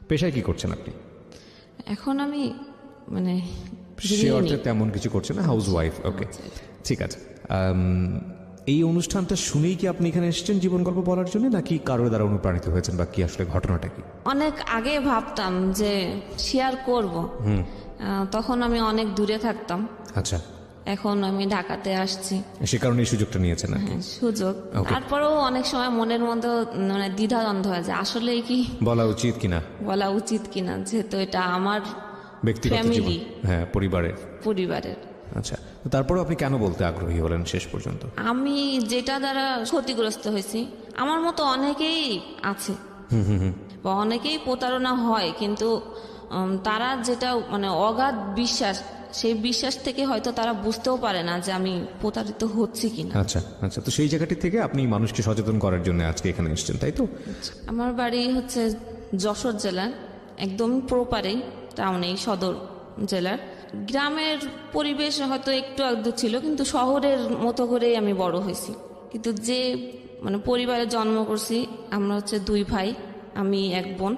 পেশায় কি করছেন আপনি? এখন আমি মানে সে অর্থে তেমন কিছু করছেন না, হাউস ওয়াইফ। ওকে, ঠিক আছে। এই অনুষ্ঠানটা শুনেই কি আপনি এখানে এসেছেন জীবন গল্প বলার জন্য, নাকি কারোর দ্বারা অনুপ্রাণিত হয়েছেন, বা কি আসলে ঘটনাটা কি? অনেক আগে ভাবতাম যে শেয়ার করব, তখন আমি অনেক দূরে থাকতাম। আচ্ছা, এখন আমি ঢাকাতে আসছি, সে কারণে এই সুযোগটা নিয়েছেন নাকি? সুযোগ। তারপরেও অনেক সময় মনের মধ্যে মানে দ্বিধাদ্বন্দ্ব হয় যে আসলে কি বলা উচিত কিনা, বলা উচিত কিনা, যেহেতু এটা আমার ব্যক্তিগত জীবন, ফ্যামিলি, হ্যাঁ, পরিবারের। আচ্ছা, তারপরে আপনি কেন বলতে আগ্রহী হলেন শেষ পর্যন্ত? আমি যেটা দ্বারা ক্ষতিগ্রস্ত হয়েছি, আমার মতো অনেকেই আছে বা অনেকেই প্রতারণা হয়, কিন্তু তারা যেটা মানে অগাধ বিশ্বাস, সেই বিশ্বাস থেকে হয়তো তারা বুঝতেও পারে না যে আমি প্রতারিত হচ্ছি কিনা। আচ্ছা আচ্ছা, তো সেই জায়গাটি থেকে আপনি মানুষকে সচেতন করার জন্য আজকে এখানে এসেছেন, তাই তো? আমার বাড়ি হচ্ছে যশোর জেলার একদম প্রপারেই, টাউনেই, সদর জেলার। গ্রামের পরিবেশ হয়তো একটু আধটু ছিল, কিন্তু শহরের মতো করেই আমি বড় হয়েছি। কিন্তু যে মানে পরিবারে জন্ম করছি, আমরা হচ্ছে 2 ভাই, আমি এক বোন,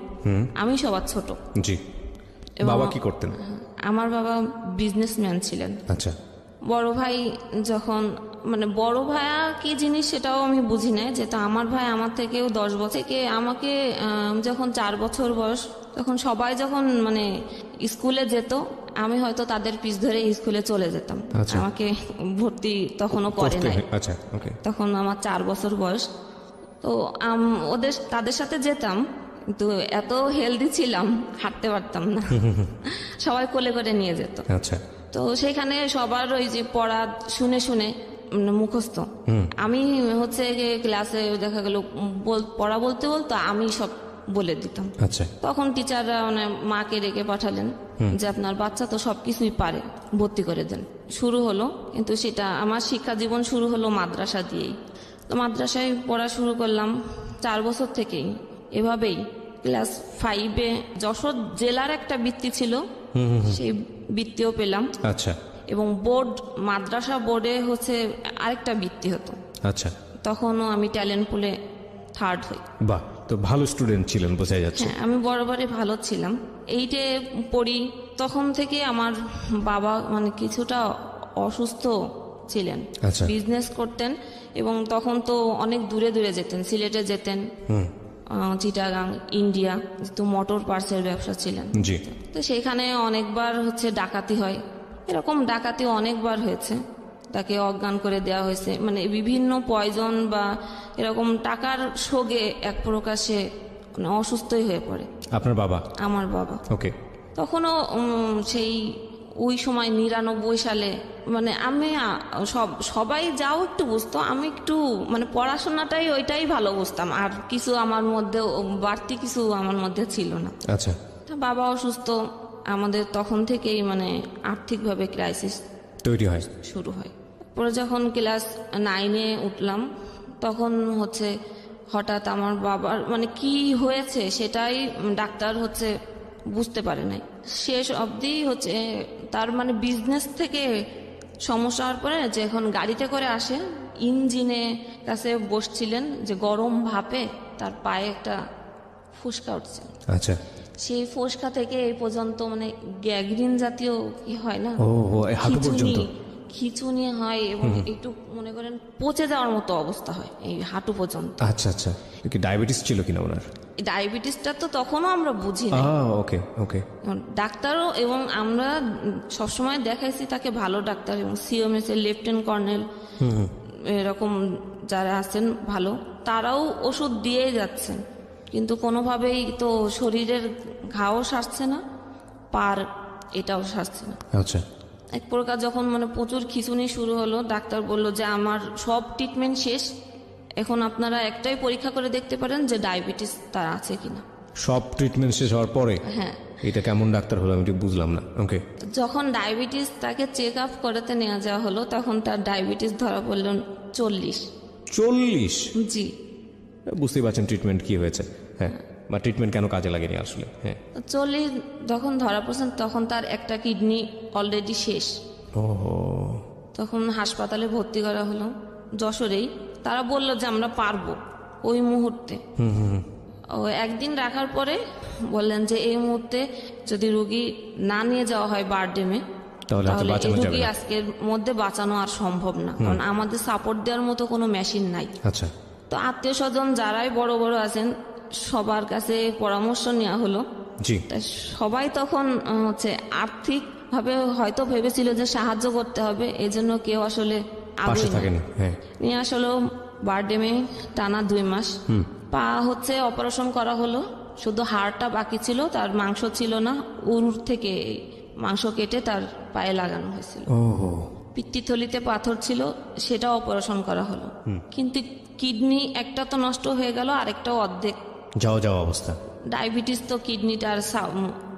আমি সবার ছোট। জি। বাবা কি করতেন? আমার বাবা বিজনেসম্যান ছিলেন। আচ্ছা। বড় ভাই যখন মানে বড় ভাইয়া কি জিনিস সেটাও আমি বুঝি না, যেটা আমার ভাই আমার থেকেও 10 বছর থেকে, আমাকে যখন 4 বছর বয়স, তখন সবাই যখন মানে স্কুলে যেত, আমি হয়তো তাদের পিছ ধরে স্কুলে চলে যেতাম। আচ্ছা। আমাকে ভর্তি তখনও করে নাই। আচ্ছা, ওকে। তখন আমার 4 বছর বয়স। তো তাদের সাথে যেতাম, কিন্তু এত হেলদি ছিলাম, হাঁটতে পারতাম না। সবাই কোলে করে নিয়ে যেত। আচ্ছা। তো সেখানে সবার ওই যে পড়া শুনে শুনে মুখস্থ, আমি হচ্ছে ক্লাসে দেখা গেল পড়া বলতে বলতো আমি সব বলে দিতাম। আচ্ছা। তখন টিচাররা মানে মাকে রেখে পাঠালেন যে আপনার বাচ্চা তো সবকিছুই পারে, ভর্তি করে দেন। শুরু হলো, কিন্তু সেটা আমার শিক্ষা জীবন শুরু হলো মাদ্রাসা দিয়েই। তো মাদ্রাসায় পড়া শুরু করলাম 4 বছর থেকেই, এভাবেই ক্লাস 5-এ যশোর জেলার একটা বৃত্তি ছিল, সেই বৃত্তিও পেলাম। আচ্ছা। এবং মাদ্রাসা বোর্ডে হচ্ছে আরেকটা বৃত্তি হতো। আচ্ছা। তখনও আমি ট্যালেন্ট পুলে 3rd হই। বাহ, তো ভালো স্টুডেন্ট ছিলেন বোঝা যাচ্ছে। হ্যাঁ, আমি বরাবরই ভালো ছিলাম। 8-এ পড়ি, তখন থেকে আমার বাবা মানে কিছুটা অসুস্থ ছিলেন, আচ্ছা। বিজনেস করতেন, এবং তখন তো অনেক দূরে দূরে যেতেন, সিলেটে যেতেন, চিটাগাং, ইন্ডিয়া, যেহেতু মোটর পার্টসের ব্যবসা ছিলেন। জি। তো সেখানে অনেকবার হচ্ছে ডাকাতি হয়, এরকম ডাকাতি অনেকবার হয়েছে, তাকে অজ্ঞান করে দেওয়া হয়েছে, মানে বিভিন্ন পয়জন বা এরকম টাকার শোগে এক প্রকাশে মানে অসুস্থই হয়ে পড়ে আপনার বাবা? আমার বাবা। ওকে। তখনও সেই ওই সময় 99 সালে মানে আমি সবাই যাও একটু বুঝতো, আমি একটু মানে পড়াশোনাটাই ওইটাই ভালো বুঝতাম, আর কিছু আমার মধ্যে বাড়তি কিছু আমার মধ্যে ছিল না। আচ্ছা। বাবা অসুস্থ, আমাদের তখন থেকেই মানে আর্থিকভাবে ক্রাইসিস তৈরি হয়, শুরু হয়। পরে যখন ক্লাস 9-এ উঠলাম, তখন হচ্ছে হঠাৎ আমার বাবার মানে কি হয়েছে সেটাই ডাক্তার হচ্ছে বুঝতে পারে নাই। শেষ অবধি হচ্ছে তার মানে বিজনেস থেকে সমস্যা হওয়ার পরে যখন গাড়িতে করে আসে, ইঞ্জিনে কাছে বসছিলেন, যে গরম ভাপে তার পায়ে একটা ফুসকা উঠছে। আচ্ছা। সেই ফোসকা থেকে এই পর্যন্ত মানে গ্যাংগ্রিন জাতীয় কি হয় না, ও হাঁটু পর্যন্ত খিচুনি হয়, এবং একটু মনে করেন পচে যাওয়ার মতো অবস্থা হয় এই হাঁটু পর্যন্ত। আচ্ছা আচ্ছা, কি ডায়াবেটিস ছিল কিনা ওনার? ডায়াবেটিসটা তো তখনও আমরা বুঝি না। ওকে ওকে। ডাক্তারও, এবং আমরা সবসময় দেখাইছি তাকে ভালো ডাক্তার, এবং সিএমএস এর লেফটেন্যান্ট কর্নেল এরকম যারা আছেন ভালো, তারাও ওষুধ দিয়ে যাচ্ছেন, কিন্তু কোনোভাবেই তো শরীরের ঘাও সারছে না, পার এটাও সারছে না। আচ্ছা। এক প্রকার যখন মানে প্রচুর খিঁচুনি শুরু হলো, ডাক্তার বলল যে আমার সব ট্রিটমেন্ট শেষ, এখন আপনারা একটাই পরীক্ষা করে দেখতে পারেন যে ডায়াবেটিস তার আছে কিনা। সব ট্রিটমেন্ট শেষ হওয়ার পরে? হ্যাঁ। এটা কেমন ডাক্তার হলো আমি ঠিক বুঝলাম না। ওকে। যখন ডায়াবেটিস তাকে চেক আপ করাতে নিয়ে যাওয়া হলো, তখন তার ডায়াবেটিস ধরা পড়ল 40। 40? জি। বুঝতেই পারছেন ট্রিটমেন্ট কি হয়েছে। হ্যাঁ, বা ট্রিটমেন্ট কেন কাজে লাগেনি আসলে। হ্যাঁ, 40 যখন ধরা পড়ছেন, তখন তার একটা কিডনি অলরেডি শেষ। ওহো। তখন হাসপাতালে ভর্তি করা হলো যশোরেই। তারা বলল যে আমরা পারবো ওই মুহূর্তে। একদিন রাখার পরে বললেন যে এই মুহূর্তে যদি রুগী না নিয়ে যাওয়া হয় বারডেমে তাহলে তাহলে এই বাঁচানো যাবে রুগী না। আজকের মধ্যে বাঁচানো আর সম্ভব না, কারণ আমাদের সাপোর্ট দেওয়ার মতো কোনো মেশিন নাই। আচ্ছা, তো আত্মীয় স্বজন যারাই বড় বড় আছেন সবার কাছে পরামর্শ নেওয়া হলো। জি, তা সবাই তখন হচ্ছে আর্থিক ভাবে হয়তো ভেবেছিল যে সাহায্য করতে হবে, এজন্য কেউ আসলে পাশে আগ্রহী না। থাকেনি। হ্যাঁ, নিয়ে আসলে বারডেমে টানা 2 মাস পা হচ্ছে অপারেশন করা হলো, শুধু হাড়টা বাকি ছিল, তার মাংস ছিল না, উর থেকে মাংস কেটে তার পায়ে লাগানো হয়েছিল। ওহো, পিত্তথলিতে পাথর ছিল, সেটা অপারেশন করা হলো, কিন্তু কিডনি একটা তো নষ্ট হয়ে গেল, আরেকটাও অর্ধেক। যাওয়া অবস্থা। ডায়াবেটিস তো কিডনিটা আর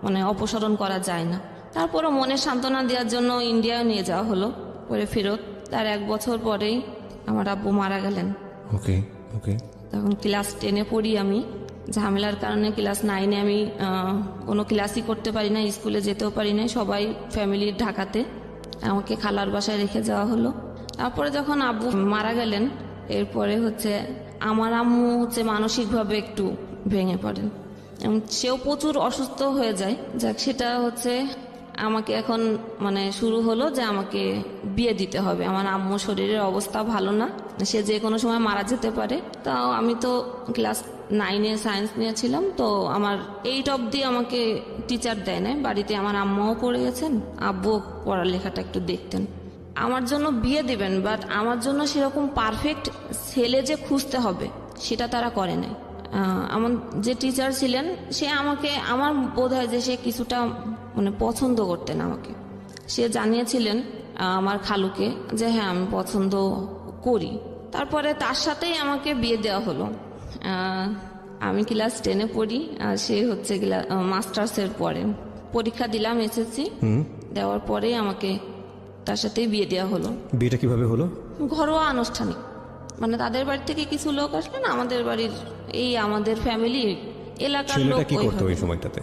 মানে অপসারণ করা যায় না। তারপরও মনে সান্ত্বনা দেওয়ার জন্য ইন্ডিয়ায় নিয়ে যাওয়া হলো, পরে ফেরত। তার 1 বছর পরেই আমার আব্বু মারা গেলেন। ওকে ওকে, তখন ক্লাস 10-এ পড়ি আমি। ঝামেলার কারণে ক্লাস 9-এ আমি কোনো ক্লাসই করতে পারি না, স্কুলে যেতেও পারি না, সবাই ফ্যামিলির ঢাকাতে। আমাকে খালার বাসায় রেখে যাওয়া হলো। তারপরে যখন আব্বু মারা গেলেন, এরপরে হচ্ছে আমার আম্মু হচ্ছে মানসিকভাবে একটু ভেঙে পড়েন এবং সেও প্রচুর অসুস্থ হয়ে যায়। যাক, সেটা হচ্ছে আমাকে এখন মানে শুরু হলো যে আমাকে বিয়ে দিতে হবে। আমার আম্মু শরীরের অবস্থা ভালো না, সে যে কোনো সময় মারা যেতে পারে। তাও আমি তো ক্লাস 9-এ সায়েন্স নিয়েছিলাম, তো আমার 8 অবধি আমাকে টিচার দেয় না বাড়িতে। আমার আম্মাও পড়ে গেছেন, আব্বু পড়ালেখাটা একটু দেখতেন। আমার জন্য বিয়ে দিবেন, বাট আমার জন্য সেরকম পারফেক্ট ছেলে যে খুঁজতে হবে সেটা তারা করে নাই। আমার যে টিচার ছিলেন সে আমাকে, আমার বোধ হয় যে সে কিছুটা মানে পছন্দ করতেন আমাকে। সে জানিয়েছিলেন আমার খালুকে যে হ্যাঁ আমি পছন্দ করি। তারপরে তার সাথেই আমাকে বিয়ে দেওয়া হলো। আমি ক্লাস 10-এ পড়ি, আর সে হচ্ছে মাস্টার্সের পরে পরীক্ষা দিলাম এসএসসি, দেওয়ার পরেই আমাকে তার সাথেই বিয়ে দেওয়া হলো। বিয়েটা কিভাবে হলো? ঘরোয়া আনুষ্ঠানিক, মানে তাদের বাড়ি থেকে কিছু লোক আসলেন, আমাদের বাড়ির এই আমাদের ফ্যামিলি এলাকার লোক। ছেলেটা কি করতো ওইভাবে। ওই সময়টাতে?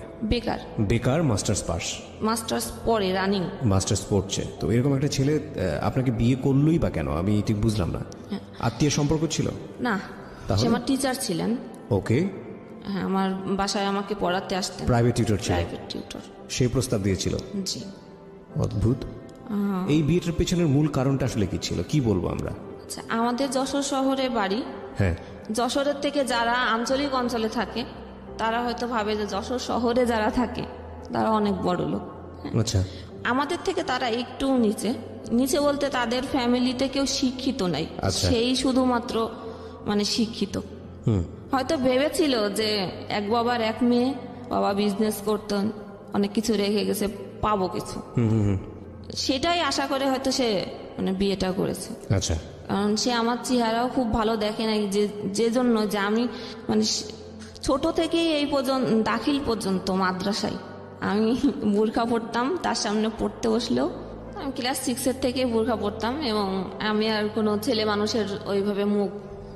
বেকার মাস্টার্স পাস, মাস্টার্স পরে রানিং। মাস্টার্স পড়ছে। তো এরকম একটা ছেলে আপনাকে বিয়ে করলোই বা কেন? আমি ঠিক বুঝলাম না। আত্মীয় সম্পর্ক ছিল না, তাহলে? সে আমার টিচার ছিলেন। ওকে, হ্যাঁ, আমার বাসায় আমাকে পড়াতে আসতেন। প্রাইভেট টিউটর ছিল, প্রাইভেট টিউটর। সেই প্রস্তাব দিয়েছিল। জি। অদ্ভুত। এই বিয়েটার পেছনের মূল কারণটা আসলে কি ছিল, কি বলবো আমরা? আচ্ছা, আমাদের যশোর শহরে বাড়ি। হ্যাঁ, যশোরের থেকে যারা আঞ্চলিক অঞ্চলে থাকে তারা হয়তো ভাবে যে যশোর শহরে যারা থাকে তারা অনেক বড় লোক। আচ্ছা, আমাদের থেকে তারা একটু নিচে নিচে বলতে তাদের ফ্যামিলিতে কেউ শিক্ষিত নাই, আচ্ছা। সেই শুধুমাত্র মানে শিক্ষিত। হয়তো ভেবেছিল যে এক বাবার এক মেয়ে, বাবা বিজনেস করতেন, অনেক কিছু রেখে গেছে, পাবো কিছু, সেটাই আশা করে হয়তো সে মানে বিয়েটা করেছে। আচ্ছা, কারণ সে আমার চেহারাও খুব ভালো দেখে নাই, যে জন্য যে আমি মানে ছোট থেকেই এই পর্যন্ত দাখিল পর্যন্ত মাদ্রাসায় আমি বোরখা পরতাম। তার সামনে পড়তে বসলেও আমি ক্লাস 6-এর থেকে বোরখা পরতাম, এবং আমি আর কোনো ছেলে মানুষের ওইভাবে মুখ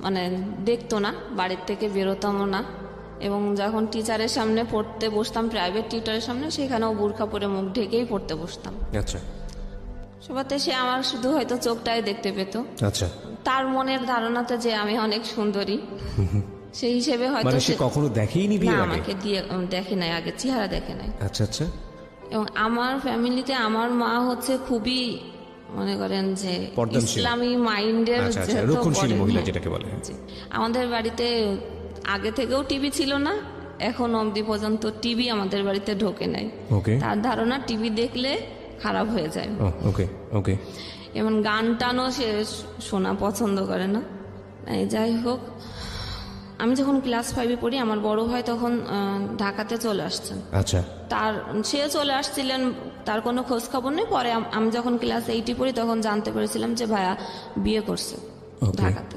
মানে দেখতো না, বাড়ির থেকে বেরোতামও না। এবং যখন টিচারের সামনে পড়তে বসতাম, প্রাইভেট টিউটারের সামনে, সেখানেও বোরখা পরে মুখ ঢেকেই পড়তে বসতাম। আচ্ছা, সবাতে সে আমার শুধু হয়তো চোখটাই দেখতে পেত, আচ্ছা। তার মনের ধারণাতে যে আমি অনেক সুন্দরী, সেই হিসেবে হয়তো মানে সে সে কখনো দেখেইনি না বিয়ের আগে? আমাকে দিয়ে দেখে নাই, আগে চেহারা দেখে নাই। আচ্ছা আচ্ছা, এবং আমার ফ্যামিলিতে আমার মা হচ্ছে খুবই মনে করেন যে পর্দানশীল। ইসলামী মাইন্ডের, আচ্ছা আচ্ছা, যেহেতু রক্ষণশীল বলেন, মহিলা হ্যাঁ। যেটাকে বলে। জি। আমাদের বাড়িতে আগে থেকেও টিভি ছিল না, এখন অবধি পর্যন্ত টিভি আমাদের বাড়িতে ঢোকে নাই। ওকে, তার ধারণা টিভি দেখলে খারাপ হয়ে যায়। ওকে ওকে। এবং গান টানও সে শোনা পছন্দ করে না। এই যাই হোক, আমি যখন ক্লাস 5-এ পড়ি, আমার বড় ভাই তখন ঢাকাতে চলে আসছেন। আচ্ছা, সে চলে আসছিলেন, তার কোনো খোঁজ খবর নেই। পরে আমি যখন ক্লাস 8-এ পড়ি তখন জানতে পেরেছিলাম যে ভাইয়া বিয়ে করছে Okay. ঢাকাতে।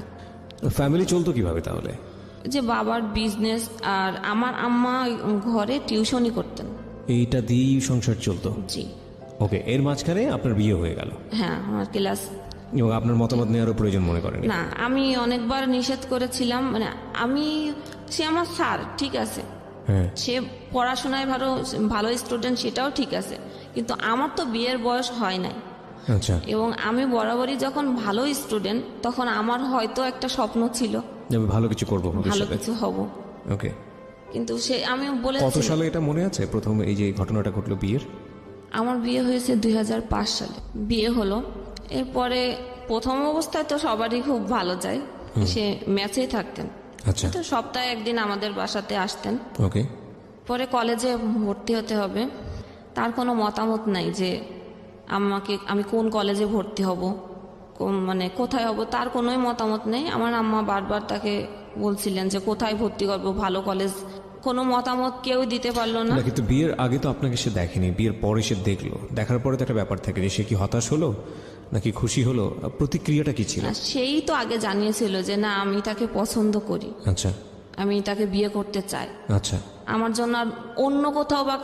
ফ্যামিলি চলতো কিভাবে তাহলে? যে বাবার বিজনেস, আর আমার আম্মা ঘরে টিউশনই করতেন। এইটা দিয়েই সংসার চলতো? জি। ওকে, এর মাঝখানে আপনার বিয়ে হয়ে গেল, হ্যাঁ, আমার ক্লাস এবং আপনার মতামত নেওয়ারও প্রয়োজন মনে করেন? না, আমি অনেকবার নিষেধ করেছিলাম। মানে সে আমার স্যার, ঠিক আছে, হ্যাঁ, সে পড়াশোনায় ভালো স্টুডেন্ট, সেটাও ঠিক আছে, কিন্তু আমার তো বিয়ের বয়স হয় নাই। আচ্ছা। এবং আমি বরাবরই যখন ভালো স্টুডেন্ট, তখন আমার হয়তো একটা স্বপ্ন ছিল আমি ভালো কিছু করবো ভালো ভবিষ্যতে। কিছু হব। ওকে, কিন্তু সে আমি কত বলেছি, সালে এটা মনে আছে প্রথম এই যে ঘটনাটা ঘটলো বিয়ের? আমার বিয়ে হয়েছে 2005 সালে বিয়ে হলো। এরপরে প্রথম অবস্থায় তো সবারই খুব ভালো যায়, সে ম্যাচেই থাকতেন। আচ্ছা, তো সপ্তাহে একদিন আমাদের বাসাতে আসতেন। ওকে। পরে কলেজে ভর্তি হতে হবে, তার কোনো মতামত নাই যে আমি কোন কলেজে ভর্তি হব, মানে কোথায় হব, তার কোনোই মতামত নেই। আমার আম্মা বারবার তাকে বলছিলেন যে কোথায় ভর্তি করবো, ভালো কলেজ, কোনো মতামত কেউ দিতে পারলো না। না, কিন্তু বিয়ের আগে তো আপনাকে সে দেখেনি, বিয়ের পরে সে দেখলো, দেখার পরে তো একটা ব্যাপার থাকে যে সে কি হতাশ হলো নাকি খুশি হলো, প্রতিক্রিয়াটা কি ছিল? আর সেই তো আগে জানিয়েছিল যে না, আমি তাকে পছন্দ করি, আচ্ছা আমি তাকে বিয়ে করতে চাই। আচ্ছা আমার জন্য আর অন্য কোথাও বা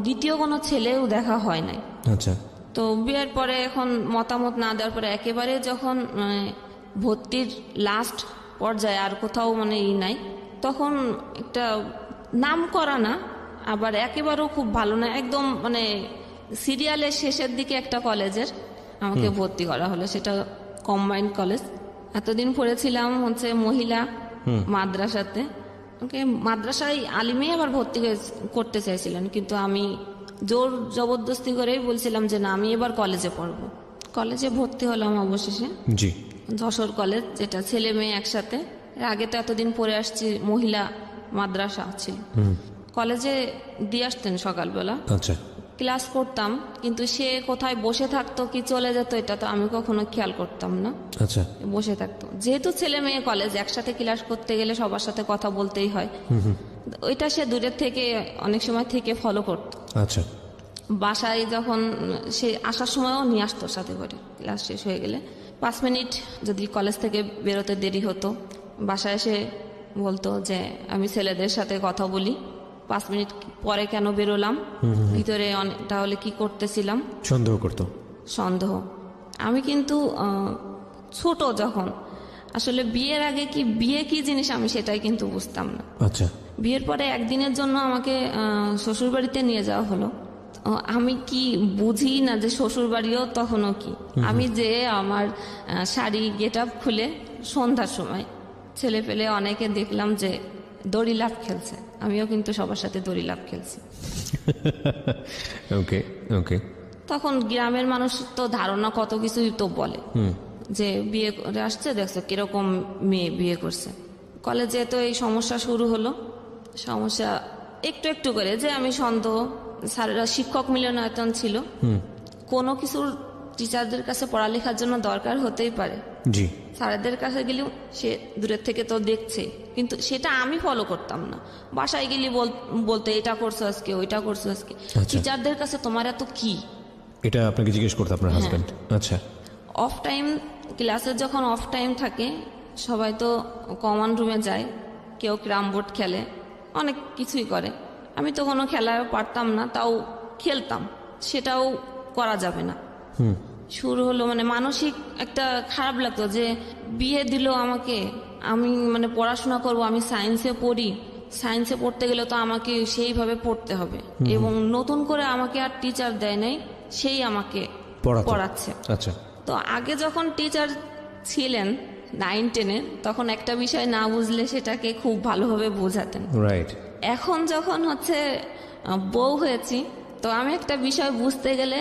দ্বিতীয় কোনো ছেলেও দেখা হয় নাই। আচ্ছা। তো বিয়ের পরে এখন মতামত না দেওয়ার পরে একেবারে যখন ভর্তির লাস্ট পর্যায়ে আর কোথাও মানে নাই, তখন একটা নাম করা না, আবার একেবারেও খুব ভালো না, একদম মানে সিরিয়ালের শেষের দিকে একটা কলেজের আমাকে ভর্তি করা হলো, সেটা কম্বাইন্ড কলেজ। এতদিন পড়েছিলাম হচ্ছে মহিলা মাদ্রাসাতে, ওকে মাদ্রাসায় আলিমেই আবার ভর্তি করতে চাইছিলেন, কিন্তু আমি জোর জবরদস্তি করেই বলছিলাম যে না, আমি এবার কলেজে পড়বো। কলেজে ভর্তি হলাম অবশেষে, জি। যশোর কলেজ, যেটা ছেলে মেয়ে একসাথে। এর আগে তো এতদিন পরে আসছি, মহিলা মাদ্রাসা ছিল। কলেজে দিয়ে আসতেন সকালবেলা, আচ্ছা ক্লাস করতাম, কিন্তু সে কোথায় বসে থাকতো কি চলে যেত এটা তো আমি কখনো খেয়াল করতাম না। আচ্ছা বসে থাকতো, যেহেতু ছেলে মেয়ে কলেজ, একসাথে ক্লাস করতে গেলে সবার সাথে কথা বলতেই হয়, ওইটা সে দূরের থেকে অনেক সময় থেকে ফলো করতো। আচ্ছা। বাসায় যখন সে আসার সময়ও নিয়ে আসতো সাথে করে, ক্লাস শেষ হয়ে গেলে 5 মিনিট যদি কলেজ থেকে বেরোতে দেরি হতো, বাসায় এসে বলতো যে আমি ছেলেদের সাথে কথা বলি, 5 মিনিট পরে কেন বেরোলাম, ভিতরে তাহলে কি করতেছিলাম, সন্দেহ করতো। সন্দেহ। আমি কিন্তু ছোট যখন, আসলে বিয়ের আগে কি বিয়ে কি জিনিস আমি সেটাই কিন্তু বুঝতাম না। আচ্ছা। বিয়ের পরে একদিনের জন্য আমাকে শ্বশুরবাড়িতে নিয়ে যাওয়া হলো। আমি কি বুঝি না যে শ্বশুরবাড়িও তখনও কি, আমি যে আমার শাড়ি গেট আপ খুলে সন্ধ্যার সময় ছেলে পেলে অনেকে দেখলাম যে দড়ি লাফ খেলছে, আমিও কিন্তু সবার সাথে দড়ি লাফ খেলছি। ওকে ওকে। তখন গ্রামের মানুষ তো ধারণা কত কিছুই তো বলে, যে বিয়ে করে আসছে, দেখছো কিরকম মেয়ে বিয়ে করছে। কলেজে তো এই সমস্যা শুরু হলো, সমস্যা একটু একটু করে, যে আমি সন্দেহ, স্যারেরা শিক্ষক মিলনায়তন ছিল, কোনো কিছুর টিচারদের কাছে পড়ালেখার জন্য দরকার হতেই পারে, জি। স্যারেদের কাছে গেলেও সে দূরের থেকে তো দেখছে, কিন্তু সেটা আমি ফলো করতাম না। বাসায় গেলে বলতে এটা করছো আজকে, ওইটা করছো আজকে। টিচারদের কাছে তোমার এত কি, এটা আপনাকে জিজ্ঞেস করতো আপনার হাজবেন্ড? আচ্ছা। অফ টাইম, ক্লাসের যখন অফ টাইম থাকে সবাই তো কমন রুমে যায়, কেউ ক্যারাম বোর্ড খেলে, অনেক কিছুই করে। আমি তো কোনো খেলায় পারতাম না, তাও খেলতাম, সেটাও করা যাবে না। শুরু হলো মানে মানসিক একটা খারাপ লাগতো যে বিয়ে দিল আমাকে, আমি মানে পড়াশোনা করব, আমি সায়েন্সে পড়ি, সায়েন্সে পড়তে গেলে তো আমাকে সেইভাবে পড়তে হবে, এবং নতুন করে আমাকে আর টিচার দেয় নাই, সেই আমাকে পড়াচ্ছে। আচ্ছা। তো আগে যখন টিচার ছিলেন 9-10-এ, তখন একটা বিষয় না বুঝলে সেটাকে খুব ভালোভাবে বোঝাতেন। রাইট। এখন যখন হচ্ছে বউ হয়েছি, তো আমি একটা বিষয় বুঝতে গেলে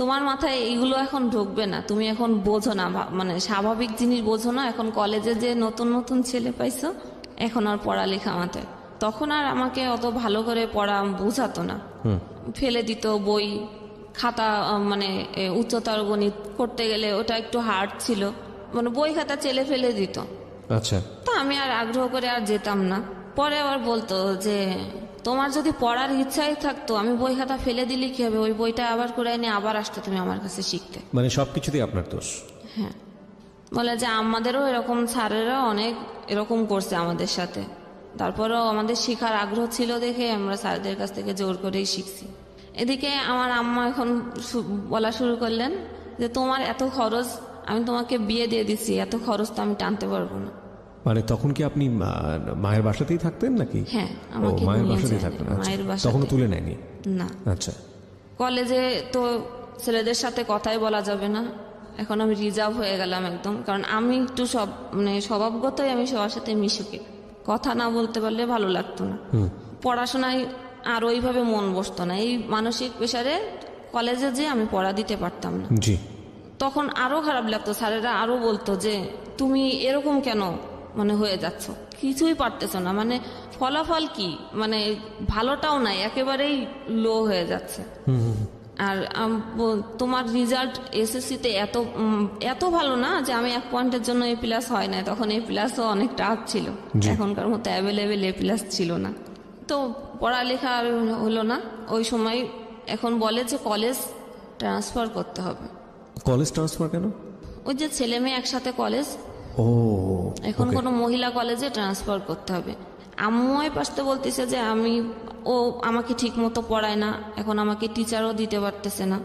তোমার মাথায় এইগুলো এখন ঢুকবে না, তুমি এখন বোঝো না, মানে স্বাভাবিক জিনিস বোঝো না। এখন কলেজে যে নতুন নতুন ছেলে পাইছো, এখন আর পড়ালেখা মাথায়, তখন আর আমাকে অত ভালো করে পড়া বোঝাতো না, ফেলে দিত বই খাতা, মানে উচ্চতর গণিত করতে গেলে ওটা একটু হার্ড ছিল, মানে বই খাতা চেলে ফেলে দিত। আচ্ছা। তা আমি আর আগ্রহ করে আর যেতাম না। পরে আবার বলতো যে তোমার যদি পড়ার ইচ্ছাই থাকতো, আমি বই খাতা ফেলে দিলে কি হবে, ওই বইটা আবার করে এনে আবার আসতো তুমি আমার কাছে শিখতে। মানে সবকিছুতেই আপনার দোষ? হ্যাঁ, বলে যে আমাদেরও এরকম স্যারেরা অনেক এরকম করছে আমাদের সাথে, তারপরেও আমাদের শেখার আগ্রহ ছিল দেখে আমরা স্যারদের কাছ থেকে জোর করেই শিখছি। এদিকে আমার আম্মা এখন বলা শুরু করলেন যে তোমার এত খরচ, আমি তোমাকে বিয়ে দিয়ে দিচ্ছি, এত খরচ তো আমি টানতে পারবো না। মানে তখন কি আপনি মায়ের বাসাতেই থাকতেন নাকি? হ্যাঁ, আমাকে মায়ের বাসাতেই থাকতেন। মায়ের বাসাতে। তখন তুলে নেয়নি? না। আচ্ছা। কলেজে তো ছেলেদের সাথে কথাই বলা যাবে না, এখন আমি রিজার্ভ হয়ে গেলাম একদম, কারণ আমি একটু মানে স্বভাবগতই আমি সবার সাথে মিশুকে, কথা না বলতে পারলে ভালো লাগতো না। পড়াশোনায় আর ওইভাবে মন বসতো না। এই মানসিক প্রেশারে কলেজে যে আমি পড়া দিতে পারতাম না। জি। তখন আরো খারাপ লাগতো, স্যারেরা আরো বলতো যে তুমি এরকম কেন মানে হয়ে যাচ্ছ, কিছুই পারতেছো না, মানে ফলাফল কি, মানে ভালোটাও নাই, একেবারেই লো হয়ে যাচ্ছে। আর তোমার রেজাল্ট এসএসসিতে এত ভালো না যে আমি 1 পয়েন্টের জন্য এ প্লাস হয় না, তখন এ প্লাসও অনেক টাফ ছিল, এখনকার মতো অ্যাভেলেবেল এ প্লাস ছিল না। তো পড়ালেখা আর হলো না ওই সময়। এখন বলে যে কলেজ ট্রান্সফার করতে হবে। কলেজ ট্রান্সফার কেন? ওই যে ছেলে মেয়ে একসাথে কলেজ, ও এখন কোনো মহিলা কলেজে ট্রান্সফার করতে হবে। আম্মুই পাশতে বলতেছে যে ও আমাকে ঠিক মতো পড়ায় না, এখন আমাকে টিচারও দিতে পারতেছে না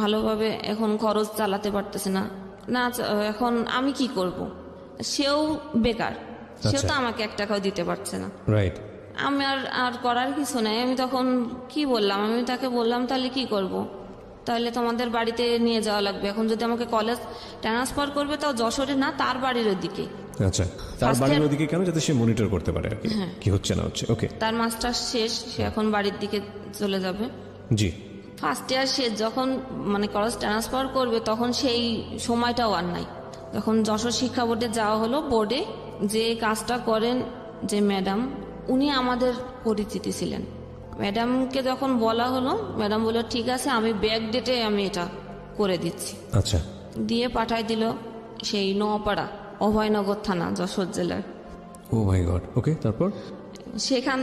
ভালোভাবে, এখন খরচ চালাতে পারতেছে না, এখন আমি কি করব? সেও বেকার, সেও তো আমাকে 1 টাকাও দিতে পারছে না। রাইট। আমি আর করার কিছু নাই। আমি তখন কি বললাম, আমি তাকে বললাম তাহলে কি করব, তাহলে তোমাদের বাড়িতে নিয়ে যাওয়া লাগবে। এখন যদি আমাকে কলেজ ট্রান্সফার করবে তাও যশোরে না, তার বাড়ির ওদিকে। আচ্ছা, তার বাড়ির ওদিকে কেন? যাতে সে মনিটর করতে পারে আর কি, কি হচ্ছে না হচ্ছে। ওকে। তার মাস্টার শেষ, সে এখন বাড়ির দিকে চলে যাবে। জি। ফার্স্ট ইয়ার শেষ, যখন মানে কলেজ ট্রান্সফার করবে তখন সেই সময়টাও আর নাই। যখন যশোর শিক্ষা বোর্ডে যাওয়া হলো, বোর্ডে যে কাজটা করেন যে ম্যাডাম, উনি আমাদের পরিচিতি ছিলেন। ম্যাডামকে যখন বলা হলো, ম্যাডাম বলল ঠিক আছে, আমি ব্যাক ডেটে আমি এটা করে দিচ্ছি। আচ্ছা। দিয়ে পাঠায় দিল সেই নোয়াপাড়া, অভয়নগর থানা, যশোর জেলার। ও মাই গড। ওকে, তারপর? সেখান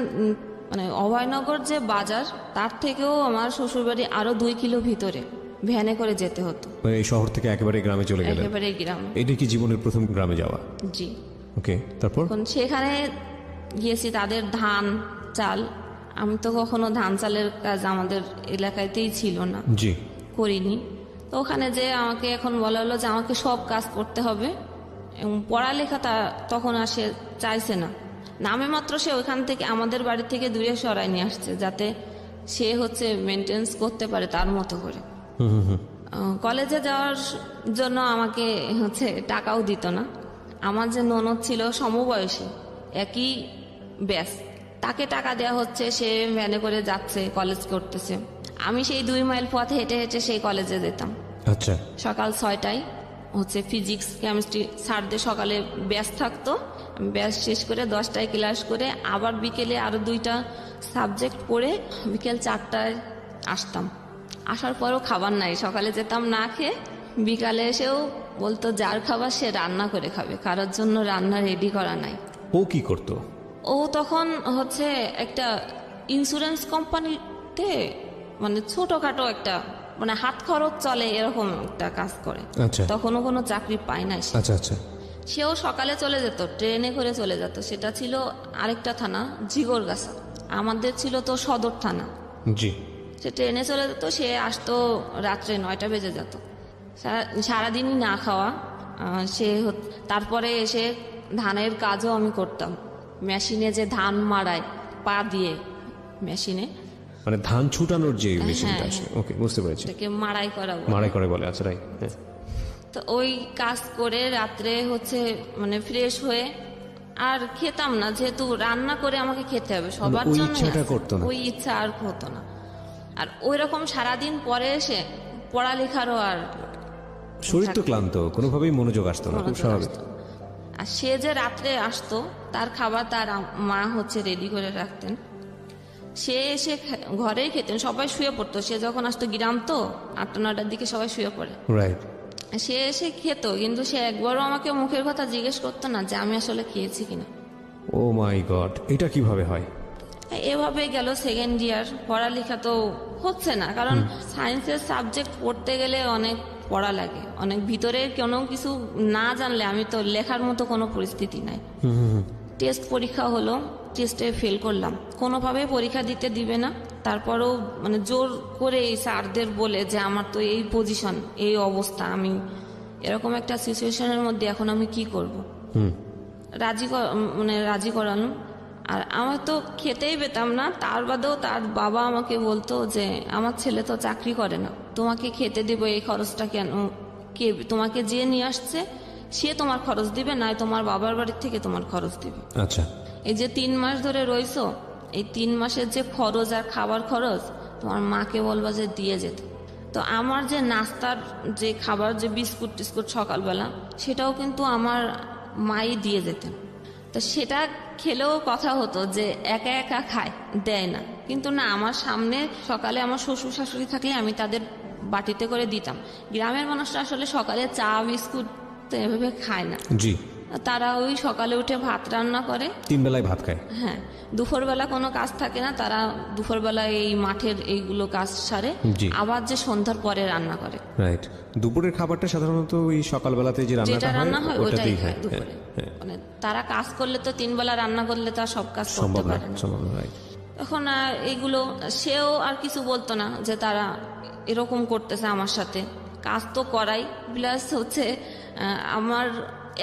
মানে অভয়নগর যে বাজার, তার থেকেও আমার শ্বশুরবাড়ি আরো 2 কিলো ভিতরে ভ্যানে করে যেতে হতো। মানে এই শহর থেকে একেবারে গ্রামে চলে গেলেন? একেবারে গ্রামে। এটা কি জীবনের প্রথম গ্রামে যাওয়া? জি। ওকে, তারপর? এখন সেখানে গিয়েছি, তাদের ধান চাল, আমি তো কখনো ধান চালের কাজ আমাদের এলাকাতেই ছিল না, জি, করিনি। তো ওখানে যে আমাকে এখন বলা হলো যে আমাকে সব কাজ করতে হবে, এবং পড়ালেখাটা তখন আর সে চাইছে না। নামে মাত্র সে ওইখান থেকে আমাদের বাড়ি থেকে দূরে সরাই নিয়ে আসছে, যাতে সে হচ্ছে মেনটেন্স করতে পারে তার মতো করে। কলেজে যাওয়ার জন্য আমাকে হচ্ছে টাকাও দিত না। আমার যে ননদ ছিল সমবয়সী, একই ব্যাস, তাকে টাকা দেওয়া হচ্ছে, সে ভ্যানে করে যাচ্ছে, কলেজ করতেছে। আমি সেই 2 মাইল পথ হেঁটে হেঁটে সেই কলেজে যেতাম। আচ্ছা। সকাল 6টায় হচ্ছে ফিজিক্স কেমিস্ট্রি স্যারদের সকালে ব্যাচ থাকতো, ব্যাচ শেষ করে 10টায় ক্লাস করে আবার বিকেলে আরো 2টা সাবজেক্ট পড়ে বিকেল 4টায় আসতাম। আসার পরও খাবার নাই, সকালে যেতাম না খেয়ে, বিকালে এসেও বলতো যার খাবার সে রান্না করে খাবে, কারোর জন্য রান্না রেডি করা নাই। ও কি করতো? ও তখন হচ্ছে একটা ইন্স্যুরেন্স কোম্পানিতে মানে ছোটখাটো একটা মানে হাত খরচ চলে এরকম একটা কাজ করে। আচ্ছা। তখনও কোনো চাকরি পায় না সে। আচ্ছা আচ্ছা। সেও সকালে চলে যেত, ট্রেনে করে চলে যেত। সেটা ছিল আরেকটা থানা, জিগরগাছা। আমাদের ছিল তো সদর থানা। জি। সে ট্রেনে চলে যেত, সে আসতো রাত্রে 9টা বেজে যেত, সারাদিনই না খাওয়া। তারপরে এসে ধানের কাজও আমি করতাম, মেশিনে যে ধান মাড়ায় পা দিয়ে, মেশিনে মানে ধান ছুটানোর যে মেশিনটা আছে। ওকে, বুঝতে পেরেছি। এটাকে মাড়াই করা বলে। মাড়াই করে বলে। আচ্ছা, রাইট। তো ওই কাজ করে রাত্রে হচ্ছে মানে ফ্রেশ হয়ে আর খেতাম না, যেহেতু রান্না করে আমাকে খেতে হবে সবার ওই জন্য, ইচ্ছাটা করতো না। ওই ইচ্ছা আর হতো না। আর ওই রকম সারাদিন পরে এসে পড়ালেখারও আর শরীর তো ক্লান্ত, কোনোভাবেই মনোযোগ আসতো না, খুব স্বাভাবিক। আর সে যে রাত্রে আসতো, তার খাবার তার মা হচ্ছে রেডি করে রাখতেন, সে এসে ঘরেই খেতেন, সবাই শুয়ে পড়তো। সে যখন আসতো, গ্রাম তো 8টা 9টার দিকে সবাই শুয়ে পড়ে, রাইট। সে এসে খেত, কিন্তু সে একবারও আমাকে মুখের কথা জিজ্ঞেস করতো না যে আমি আসলে খেয়েছি কিনা। ও মাই গড, এটা কিভাবে হয়? এভাবে গেল 2nd ইয়ার। পড়ালেখা তো হচ্ছে না, কারণ সায়েন্সের সাবজেক্ট পড়তে গেলে অনেক পড়া লাগে, অনেক ভিতরে কোনো কিছু না জানলে আমি তো লেখার মতো কোনো পরিস্থিতি নাই। টেস্ট পরীক্ষা হলো, টেস্টে ফেল করলাম, কোনোভাবে পরীক্ষা দিতে দিবে না। তারপরেও মানে জোর করে এই স্যারদের বলে যে আমার তো এই পজিশন, এই অবস্থা, আমি এরকম একটা সিচুয়েশনের মধ্যে এখন আমি কি করব। রাজি করানো। আর আমার তো খেতেই পেতাম না, তার বাদেও তার বাবা আমাকে বলতো যে আমার ছেলে তো চাকরি করে না, তোমাকে খেতে দিব, এই খরচটা কেন, কে তোমাকে যে নিয়ে আসছে সে তোমার খরচ দিবে, নাই তোমার বাবার বাড়ির থেকে তোমার খরচ দিবে। আচ্ছা। এই যে 3 মাস ধরে রইছো, এই 3 মাসের যে খরচ আর খাবার খরচ তোমার মাকে বলবা যে দিয়ে যেতে। তো আমার যে নাস্তার যে খাবার, যে বিস্কুট টিস্কুট সকালবেলা, সেটাও কিন্তু আমার মাই দিয়ে যেতেন। তো সেটা খেলেও কথা হতো যে একা একা খায়, দেয় না। কিন্তু না, আমার সামনে সকালে আমার শ্বশুর শাশুড়ি থাকলে আমি তাদের বাটিতে করে দিতাম। গ্রামের মানুষরা আসলে সকালে চা বিস্কুট তো এভাবে খায় না। জি, তারা ওই সকালে উঠে ভাত রান্না করে, 3 বেলায় ভাত খায়। হ্যাঁ, দুপুরবেলা কোনো কাজ থাকে না, তারা দুপুরবেলা এই মাঠের এইগুলো কাজ সারে জি। আবার যে সন্ধ্যার পরে রান্না করে। রাইট। দুপুরের খাবারটা সাধারণত ওই সকালবেলাতে যে যেটা রান্নাটা রান্না হয় ওটাই ওটাতেই হয় হয়। দুপুরে। মানে তারা কাজ করলে তো 3 বেলা রান্না করলে তার সব কাজ করতে সম্ভব না, পারে না। সম্ভব না, রাইট। তখন এইগুলো সেও আর কিছু বলতো না যে তারা এরকম করতেছে আমার সাথে। কাজ তো করাই, প্লাস হচ্ছে আমার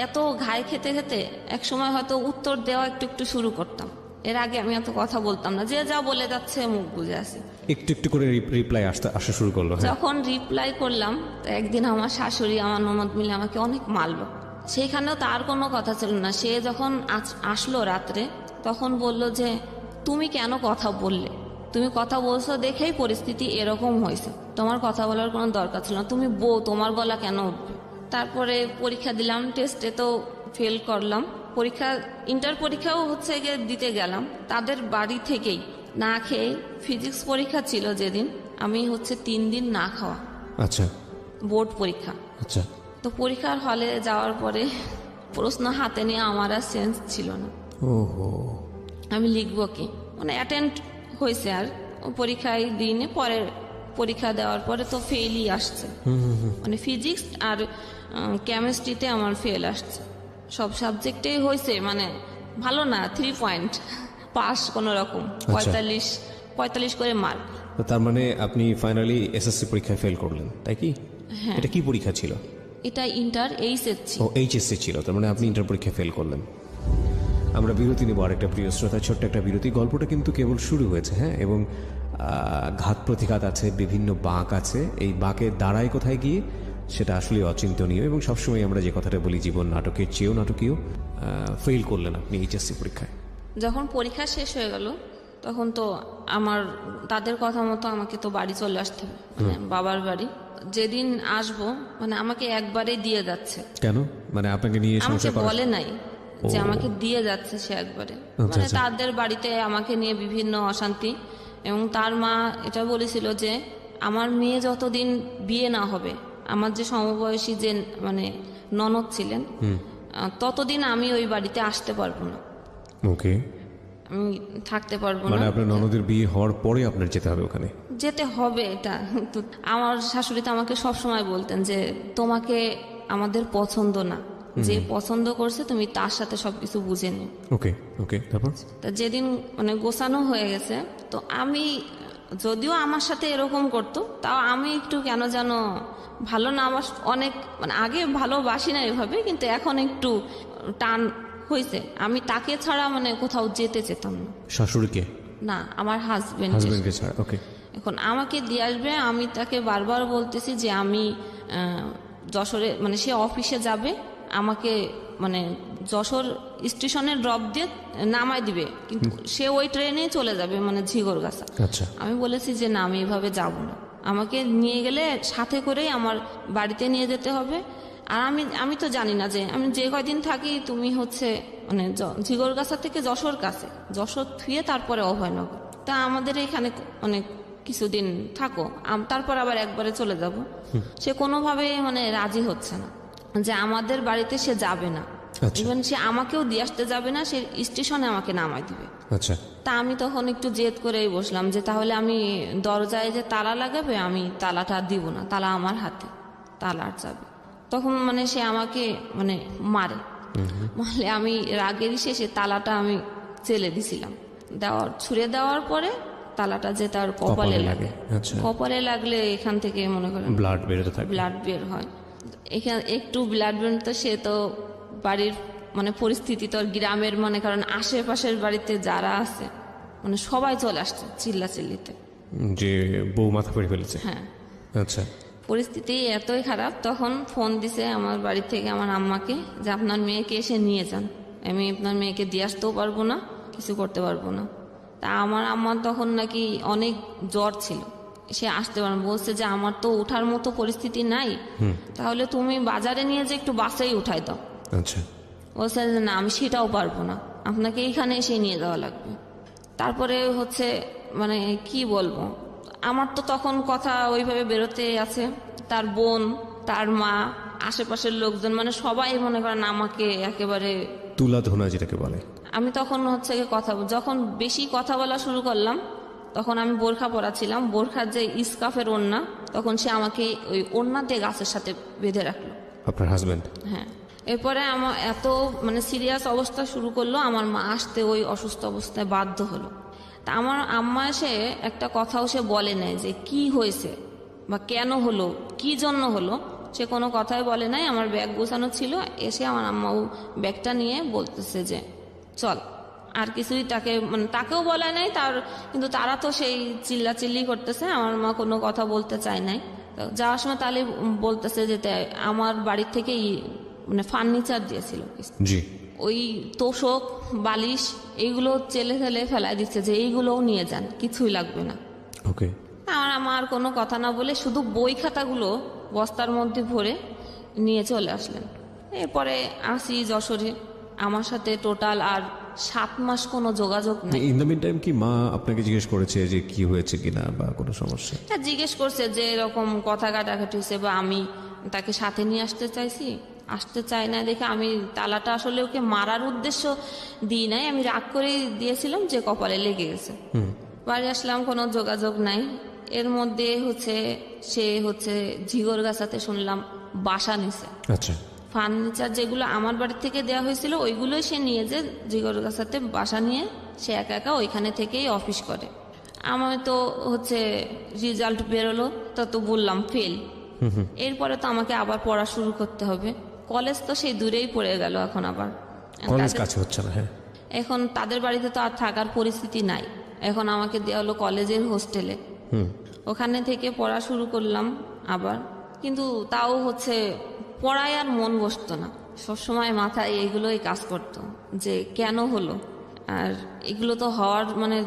এত ঘাই খেতে খেতে এক সময় হয়তো উত্তর দেওয়া একটু একটু শুরু করতাম। এর আগে আমি এত কথা বলতাম না, যে যা বলে যাচ্ছে মুখ বুঝে আসি। একটু একটু করে রিপ্লাই আসা শুরু করলো। হ্যাঁ, যখন রিপ্লাই করলাম, তো একদিন আমার শাশুড়ি আমার ননদ মিলে আমাকে অনেক মারলো। সেইখানেও তার কোনো কথা ছিল না। সে যখন আসলো রাত্রে, তখন বলল যে তুমি কেন কথা বললে, তুমি কথা বলছো দেখেই পরিস্থিতি এরকম হয়েছে, তোমার কথা বলার কোনো দরকার ছিল না, তুমি বউ, তোমার গলা কেন উঠবে। তারপরে পরীক্ষা দিলাম, টেস্টে তো ফেল করলাম। পরীক্ষা, ইন্টার পরীক্ষাও হচ্ছে গিয়ে দিতে গেলাম তাদের বাড়ি থেকেই না খেয়ে। ফিজিক্স পরীক্ষা ছিল যেদিন, আমি হচ্ছে 3 দিন না খাওয়া, আচ্ছা বোর্ড পরীক্ষা। আচ্ছা। তো পরীক্ষার হলে যাওয়ার পরে প্রশ্ন হাতে নিয়ে আমার আর সেন্স ছিল না, ওহো। আমি লিখবো কি, মানে অ্যাটেন্ড হয়েছে আর পরীক্ষায় দিনে, পরে পরীক্ষা দেওয়ার পরে তো ফেলই আসছে। মানে ফিজিক্স আর কেমিস্ট্রিতে আমার ফেল আসছে, সব সাবজেক্টেই হয়েছে মানে ভালো না, 3 পয়েন্ট পাস কোনো রকম, 45 করে মার্ক। তো তার মানে আপনি ফাইনালি এসএসসি পরীক্ষায় ফেল করলেন, তাই কি? হ্যাঁ, এটা কি পরীক্ষা ছিল? এটা ইন্টার এইচএসসি। ও, এইচএসসি ছিল। তার মানে আপনি ইন্টার পরীক্ষায় ফেল করলেন। আমরা বিরতি নেব, আরেকটা প্রিয় শ্রোতা, ছোট্ট একটা বিরতি। গল্পটা কিন্তু কেবল শুরু হয়েছে, হ্যাঁ, এবং ঘাত প্রতিঘাত আছে, বিভিন্ন বাঁক আছে। এই বাঁকের দাঁড়ায় কোথায় গিয়ে সেটা আসলে অচিন্তনীয়। এবং সবসময় আমরা যে কথাটা বলি, জীবন নাটকের চেয়েও নাটকীয়। ফেল করলেন আপনি এইচএসসি পরীক্ষায়। যখন পরীক্ষা শেষ হয়ে গেল, তখন তো আমার তাদের কথা মতো আমাকে তো বাড়ি চলে আসতে হবে, মানে বাবার বাড়ি। যেদিন আসবো মানে আমাকে একবারে দিয়ে যাচ্ছে। কেন? মানে আপনাকে নিয়ে আমাকে সংসার করা? বলে নাই যে আমাকে দিয়ে যাচ্ছে সে একবারে। আচ্ছা, মানে আচ্ছা। তাদের বাড়িতে আমাকে নিয়ে বিভিন্ন অশান্তি, এবং তার মা এটা বলেছিল যে আমার মেয়ে যতদিন বিয়ে না হবে, আমার যে সমবয়সী যে মানে ননদ ছিলেন, ততদিন আমি ওই বাড়িতে আসতে পারবো না, ওকে। আমি থাকতে পারবো না। মানে আপনার ননদের বিয়ে হওয়ার পরে আপনার যেতে হবে ওখানে? যেতে হবে এটা। তো আমার শাশুড়ি তো আমাকে সবসময় বলতেন যে তোমাকে আমাদের পছন্দ না, যে পছন্দ করছে তুমি তার সাথে সবকিছু বুঝে নিও। ওকে ওকে। তারপর? তা যেদিন মানে গোছানো হয়ে গেছে, তো আমি, যদিও আমার সাথে এরকম করতো, তাও আমি একটু কেন যেন ভালো না, আমার অনেক মানে আগে ভালোবাসি না এভাবে, কিন্তু এখন একটু টান হয়েছে। আমি তাকে ছাড়া মানে কোথাও যেতে চেতাম না। শাশুড়িকে? না, আমার হাজবেন্ড। হাজবেন্ডকে ছাড়া? ওকে। এখন আমাকে দিয়ে আসবে, আমি তাকে বারবার বলতেছি যে আমি যশোরে, মানে সে অফিসে যাবে, আমাকে মানে যশোর স্টেশনে ড্রপ দিয়ে নামায় দিবে, কিন্তু সে ওই ট্রেনে চলে যাবে মানে ঝিগরগাছা। আচ্ছা। আমি বলেছি যে না, আমি এভাবে যাব না, আমাকে নিয়ে গেলে সাথে করেই আমার বাড়িতে নিয়ে যেতে হবে। আর আমি তো জানি না যে আমি যে কয়দিন থাকি, তুমি হচ্ছে মানে ঝিগরগাছা থেকে যশোর কাছে, যশোর থুয়ে তারপরে অভয়নগর, তা আমাদের এখানে মানে কিছুদিন থাকো, তারপর আবার একবারে চলে যাব। সে কোনোভাবে মানে রাজি হচ্ছে না যে আমাদের বাড়িতে সে যাবে না, ইভেন সে আমাকেও দিয়ে আসতে যাবে না, সে স্টেশনে আমাকে নামাই দিবে। আচ্ছা। তা আমি তখন একটু জেদ করেই বসলাম যে তাহলে আমি দরজায় যে তালা লাগাবে, আমি তালাটা দিব না, তালা আমার হাতে, তালার চাবি। তখন মানে সে আমাকে মানে মারে, মারলে আমি রাগের শেষে তালাটা আমি চেলে দিছিলাম, ছুঁড়ে দেওয়ার পরে তালাটা যে তার কপালে লাগে। আচ্ছা। কপালে লাগলে এখান থেকে মনে করেন ব্লাড বেরোতে থাকে। ব্লাড বের হয়, এখানে একটু ব্লাড বের তো সে তো বাড়ির মানে পরিস্থিতি তো গ্রামের, মানে কারণ আশেপাশের বাড়িতে যারা আছে মানে সবাই চলে আসছে চিল্লাচিল্লিতে যে বউ মাথা ফেড়ে ফেলেছে। হ্যাঁ। আচ্ছা। পরিস্থিতি এতই খারাপ, তখন ফোন দিছে আমার বাড়ি থেকে আমার আম্মাকে যে আপনার মেয়েকে এসে নিয়ে যান, আমি আপনার মেয়েকে দিয়ে আসতেও পারবো না, কিছু করতে পারবো না। তা আমার আম্মার তখন নাকি অনেক জ্বর ছিল, সে আসতে পারে বলছে যে আমার তো ওঠার মতো পরিস্থিতি নাই, তাহলে তুমি বাজারে নিয়ে যে একটু বাসেই উঠাই দাও। আচ্ছা, বলছে যে না আমি সেটাও পারবো না, আপনাকে এইখানে এসে নিয়ে যাওয়া লাগবে। তারপরে হচ্ছে মানে কি বলবো, আমার তো তখন কথা ওইভাবে বেরোতে আছে, তার বোন, তার মা, আশেপাশের লোকজন, মানে সবাই মনে করেন আমাকে একেবারে তুলা ধোনা যেটাকে বলে। আমি তখন হচ্ছে গিয়ে যখন বেশি কথা বলা শুরু করলাম, তখন আমি বোরখা পরা ছিলাম, বোরখার যে ইস্কাফের ওড়না, তখন সে আমাকে ওই ওড়না দিয়ে গাছের সাথে বেঁধে রাখলো। আপনার হাজবেন্ড? হ্যাঁ। এরপরে আমার এত মানে সিরিয়াস অবস্থা শুরু করলো, আমার মা আসতে ওই অসুস্থ অবস্থায় বাধ্য হলো। তা আমার আম্মা এসে একটা কথাও সে বলে নাই যে কি হয়েছে বা কেন হলো, কি জন্য হলো, সে কোনো কথাই বলে নাই। আমার ব্যাগ গোছানো ছিল, এসে আমার আম্মাও ব্যাগটা নিয়ে বলতেছে যে চল। আর কিছুই তাকে মানে তাকেও বলে নাই তার, কিন্তু তারা তো সেই চিল্লাচিল্লি করতেছে, আমার মা কোনো কথা বলতে চায় নাই। তো যাওয়ার সময় তাহলে বলতেছে যে আমার বাড়ির থেকেই মানে ফার্নিচার দিয়েছিল, জি, ওই তোষক বালিশ এইগুলো চেলে ফেলে ফেলাই দিচ্ছে যে এইগুলোও নিয়ে যান, কিছুই লাগবে না। ওকে। আমার কোনো কথা না বলে শুধু বই খাতাগুলো বস্তার মধ্যে ভরে নিয়ে চলে আসলেন। এরপরে আসি যশোরে, আমার সাথে টোটাল আর 7 মাস কোনো যোগাযোগ নেই। ইন দ্য মিন টাইম কি মা আপনাকে জিজ্ঞেস করেছে যে কি হয়েছে কিনা বা কোনো সমস্যা? হ্যাঁ, জিজ্ঞেস করছে যে এরকম কথা কাটাকাটি হয়েছে, বা আমি তাকে সাথে নিয়ে আসতে চাইছি, আসতে চাই না দেখে আমি তালাটা আসলে ওকে মারার উদ্দেশ্য দিই নাই, আমি রাগ করে দিয়েছিলাম যে কপালে লেগে গেছে। বাড়ি আসলাম, কোনো যোগাযোগ নাই। এর মধ্যে হচ্ছে সে হচ্ছে ঝিগরগাছাতে শুনলাম বাসা নিছে। আচ্ছা। ফার্নিচার যেগুলো আমার বাড়ি থেকে দেওয়া হয়েছিল ওইগুলোই সে নিয়ে যে ঝিগরগাছাতে বাসা নিয়ে সে একা একা ওইখানে থেকেই অফিস করে। আমার তো হচ্ছে রেজাল্ট বেরোলো, তো বললাম ফেল। এরপরে তো আমাকে আবার পড়া শুরু করতে হবে, কলেজ তো সেই দূরেই পড়ে গেল। এখন আবার কলেজ কাছে হচ্ছে না। হ্যাঁ, এখন তাদের বাড়িতে তো আর থাকার পরিস্থিতি নাই, এখন আমাকে দেওয়া হলো কলেজের হোস্টেলে। ওখানে থেকে পড়া শুরু করলাম আবার, কিন্তু তাও হচ্ছে পড়ায় আর মন বসতো না, সবসময় মাথায় এগুলোই কাজ করতো যে কেন হলো। আর এগুলো তো হওয়ার মানে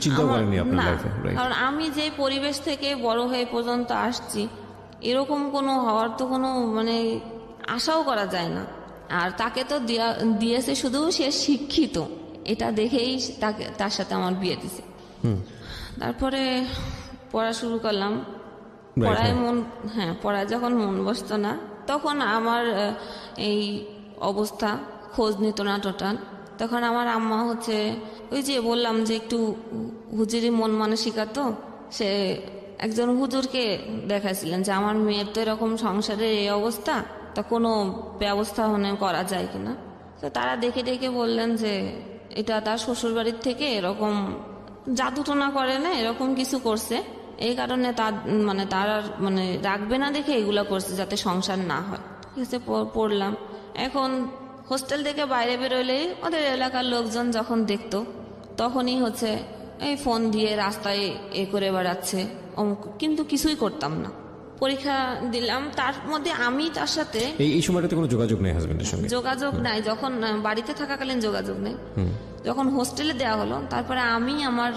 চিন্তাও করেননি আপনার না, লাইফে? কারণ আমি যে পরিবেশ থেকে বড় হয়ে পর্যন্ত আসছি, এরকম কোনো হওয়ার তো কোনো মানে আশাও করা যায় না। আর তাকে তো দিয়েছে শুধু সে শিক্ষিত, এটা দেখেই তার সাথে আমার বিয়ে দিছে। তারপরে পড়া শুরু করলাম, পড়ায় যখন মন বসতো না, তখন আমার এই অবস্থা খোঁজ নিত না টোটাল। তখন আমার আম্মা হচ্ছে ওই যে বললাম যে একটু হুজুরি মন মানসিকতা, তো সে একজন হুজুরকে দেখাইছিলেন যে আমার মেয়ের তো এরকম সংসারের এই অবস্থা, তা কোনো ব্যবস্থা করা যায় কিনা। তো তারা দেখে দেখে বললেন যে এটা তার শ্বশুর বাড়ির থেকে এরকম জাদুটোনা করে না, এরকম কিছু করছে, এই কারণে তার মানে রাখবে না দেখে এগুলো করছে যাতে সংসার না হয়। ঠিক আছে, পড়লাম। এখন হোস্টেল থেকে বাইরে বেরোলেই ওদের এলাকার লোকজন যখন দেখতো, তখনই হচ্ছে এই ফোন দিয়ে রাস্তায় করে বেড়াচ্ছে, কিন্তু কিছুই করতাম না। পরীক্ষা দিলাম, তার মধ্যে আমি তার সাথে এই সময়টাতে কোনো যোগাযোগ নেই হাজবেন্ডের সঙ্গে? যোগাযোগ নাই, যখন বাড়িতে থাকাকালীন যোগাযোগ নেই। যখন হোস্টেলে দেওয়া হলো, তারপরে আমি আমার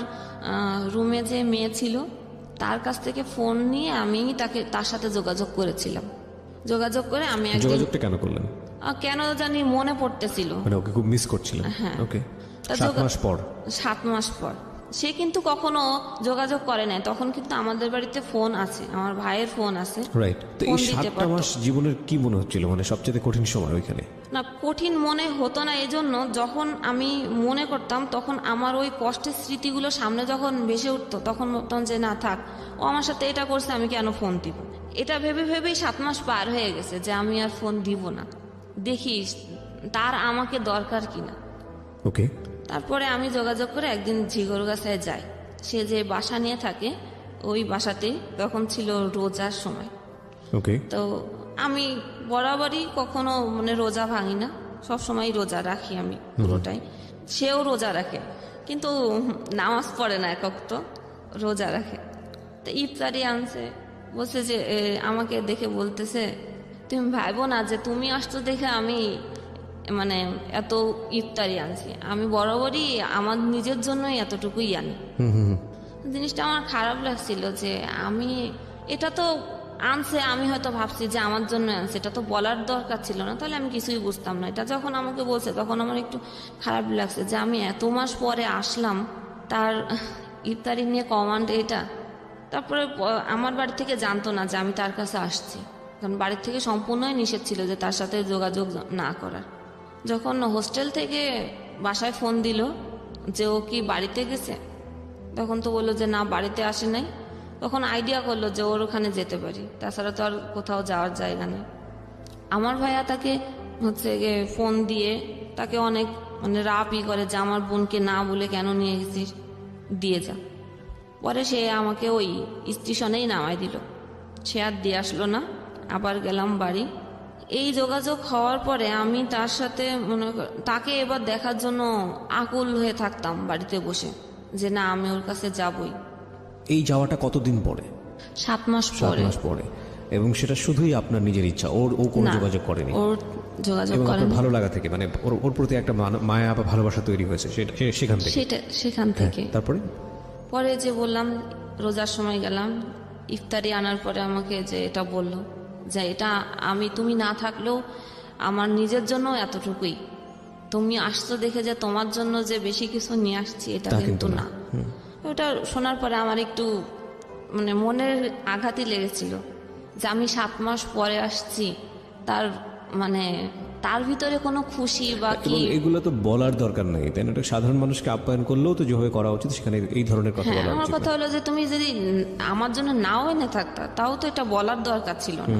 রুমে যে মেয়ে ছিল তার কাছ থেকে ফোন নিয়ে আমি তার সাথে যোগাযোগ করেছিলাম। যোগাযোগ করে আমি যোগাযোগটা কেন করলেন? কেন জানি মনে পড়তেছিল, মানে ওকে খুব মিস করছিলেন। হ্যাঁ। ওকে। 7 মাস পর? 7 মাস পর। সে কিন্তু কখনো যোগাযোগ করে নাই, তখন কিন্তু আমাদের বাড়িতে ফোন আছে, আমার ভাইয়ের ফোন আছে। রাইট। তো এই 7টা মাস জীবনের কি মনে হচ্ছিল, মানে সবচেয়ে কঠিন সময় ওইখানে? না, কঠিন মনে হতো না, এজন্য যখন আমি মনে করতাম তখন আমার ওই কষ্টের স্মৃতিগুলো সামনে যখন ভেসে উঠতো, তখন ভাবতাম যে না থাক, ও আমার সাথে এটা করছে, আমি কেন ফোন দিব। এটা ভেবে ভেবেই 7 মাস পার হয়ে গেছে যে আমি আর ফোন দিব না, দেখি তার আমাকে দরকার কিনা। ওকে। তারপরে আমি যোগাযোগ করে একদিন ঝিগরগাছায় যাই, সে যে বাসা নিয়ে থাকে ওই বাসাতেই, তখন ছিল রোজার সময়। ওকে। তো আমি বরাবরই কখনো মানে রোজা ভাঙি না, সবসময় রোজা রাখি আমি পুরোটাই। সেও রোজা রাখে, কিন্তু নামাজ পড়ে না, একক তো রোজা রাখে। তো ইফতারি আনছে, বলছে যে আমাকে দেখে বলতেছে তুমি ভাইবো না যে তুমি আসতো দেখে আমি মানে এত ইফতারি আনছি, আমি বরাবরই আমার নিজের জন্যই এতটুকুই আনি। জিনিসটা আমার খারাপ লাগছিল যে আমি এটা তো আনছে, আমি হয়তো ভাবছি যে আমার জন্য আনছে, এটা তো বলার দরকার ছিল না, তাহলে আমি কিছুই বুঝতাম না। এটা যখন আমাকে বলছে তখন আমার একটু খারাপ লাগছে যে আমি এত মাস পরে আসলাম, তার ইফতারি নিয়ে কমান্ড এটা। তারপরে আমার বাড়ি থেকে জানতো না যে আমি তার কাছে আসছি, কারণ বাড়ির থেকে সম্পূর্ণই নিষেধ ছিল যে তার সাথে যোগাযোগ না করার। যখন হোস্টেল থেকে বাসায় ফোন দিল যে ও কি বাড়িতে গেছে, তখন তো বললো যে না বাড়িতে আসে নাই। তখন আইডিয়া করলো যে ওর ওখানে যেতে পারি, তাছাড়া তো আর কোথাও যাওয়ার জায়গা নেই। আমার ভাইয়া তাকে হচ্ছে গিয়ে ফোন দিয়ে তাকে অনেক মানে রাপই করে যে আমার বোনকে না বলে কেন নিয়ে গেছিস, দিয়ে যা। পরে সে আমাকে ওই স্টেশনেই নামাই দিল, সে আর দিয়ে আসলো না। আবার গেলাম বাড়ি। এই যোগাযোগ হওয়ার পরে আমি তার সাথে তাকে এবার দেখার জন্য আকুল হয়ে থাকতাম বাড়িতে বসে, যে না আমি ওর কাছে যাবই। এই যাওয়াটা কতদিন পরে? 7 মাস 7 পরে। মাস পরে। এবং সেটা শুধুই আপনার নিজের ইচ্ছা, ও কোনো না, যোগাযোগ করেনি? ওর যোগাযোগ এবং আপনার করেনি। ভালো লাগা থেকে মানে ওর প্রতি একটা মায়া বা ভালোবাসা তৈরি হয়েছে সেখান থেকে? সেখান থেকে। তারপরে পরে যে বললাম রোজার সময় গেলাম, ইফতারি আনার পরে আমাকে যে এটা বললো যে এটা তুমি না থাকলেও আমার নিজের জন্য এতটুকুই, তুমি আসছো দেখে যে তোমার জন্য যে বেশি কিছু নিয়ে আসছি এটা কিন্তু না। ওটা শোনার পরে আমার একটু মানে মনের আঘাতই লেগেছিল যে আমি 7 মাস পরে আসছি, তার ভিতরে কোনো খুশি বা কি। এবং এগুলো তো বলার দরকার নেই, তাই না? একটা সাধারণ মানুষকে আপ্যায়ন করলেও তো যেভাবে করা উচিত সেখানে এই ধরনের কথা হ্যাঁ, বলা আমার উচিত কথা হলো যে তুমি যদি আমার জন্য নাও এনে থাকতা তাও তো এটা বলার দরকার ছিল না।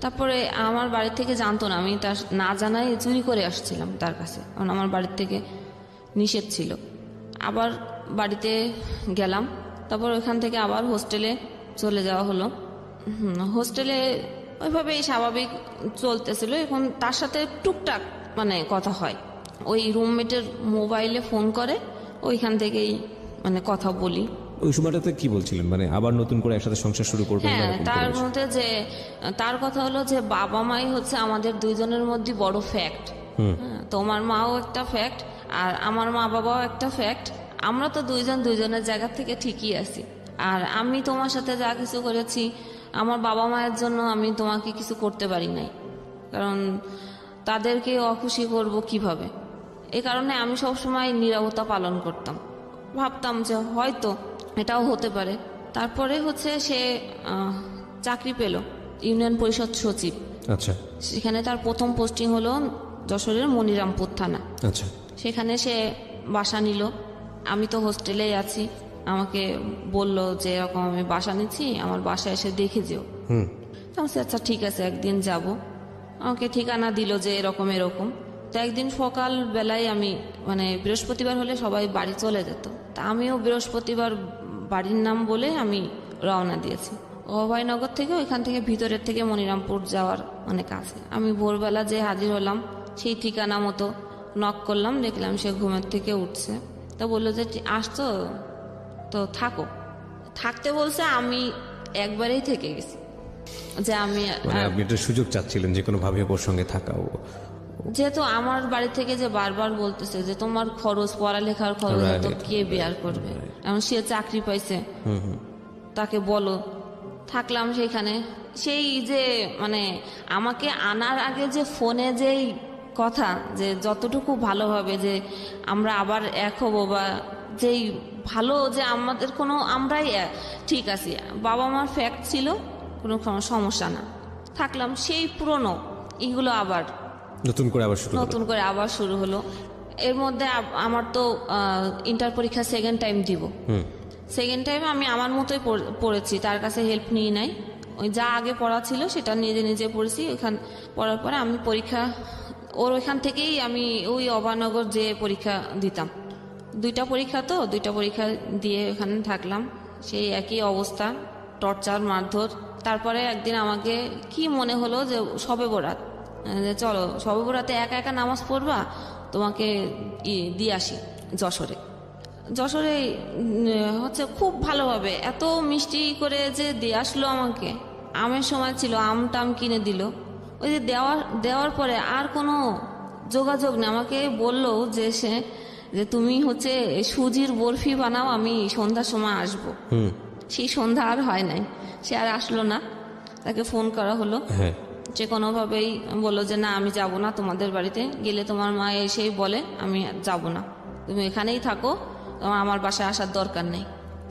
তারপরে আমার বাড়ি থেকে জানতো না, আমি তার না জানাই চুরি করে আসছিলাম তার কাছে, কারণ আমার বাড়ির থেকে নিষেধ ছিল। আবার বাড়িতে গেলাম, তারপর ওইখান থেকে আবার হোস্টেলে চলে যাওয়া হলো। হোস্টেলে ওইভাবেই স্বাভাবিক চলতেছিল। এখন তার সাথে টুকটাক মানে কথা হয়, ওই রুমমেটের মোবাইলে ফোন করে, ওইখান থেকেই মানে কথা বলি। ওই সময়টাতে কি বলছিলেন, মানে আবার নতুন করে একসাথে সংসার শুরু করবেন? হ্যাঁ, তার মধ্যে যে তার কথা হলো যে বাবা মাই হচ্ছে আমাদের দুইজনের মধ্যে বড় ফ্যাক্ট। তোমার মাও একটা ফ্যাক্ট আর আমার মা বাবাও একটা ফ্যাক্ট। আমরা তো দুইজনের জায়গা থেকে ঠিকই আছি। আর আমি তোমার সাথে যা কিছু করেছি আমার বাবা মায়ের জন্য আমি তোমাকে কিছু করতে পারি নাই, কারণ তাদেরকে অখুশি করব কিভাবে। এই কারণে আমি সবসময় নীরবতা পালন করতাম, ভাবতাম যে হয়তো এটাও হতে পারে। তারপরে হচ্ছে সে চাকরি পেল ইউনিয়ন পরিষদ সচিব। আচ্ছা। সেখানে তার প্রথম পোস্টিং হলো যশোরের মনিরামপুর থানা। আচ্ছা। সেখানে সে বাসা নিল, আমি তো হোস্টেলেই আছি। আমাকে বলল যে এরকম আমি বাসা নিচ্ছি, আমার বাসায় এসে দেখে যেও। আচ্ছা ঠিক আছে, একদিন যাব। আমাকে ঠিকানা দিল যে এরকম এরকম। তো একদিন সকাল বেলায় আমি মানে বৃহস্পতিবার হলে সবাই বাড়ি চলে যেত, তা আমিও বৃহস্পতিবার বাড়ির নাম বলে আমি রওনা দিয়েছি। অভয়নগর থেকে ওইখান থেকে ভিতরের থেকে মনিরামপুর যাওয়ার অনেক কাছে। আমি ভোরবেলা যে হাজির হলাম, সেই ঠিকানা মতো নক করলাম, দেখলাম সে ঘুমের থেকে উঠছে। তো বললো যে আসতো তো থাকো, থাকতে বলছে। আমি একবারেই থেকে গেছি যে আমি আপনি একটা সুযোগ চাচ্ছিলেন যে কোনো ভাবে ওর সঙ্গে থাকা। যেহেতু আমার বাড়ি থেকে যে বারবার বলতেছে যে তোমার খরচ, পড়ালেখার খরচ তো কে বেয়ার করবে, এমন সে চাকরি পাইছে, তাকে বলো। থাকলাম সেখানে। সেই যে মানে আমাকে আনার আগে যে ফোনে যেই কথা যে যতটুকু ভালোভাবে যে আমরা আবার এক হব, বা যেই ভালো যে আমাদের কোনো আমরাই ঠিক আছি, বাবা মার ফ্যাক্ট ছিল, কোনো সমস্যা না, থাকলাম। সেই পুরনো এগুলো আবার নতুন করে আবার শুরু হলো। এর মধ্যে আমার তো ইন্টার পরীক্ষা সেকেন্ড টাইম দিব। সেকেন্ড টাইম আমি আমার মতোই পড়েছি, তার কাছে হেল্প নিয়ে নাই। ওই যা আগে পড়া ছিল সেটা নিজে নিজে পড়েছি। ওইখান পড়ার পরে আমি পরীক্ষা ওর ওইখান থেকেই আমি ওই অভয়নগর যে পরীক্ষা দিতাম। 2টা পরীক্ষা, তো 2টা পরীক্ষা দিয়ে ওখানে থাকলাম। সেই একই অবস্থা, টর্চার, মারধর। তারপরে একদিন আমাকে কি মনে হলো যে শবে বরাত, চলো শবে বরাতে একা একা নামাজ পড়বা, তোমাকে দিয়ে আসি যশোরে হচ্ছে খুব ভালোভাবে এত মিষ্টি করে যে দিয়ে আসলো আমাকে। আমের সময় ছিল, আম টাম কিনে দিল। ওই যে দেওয়ার পরে আর কোনো যোগাযোগ নেই। আমাকে বললো যে সে যে তুমি হচ্ছে সুজির বরফি বানাও, আমি সন্ধ্যার সময় আসবো। সেই সন্ধ্যা আর হয় নাই, সে আর আসলো না। তাকে ফোন করা হলো, হ্যাঁ, সে কোনোভাবেই বললো যে না আমি যাব না তোমাদের বাড়িতে, গেলে তোমার মা এসেই বলে আমি যাব না, তুমি এখানেই থাকো, তোমার আমার বাসায় আসার দরকার নেই।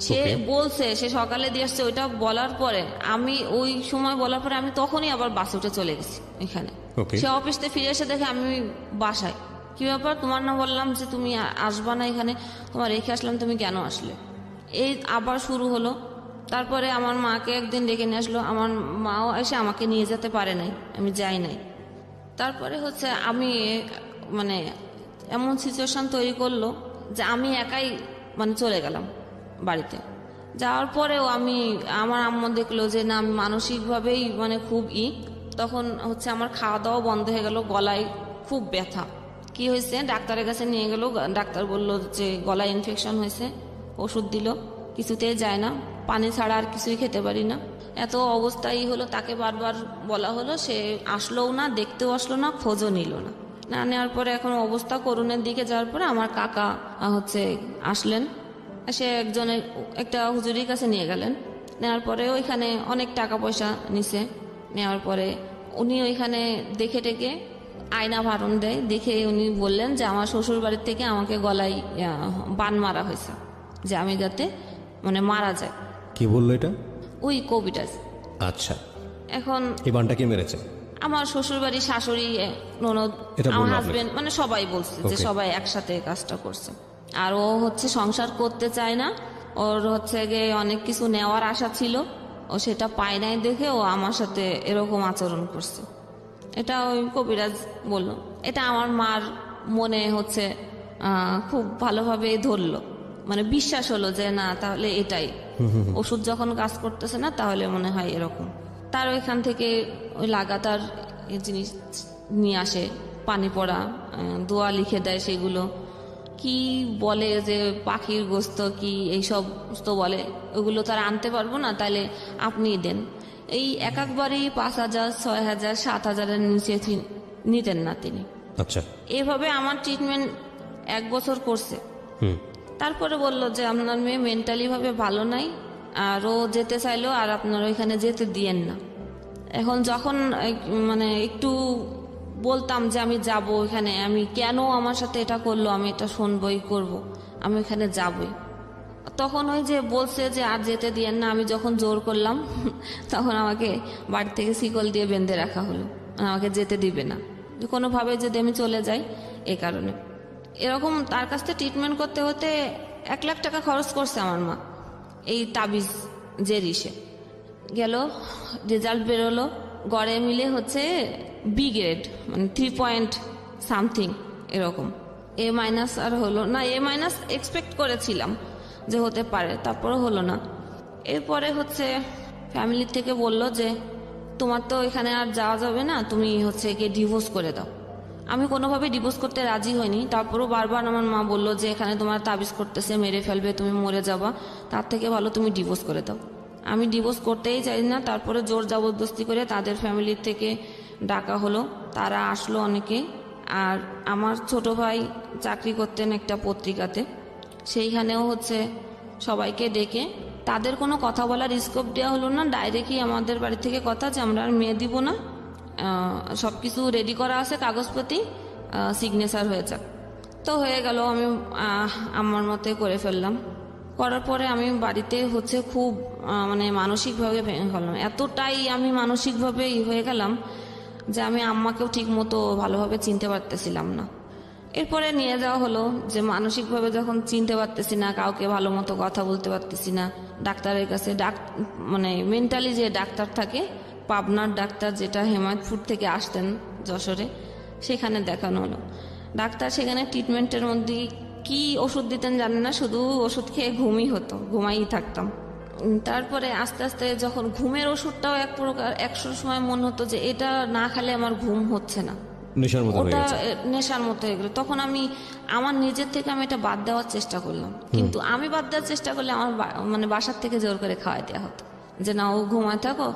সে বলছে, সে সকালে দিয়ে আসছে। ওইটা বলার পরে আমি ওই সময় বলার পরে আমি তখনই আবার বাসে উঠে চলে গেছি এখানে। ওকে। সে অফিস থেকে ফিরে এসে দেখে আমি বাসায়। কি ব্যাপার, তোমার না বললাম যে তুমি আসবা না এখানে, তোমার রেখে আসলাম, তুমি কেন আসলে? এই আবার শুরু হলো। তারপরে আমার মাকে একদিন ডেকে নিয়ে আসলো, আমার মাও এসে আমাকে নিয়ে যেতে পারে নাই, আমি যাই নাই। তারপরে হচ্ছে আমি মানে এমন সিচুয়েশন তৈরি করলো যে আমি একাই মানে চলে গেলাম বাড়িতে। যাওয়ার পরেও আমার আম্মু দেখলো যে না আমি মানসিকভাবেই মানে খুব তখন হচ্ছে আমার খাওয়া দাওয়া বন্ধ হয়ে গেল, গলায় খুব ব্যথা। কি হয়েছে, ডাক্তারের কাছে নিয়ে গেল, ডাক্তার বলল যে গলায় ইনফেকশন হয়েছে, ওষুধ দিল, কিছুতেই যায় না, পানি ছাড়া আর কিছুই খেতে পারি না। এত অবস্থাই হলো, তাকে বারবার বলা হলো, সে আসলোও না, দেখতেও আসলো না, খোঁজও নিল না। না নেওয়ার পরে এখন অবস্থা করুণের দিকে যাওয়ার পরে আমার কাকা হচ্ছে আসলেন, সে একটা হুজুরির কাছে নিয়ে গেলেন। নেওয়ার পরে ওইখানে অনেক টাকা পয়সা নিছে। নেওয়ার পরে উনি ওইখানে দেখে টেকে আয়না ভারণ দেয়, দেখে উনি বললেন যে আমার শ্বশুর বাড়ির থেকে আমাকে গলায় বান মারা হয়েছে, যে আমি যাতে মানে মারা যায়। কি বললো এটা? ওই কবিরাজ। আচ্ছা, এখন এই বানটা কে মেরেছে? আমার শ্বশুর বাড়ি, শাশুড়ি, ননদ, এটা আমার বললো হাজবেন্ড, মানে সবাই বলছে যে Okay. সবাই একসাথে কাজটা করছে। আর ও হচ্ছে সংসার করতে চায় না, ওর হচ্ছে গিয়ে অনেক কিছু নেওয়ার আশা ছিল, ও সেটা পায় নাই দেখে ও আমার সাথে এরকম আচরণ করছে। এটা ওই কবিরাজ বলল। এটা আমার মার মনে হচ্ছে খুব ভালোভাবে ধরলো, মানে বিশ্বাস হলো যে না তাহলে এটাই, ওষুধ যখন কাজ করতেছে না তাহলে মনে হয় এরকম। তার ওইখান থেকে ওই লাগাতার এই জিনিস নিয়ে আসে, পানি পড়া, দোয়া লিখে দেয়, সেগুলো কি বলে যে পাখির গোস্ত কি এইসব তো বলে, ওগুলো তার আনতে পারবো না, তাহলে আপনিই দেন। এই একবারই 5,000, 6,000, 7,000-এর নিচে নিতেন না তিনি। আচ্ছা। এভাবে আমার ট্রিটমেন্ট 1 বছর করছে। তারপরে বলল যে আপনার মেয়ে মেন্টালি ভাবে ভালো নাই, আর ও যেতে চাইলো, আর আপনার ওইখানে যেতে দিয়েন না। এখন যখন মানে একটু বলতাম যে আমি যাব ওইখানে, আমি কেন আমার সাথে এটা করলো, আমি এটা শুনবই করব, আমি ওইখানে যাবই, তখন ওই যে বলছে যে আর যেতে দিয়েন না। আমি যখন জোর করলাম তখন আমাকে বাড়ি থেকে শিকল দিয়ে বেঁধে রাখা হলো, আমাকে যেতে দিবে না, কোনোভাবে যদি আমি চলে যাই। এই কারণে এরকম তার কাছ থেকে ট্রিটমেন্ট করতে হতে 1 লাখ টাকা খরচ করছে আমার মা। এই তাবিজ যে রিসে গেল, রেজাল্ট বেরোলো, গড়ে মিলে হচ্ছে বি গ্রেড, মানে 3 এরকম। এ মাইনাস আর হলো না, এ মাইনাস এক্সপেক্ট করেছিলাম যে হতে পারে, তারপরে হলো না। এরপরে হচ্ছে ফ্যামিলি থেকে বলল যে তোমার তো এখানে আর যাওয়া যাবে না, তুমি হচ্ছে গিয়ে ডিভোর্স করে দাও। আমি কোনোভাবে ডিভোর্স করতে রাজি হইনি। তারপরও বারবার আমার মা বললো যে এখানে তোমার তাবিজ করতেছে, মেরে ফেলবে, তুমি মরে যাবা, তার থেকে ভালো তুমি ডিভোর্স করে দাও। আমি ডিভোর্স করতেই চাই না। তারপরে জোর জবরদস্তি করে তাদের ফ্যামিলির থেকে ডাকা হলো, তারা আসলো অনেকে। আর আমার ছোট ভাই চাকরি করতেন একটা পত্রিকাতে, সেইখানেও হচ্ছে সবাইকে ডেকে তাদের কোনো কথা বলার স্কোপ দেওয়া হলো না। ডাইরেক্টই আমাদের বাড়ি থেকে কথা যে আমরা আর মেয়ে দিব না, সব কিছু রেডি করা আছে, কাগজপত্র, সিগনেচার হয়ে যাক। তো হয়ে গেল, আমি আমার মতে করে ফেললাম। করার পরে আমি বাড়িতে হচ্ছে খুব মানে মানসিকভাবে ভেঙে ফেললাম। এতটাই আমি মানসিকভাবে হয়ে গেলাম যে আমি আম্মাকেও ঠিক মতো ভালোভাবে চিনতে পারতেছিলাম না। এরপরে নিয়ে যাওয়া হলো যে মানসিকভাবে যখন চিনতে পারতেছি না, কাউকে ভালো মতো কথা বলতে পারতেছি না, ডাক্তারের কাছে মানে মেন্টালি যে ডাক্তার থাকে, পাবনার ডাক্তার, যেটা হেমায়তপুর থেকে আসতেন যশোরে, সেখানে দেখানো হলো। ডাক্তার সেখানে ট্রিটমেন্টের মধ্যে কি ওষুধ দিতেন জানে না, শুধু ওষুধ খেয়ে ঘুমাই থাকতাম। তারপরে আস্তে আস্তে যখন ঘুমের ওষুধটাও এক প্রকার, একশোর সময় মনে হতো যে এটা না খেলে আমার ঘুম হচ্ছে না, নেশার মতো হয়ে ওটা গেছে। নেশার মতো হয়ে গেল। তখন আমি আমার নিজের থেকে আমি এটা বাদ দেওয়ার চেষ্টা করলাম, কিন্তু আমি বাদ দেওয়ার চেষ্টা করলে আমার মানে বাসার থেকে জোর করে খাওয়াই দেওয়া হতো যে না ও ঘুমায় থাকো।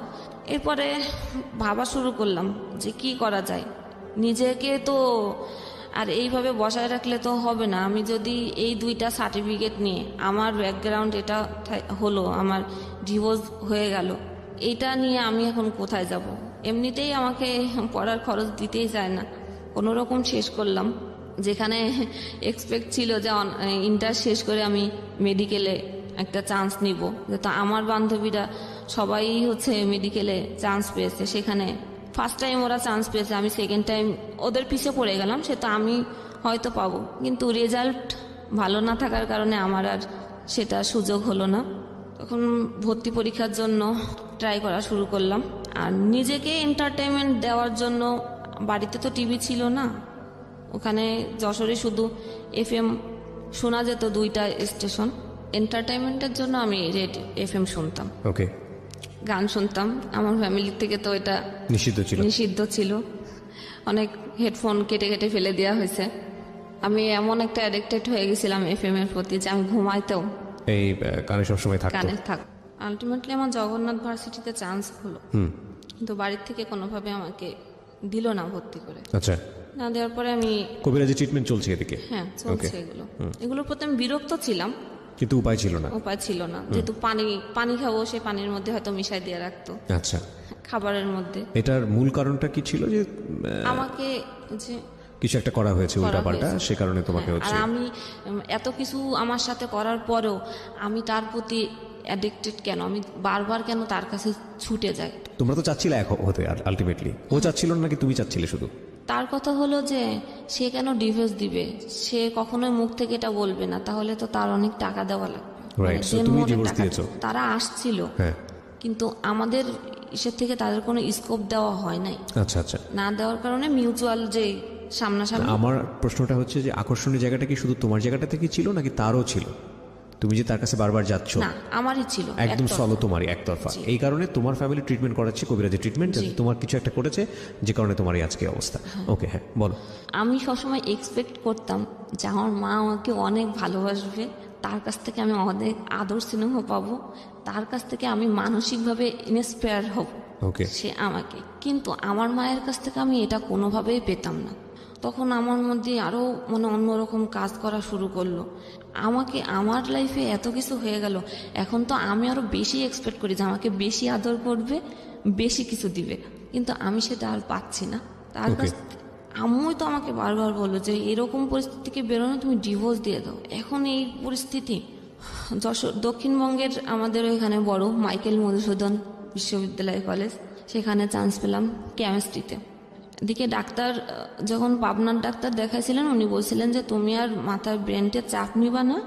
এরপরে ভাবা শুরু করলাম যে কি করা যায়, নিজেকে তো আর এইভাবে বসায় রাখলে তো হবে না। আমি যদি এই 2টা সার্টিফিকেট নিয়ে আমার ব্যাকগ্রাউন্ড এটা হলো, আমার ডিভোর্স হয়ে গেল, এইটা নিয়ে আমি এখন কোথায় যাব? এমনিতেই আমাকে পড়ার খরচ দিতেই চায় না, কোনো রকম শেষ করলাম। যেখানে এক্সপেক্ট ছিল যে ইন্টার শেষ করে আমি মেডিকেলে একটা চান্স নিব, যেহেতু আমার বান্ধবীরা সবাই হচ্ছে মেডিকেলে চান্স পেয়েছে, সেখানে ফার্স্ট টাইম ওরা চান্স পেয়েছে, আমি সেকেন্ড টাইম ওদের পিছে পড়ে গেলাম। সে তো আমি হয়তো পাবো, কিন্তু রেজাল্ট ভালো না থাকার কারণে আমার আর সেটা সুযোগ হলো না। তখন ভর্তি পরীক্ষার জন্য ট্রাই করা শুরু করলাম। আর নিজেকে এন্টারটেনমেন্ট দেওয়ার জন্য, বাড়িতে তো টিভি ছিল না, ওখানে যশোরে শুধু FM শোনা যেত 2টা স্টেশন। এন্টারটেনমেন্টের জন্য আমি রেড FM শুনতাম, ওকে, গান শুনতাম। আমার ফ্যামিলির থেকে তো এটা নিষিদ্ধ ছিল, অনেক হেডফোন কেটে কেটে ফেলে দেওয়া হয়েছে। আমি এমন একটা অ্যাডিক্টেড হয়ে গেছিলাম FM এর প্রতি যে আমি ঘুমাইতেও এই কানে সবসময় কানে থাক। আলটিমেটলি আমার জগন্নাথ ভার্সিটিতে চান্স হলো, কিন্তু বাড়ির থেকে কোনোভাবে আমাকে দিল না ভর্তি করে। আচ্ছা, না দেওয়ার পরে আমি কবিরাজি ট্রিটমেন্ট চলছে এদিকে? হ্যাঁ, চলছে এগুলোর প্রতি আমি বিরক্ত ছিলাম, কিন্তু উপায় ছিল না। যেহেতু পানি খাবো, সে পানির মধ্যে হয়তো মিশাই দিয়ে রাখতো। আচ্ছা, খাবারের মধ্যে। এটার মূল কারণটা কি ছিল? যে আমাকে যে কিছু একটা করা হয়েছে উল্টাপাল্টা, সে কারণে তোমাকে আর হচ্ছে। আমি এত কিছু আমার সাথে করার পরেও আমি তার প্রতি অ্যাডিক্টেড কেন? আমি বারবার কেন তার কাছে ছুটে যাই? তোমরা তো চাচ্ছিলে এক হতে, আর আলটিমেটলি ও চাচ্ছিল নাকি তুমি চাচ্ছিলে শুধু? তার কথা হলো যে সে কেন ডিভোর্স দিবে, সে কখনোই মুখ থেকে এটা বলবে না, তাহলে তো তার অনেক টাকা দেওয়া লাগবে। রাইট, সো তুমি ডিভোর্স দিয়েছো। তারা আসছিল, হ্যাঁ, কিন্তু আমাদের ইসের থেকে তাদের কোনো স্কোপ দেওয়া হয় নাই। আচ্ছা আচ্ছা, না দেওয়ার কারণে মিউচুয়াল যে সামনাসামনি। আমার প্রশ্নটা হচ্ছে যে আকর্ষণীয় জায়গাটা কি শুধু তোমার জায়গাটা থেকে ছিল নাকি তারও ছিল? তুমি যে তার কাছে বারবার যাচ্ছ? না, আমারই ছিল, একদম সলো তোমারই একতরফা। এই কারণে তোমার ফ্যামিলি ট্রিটমেন্ট করাচ্ছে, কবিরাজি ট্রিটমেন্ট, তোমার কিছু একটা করেছে যে কারণে তোমার এই আজকে অবস্থা। ওকে, হ্যাঁ বলো। আমি সবসময় এক্সপেক্ট করতাম যে আমার মা আমাকে অনেক ভালোবাসবে, তার কাছ থেকে আমি অনেক আদর স্নেহ পাবো, তার কাছ থেকে আমি মানসিকভাবে ইন্সপায়ার হব সে আমাকে। কিন্তু আমার মায়ের কাছ থেকে আমি এটা কোনোভাবেই পেতাম না। তখন আমার মধ্যে আরও অন্যরকম কাজ করা শুরু করলো। আমাকে আমার লাইফে এত কিছু হয়ে গেল, এখন তো আমি আরও বেশি এক্সপেক্ট করি যে আমাকে বেশি আদর করবে, বেশি কিছু দিবে, কিন্তু আমি সেটা আর পাচ্ছি না তার কাছ থেকে। আম্মুই তো আমাকে বারবার বললো যে এরকম পরিস্থিতি থেকে বেরোনো, তুমি ডিভোর্স দিয়ে দাও। এখন এই পরিস্থিতি যশোর দক্ষিণবঙ্গের আমাদের এখানে বড় মাইকেল মধুসূদন বিশ্ববিদ্যালয় কলেজ, সেখানে চান্স পেলাম কেমিস্ট্রিতে। এদিকে ডাক্তার যখন পাবনার ডাক্তার দেখাইছিলেন, উনি বলছিলেন যে তুমি আর মাথার ব্রেনটে চাপ নিবা না,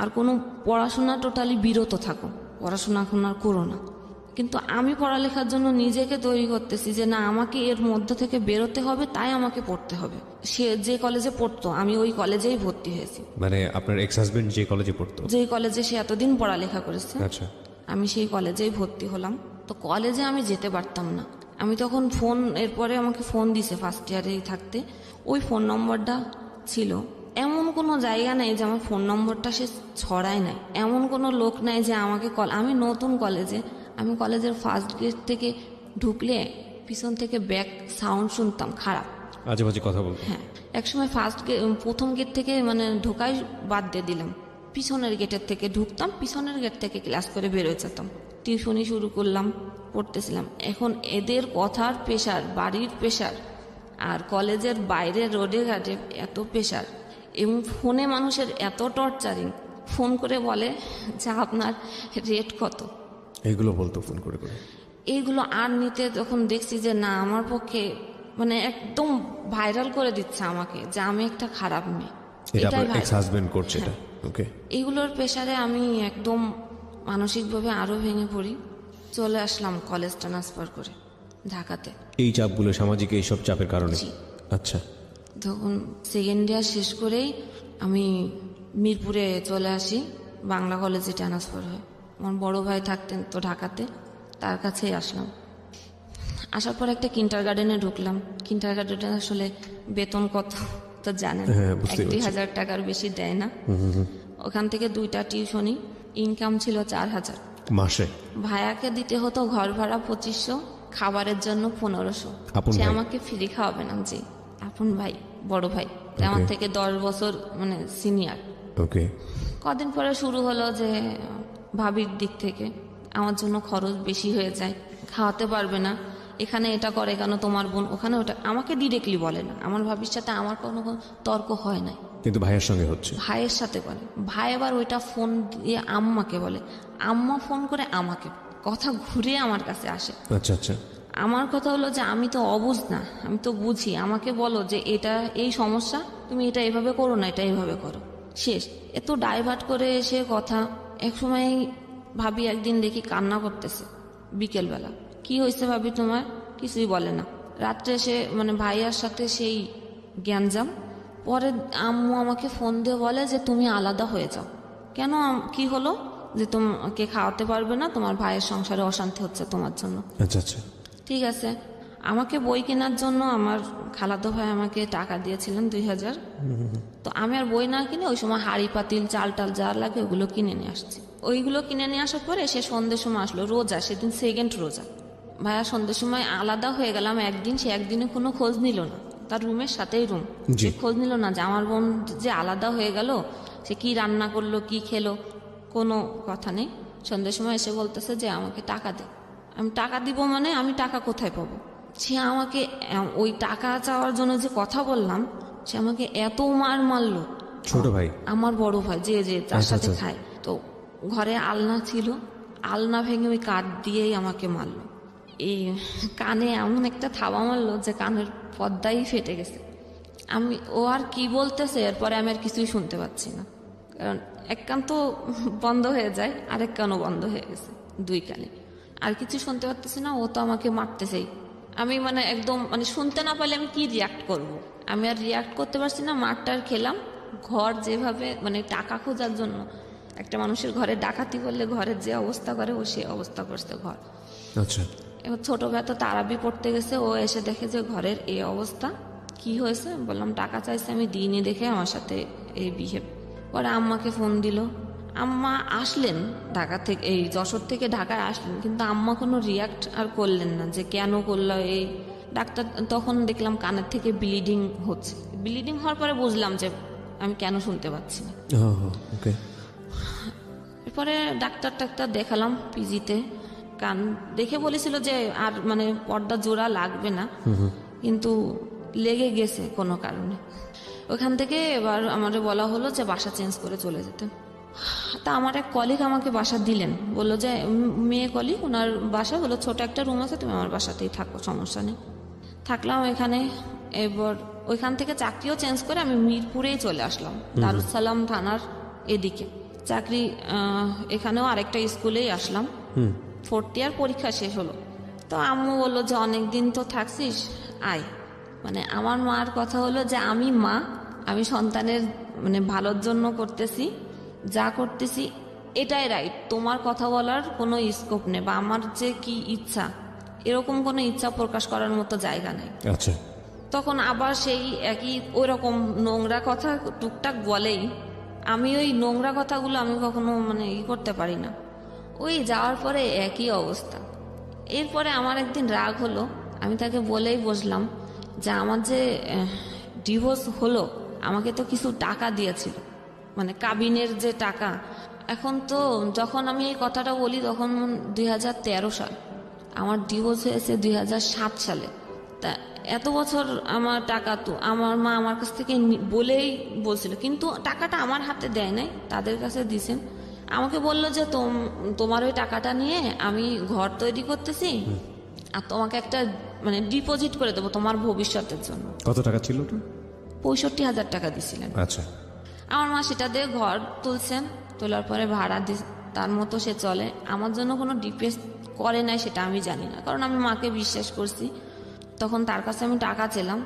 আর কোনো পড়াশোনা টোটালি বিরত থাকো, পড়াশোনা এখন আর করো না। কিন্তু আমি পড়ালেখার জন্য নিজেকে তৈরি করতেছি যে না, আমাকে এর মধ্য থেকে বেরোতে হবে, তাই আমাকে পড়তে হবে। সে যে কলেজে পড়তো আমি ওই কলেজেই ভর্তি হয়েছি। মানে আপনার এক্স হাজবেন্ড যে কলেজে পড়তো? যে কলেজে সে এতদিন পড়ালেখা করেছে, আচ্ছা, আমি সেই কলেজেই ভর্তি হলাম। তো কলেজে আমি যেতে পারতাম না। আমি তখন ফোন, এরপরে আমাকে ফোন দিছে ফার্স্ট ইয়ারেই থাকতে, ওই ফোন নম্বরটা ছিল। এমন কোনো জায়গা নাই যে আমার ফোন নম্বরটা সে ছড়ায় নাই, এমন কোনো লোক নাই যে আমাকে আমি নতুন কলেজে, আমি কলেজের ফার্স্ট গেট থেকে ঢুকলে পিছন থেকে ব্যাক সাউন্ড শুনতাম খারাপ, আজে বাজে কথা বলতো। হ্যাঁ, একসময় প্রথম গেট থেকে ঢোকাই বাদ দিয়ে দিলাম, পিছনের গেটের থেকে ঢুকতাম, পিছনের গেট থেকে ক্লাস করে বেরোয় যেতাম। টিউশনি শুরু করলাম, পড়তেছিলাম। এখন এদের কথার প্রেশার, বাড়ির প্রেশার, আর কলেজের বাইরে রোডে ঘাটে এত প্রেশার, এবং ফোনে মানুষের এত টর্চারিং, ফোন করে বলে যে আপনার রেট কত, এইগুলো বলতো ফোন করে করে। এইগুলো আর নিতে তখন দেখছি যে না, আমার পক্ষে একদম ভাইরাল করে দিচ্ছে আমাকে যে আমি একটা খারাপ মেয়ে। এইগুলোর প্রেশারে আমি একদম মানসিকভাবে আরো ভেঙে পড়ি। চলে আসলাম কলেজ ট্রান্সফার করে ঢাকাতে। এই চাপগুলো, সামাজিক এইসব চাপের কারণে? আচ্ছা, তখন সেকেন্ড ইয়ার শেষ করেই আমি মিরপুরে চলে আসি, বাংলা কলেজে ট্রান্সফার হয়। আমার বড় ভাই থাকতেন তো ঢাকাতে, তার কাছেই আসলাম। আসার পর একটা কিন্ডার গার্ডেনে ঢুকলাম। কিন্ডার গার্ডেনে আসলে বেতন কত তো জানেন, 1-2 টাকার বেশি দেয় না। ওখান থেকে 2টা টিউশনি, ইনকাম ছিল 4000 মাসে। ভাইয়াকে দিতে হতো ঘর ভাড়া 2500, খাবারের জন্য 1500। সে আমাকে ফ্রি খাওয়াবে না, জি আপন ভাই, বড় ভাই। আমার Okay. থেকে 10 বছর মানে সিনিয়র। ওকে। কদিন পরে শুরু হলো যে ভাবির দিক থেকে আমার জন্য খরচ বেশি হয়ে যায়, খাওয়াতে পারবে না, এখানে এটা করে কেন তোমার বোন, ওখানে ওটা। আমাকে ডিরেক্টলি বলে না, আমার ভাবির সাথে আমার কোনো তর্ক হয় নাই, কিন্তু ভাইয়ের সঙ্গে হচ্ছে। ভাইয়ের সাথে বলে। ভাই আবার ওইটা ফোন দিয়ে আম্মাকে বলে, আম্মা ফোন করে আমাকে, কথা ঘুরে আমার কাছে আসে। আচ্ছা আচ্ছা। আমার কথা হলো যে আমি তো অবুঝ না, আমি তো বুঝি, আমাকে বলো যে এটা এই সমস্যা, তুমি এটা এভাবে করো না, এটা এইভাবে করো, শেষ। এত ডাইভার্ট করে এসে কথা। এক সময় ভাবি একদিন দেখি কান্না করতেছে বিকেলবেলা। কি হয়েছে ভাবি তোমার? কিছুই বলে না। রাত্রে সে মানে ভাইয়ার সাথে সেই গ্যাঞ্জাম। পরে আম্মু আমাকে ফোন দিয়ে বলে যে তুমি আলাদা হয়ে যাও। কেন, কি হলো? যে তোমাকে খাওয়াতে পারবে না, তোমার ভাইয়ের সংসারে অশান্তি হচ্ছে তোমার জন্য। আচ্ছা আচ্ছা। ঠিক আছে। আমাকে বই কেনার জন্য আমার খালাতো ভাই আমাকে টাকা দিয়েছিলেন 2000। তো আমি আর বই না কিনে ওই সময় হাঁড়ি পাতিল চাল টাল যা লাগে ওগুলো কিনে নিয়ে আসছি। ওইগুলো কিনে নিয়ে আসার পরে সে সন্ধ্যের সময় আসলো, রোজা, সেদিন সেকেন্ড রোজা। ভাইয়া সন্ধ্যের সময় আলাদা হয়ে গেলাম একদিন, সে একদিনে কোনো খোঁজ নিল না, তার রুমের সাথেই রুম, জি। সে খোঁজ নিল না যে আমার বোন যে আলাদা হয়ে গেল, সে কি রান্না করলো কি খেলো, কোনো কথা নেই। সন্ধ্যের সময় এসে বলতেছে যে আমাকে টাকা দে। আমি টাকা দিব মানে আমি টাকা কোথায় পাবো? সে আমাকে ওই টাকা চাওয়ার জন্য যে কথা বললাম, সে আমাকে এত মার মারলো। ছোট ভাই? আমার বড় ভাই, যে যার আচ্ছা, সাথে আচ্ছা। খায়। তো ঘরে আলনা ছিল, আলনা ভেঙে ওই কাঠ দিয়েই আমাকে মারলো। এই কানে এমন একটা থাবা মারলো যে কানের পর্দাই ফেটে গেছে। ও আর কি বলতেছে এরপরে আমি আর কিছুই শুনতে পাচ্ছি না, কারণ এক কান তো বন্ধ হয়ে যায়, আরেক কানও বন্ধ হয়ে গেছে, দুই কানে আর কিছু শুনতে পারতেছি না। ও তো আমাকে মারতেছেই। আমি মানে একদম মানে শুনতে না পারলে আমি কি রিয়াক্ট করব? আমি আর রিয়াক্ট করতে পারছি না, মারটার খেলাম। ঘর যেভাবে মানে টাকা খোঁজার জন্য একটা মানুষের ঘরে ডাকাতি করলে ঘরের যে অবস্থা করে, ও সে অবস্থা করছে ঘর। আচ্ছা। এবার ছোট ভাই তো তারাবি পড়তে গেছে, ও এসে দেখে যে ঘরের এই অবস্থা। কি হয়েছে বললাম, টাকা চাইছে, আমি দিইনি দেখে আমার সাথে এই বিহেভ। পরে আম্মাকে ফোন দিল, আম্মা আসলেন ঢাকা থেকে, এই যশোর থেকে ঢাকায় আসলেন, কিন্তু আম্মা কোনো রিয়াক্ট আর করলেন না যে কেন করলো এই। ডাক্তার তখন দেখলাম কানের থেকে ব্লিডিং হচ্ছে। ব্লিডিং হওয়ার পরে বুঝলাম যে আমি কেন শুনতে পাচ্ছি না। ওকে। এরপরে ডাক্তার দেখালাম পিজিতে। কান দেখে বলেছিল যে আর মানে পর্দা জোড়া লাগবে না, কিন্তু লেগে গেছে কোনো কারণে। ওখান থেকে এবার আমাদের বলা হলো যে বাসা চেঞ্জ করে চলে যেতে। তা আমার এক কলিগ আমাকে বাসা দিলেন, বললো যে মেয়ে কলিগ, ওনার বাসা হলো ছোট একটা রুম আছে, তুমি আমার বাসাতেই থাকো, সমস্যা নেই। থাকলাম এখানে। এবার ওইখান থেকে চাকরিও চেঞ্জ করে আমি মিরপুরেই চলে আসলাম, দারুসালাম থানার এদিকে চাকরি। এখানেও আরেকটা স্কুলেই আসলাম। 4th ইয়ার পরীক্ষা শেষ হলো। তো আম্মু বললো যে অনেকদিন তো থাকছিস, আয়। মানে আমার মার কথা হলো যে আমি মা, আমি সন্তানের মানে ভালোর জন্য করতেছি, যা করতেছি এটাই রাইট, তোমার কথা বলার কোনো স্কোপ নেই, বা আমার যে কি ইচ্ছা এরকম কোনো ইচ্ছা প্রকাশ করার মতো জায়গা নেই। আচ্ছা। তখন আবার সেই একই ওই রকম নোংরা কথা টুকটাক বলেই। আমি ওই নোংরা কথাগুলো আমি কখনো মানে করতে পারি না। ওই যাওয়ার পরে একই অবস্থা। এরপরে আমার একদিন রাগ হলো, আমি তাকে বলেই বসলাম যে আমার যে ডিভোর্স হলো, আমাকে তো কিছু টাকা দিয়েছিল, মানে কাবিনের যে টাকা। এখন তো যখন আমি এই কথাটা বলি তখন 2013 সাল, আমার ডিভোর্স হয়েছে 2007 সালে। তা এত বছর আমার টাকা তো আমার মা আমার কাছ থেকে বলেই বলছিল, কিন্তু টাকাটা আমার হাতে দেয় নাই, তাদের কাছে দিছেন। আমাকে বললো যে তোমার ওই টাকাটা নিয়ে আমি ঘর তৈরি করতেছি, আর তোমাকে একটা মানে ডিপোজিট করে দেবো তোমার ভবিষ্যতের জন্য। কত টাকা ছিল ওটা? 65,000 টাকা দিছিলেন। আচ্ছা। আমার মা সেটা দিয়ে ঘর তুলছেন, তোলার পরে ভাড়া তার মতো সে চলে। আমার জন্য কোনো ডিপেস করে নাই সেটা আমি জানি না, কারণ আমি মাকে বিশ্বাস করছি। তখন তার কাছে আমি টাকা চেলাম,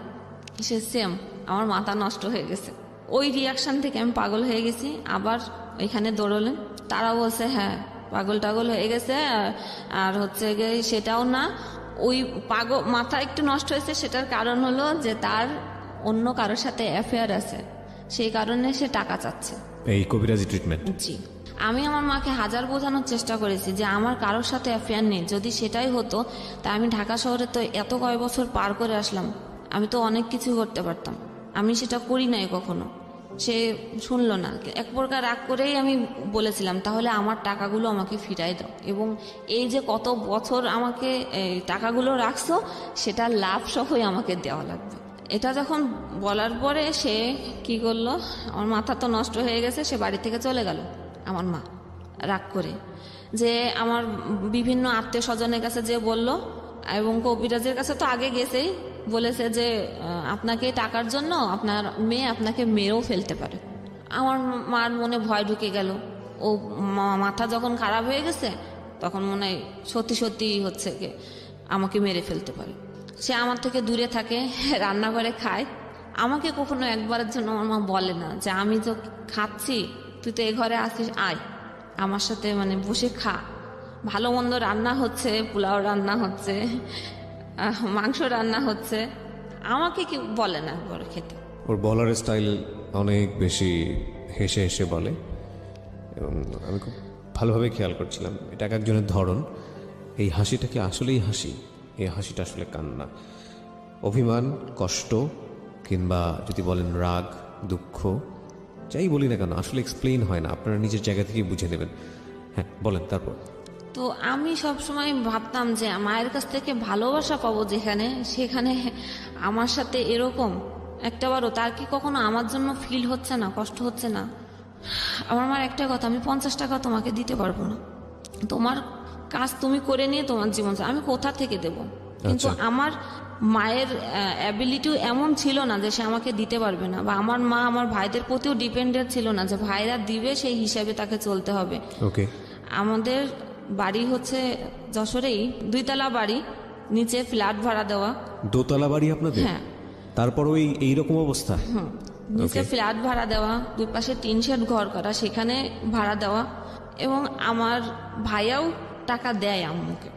সে সেম আমার মাথা নষ্ট হয়ে গেছে। ওই রিয়াকশন থেকে আমি পাগল হয়ে গেছি। আবার এখানে দৌড়লেন, তারা বলছে হ্যাঁ পাগল টাগল হয়ে গেছে, আর হচ্ছে গিয়ে সেটাও না, ওই মাথা একটু নষ্ট হয়েছে, সেটার কারণ হলো যে তার অন্য কারোর সাথে অ্যাফেয়ার আছে, সেই কারণে সে টাকা চাচ্ছে। এই কবিরাজি ট্রিটমেন্ট? জি। আমি আমার মাকে হাজার বোঝানোর চেষ্টা করেছি যে আমার কারোর সাথে অ্যাফেয়ার নেই, যদি সেটাই হতো তা আমি ঢাকা শহরে তো এত কয় বছর পার করে আসলাম, আমি তো অনেক কিছু করতে পারতাম। আমি সেটা করি নাই কখনো। সে শুনলো না। এক প্রকার রাগ করেই আমি বলেছিলাম, তাহলে আমার টাকাগুলো আমাকে ফিরাই দাও, এবং এই যে কত বছর আমাকে এই টাকাগুলো রাখছো সেটা লাভ সহই আমাকে দেওয়া লাগবে। এটা যখন বলার পরে সে কি করলো, আমার মাথা তো নষ্ট হয়ে গেছে, সে বাড়ি থেকে চলে গেল। আমার মা রাগ করে, যে আমার বিভিন্ন আত্মীয় স্বজনের কাছে যে বলল, এবং কবিরাজের কাছে তো আগে গেছেই, বলেছে যে আপনাকে টাকার জন্য আপনার মেয়ে আপনাকে মেরেও ফেলতে পারে। আমার মার মনে ভয় ঢুকে গেল। ও মাথা যখন খারাপ হয়ে গেছে তখন মনে হয় সত্যি সত্যি হচ্ছে কি আমাকে মেরে ফেলতে পারে। সে আমার থেকে দূরে থাকে, রান্না করে খায়। আমাকে কখনো একবারের জন্য আমার মা বলে না যে আমি তো খাচ্ছি, তুই তো এ ঘরে আসিস, আয় আমার সাথে মানে বসে খা। ভালো মন্দ রান্না হচ্ছে, পোলাও রান্না হচ্ছে, মাংস রান্না হচ্ছে, আমাকে কেউ বলে না একবার খেতে। ওর বলার স্টাইল অনেক বেশি হেসে হেসে বলে, এবং আমি খুব ভালোভাবে খেয়াল করছিলাম এটা এক একজনের ধরন। এই হাসিটা কি আসলেই হাসি? এই হাসিটা আসলে কান্না, অভিমান, কষ্ট, কিংবা যদি বলেন রাগ, দুঃখ, যাই বলি না কেন আসলে এক্সপ্লেইন হয় না, আপনারা নিজের জায়গা থেকে বুঝে নেবেন। হ্যাঁ বলেন তারপর। তো আমি সবসময় ভাবতাম যে মায়ের কাছ থেকে ভালোবাসা পাবো যেখানে, সেখানে আমার সাথে এরকম একটাবারও তার কি কখনো আমার জন্য ফিল হচ্ছে না, কষ্ট হচ্ছে না? আমার মার একটা কথা, আমি 50 টাকা তোমাকে দিতে পারবো না, তোমার কাজ তুমি করে নিয়ে তোমার জীবন আমি কোথা থেকে দেব? কিন্তু আমার মায়ের অ্যাবিলিটিও এমন ছিল না যে সে আমাকে দিতে পারবে না, বা আমার মা আমার ভাইদের প্রতিও ডিপেন্ডেন্ট ছিল না যে ভাইরা দিবে সেই হিসাবে তাকে চলতে হবে। ওকে। আমাদের বাড়ি হচ্ছে যশোরেই 2 তলা বাড়ি, নিচে ফ্ল্যাট ভাড়া দেওয়া। দোতলা বাড়ি আপনাদের? হ্যাঁ। তারপর ওই এইরকম অবস্থা? নিচে ফ্ল্যাট ভাড়া দেওয়া, দুই পাশে টিন শেড ঘর করা, সেখানে ভাড়া দেওয়া। এবং আমার ভাইয়াও টাকা দেয় আম্মুকে।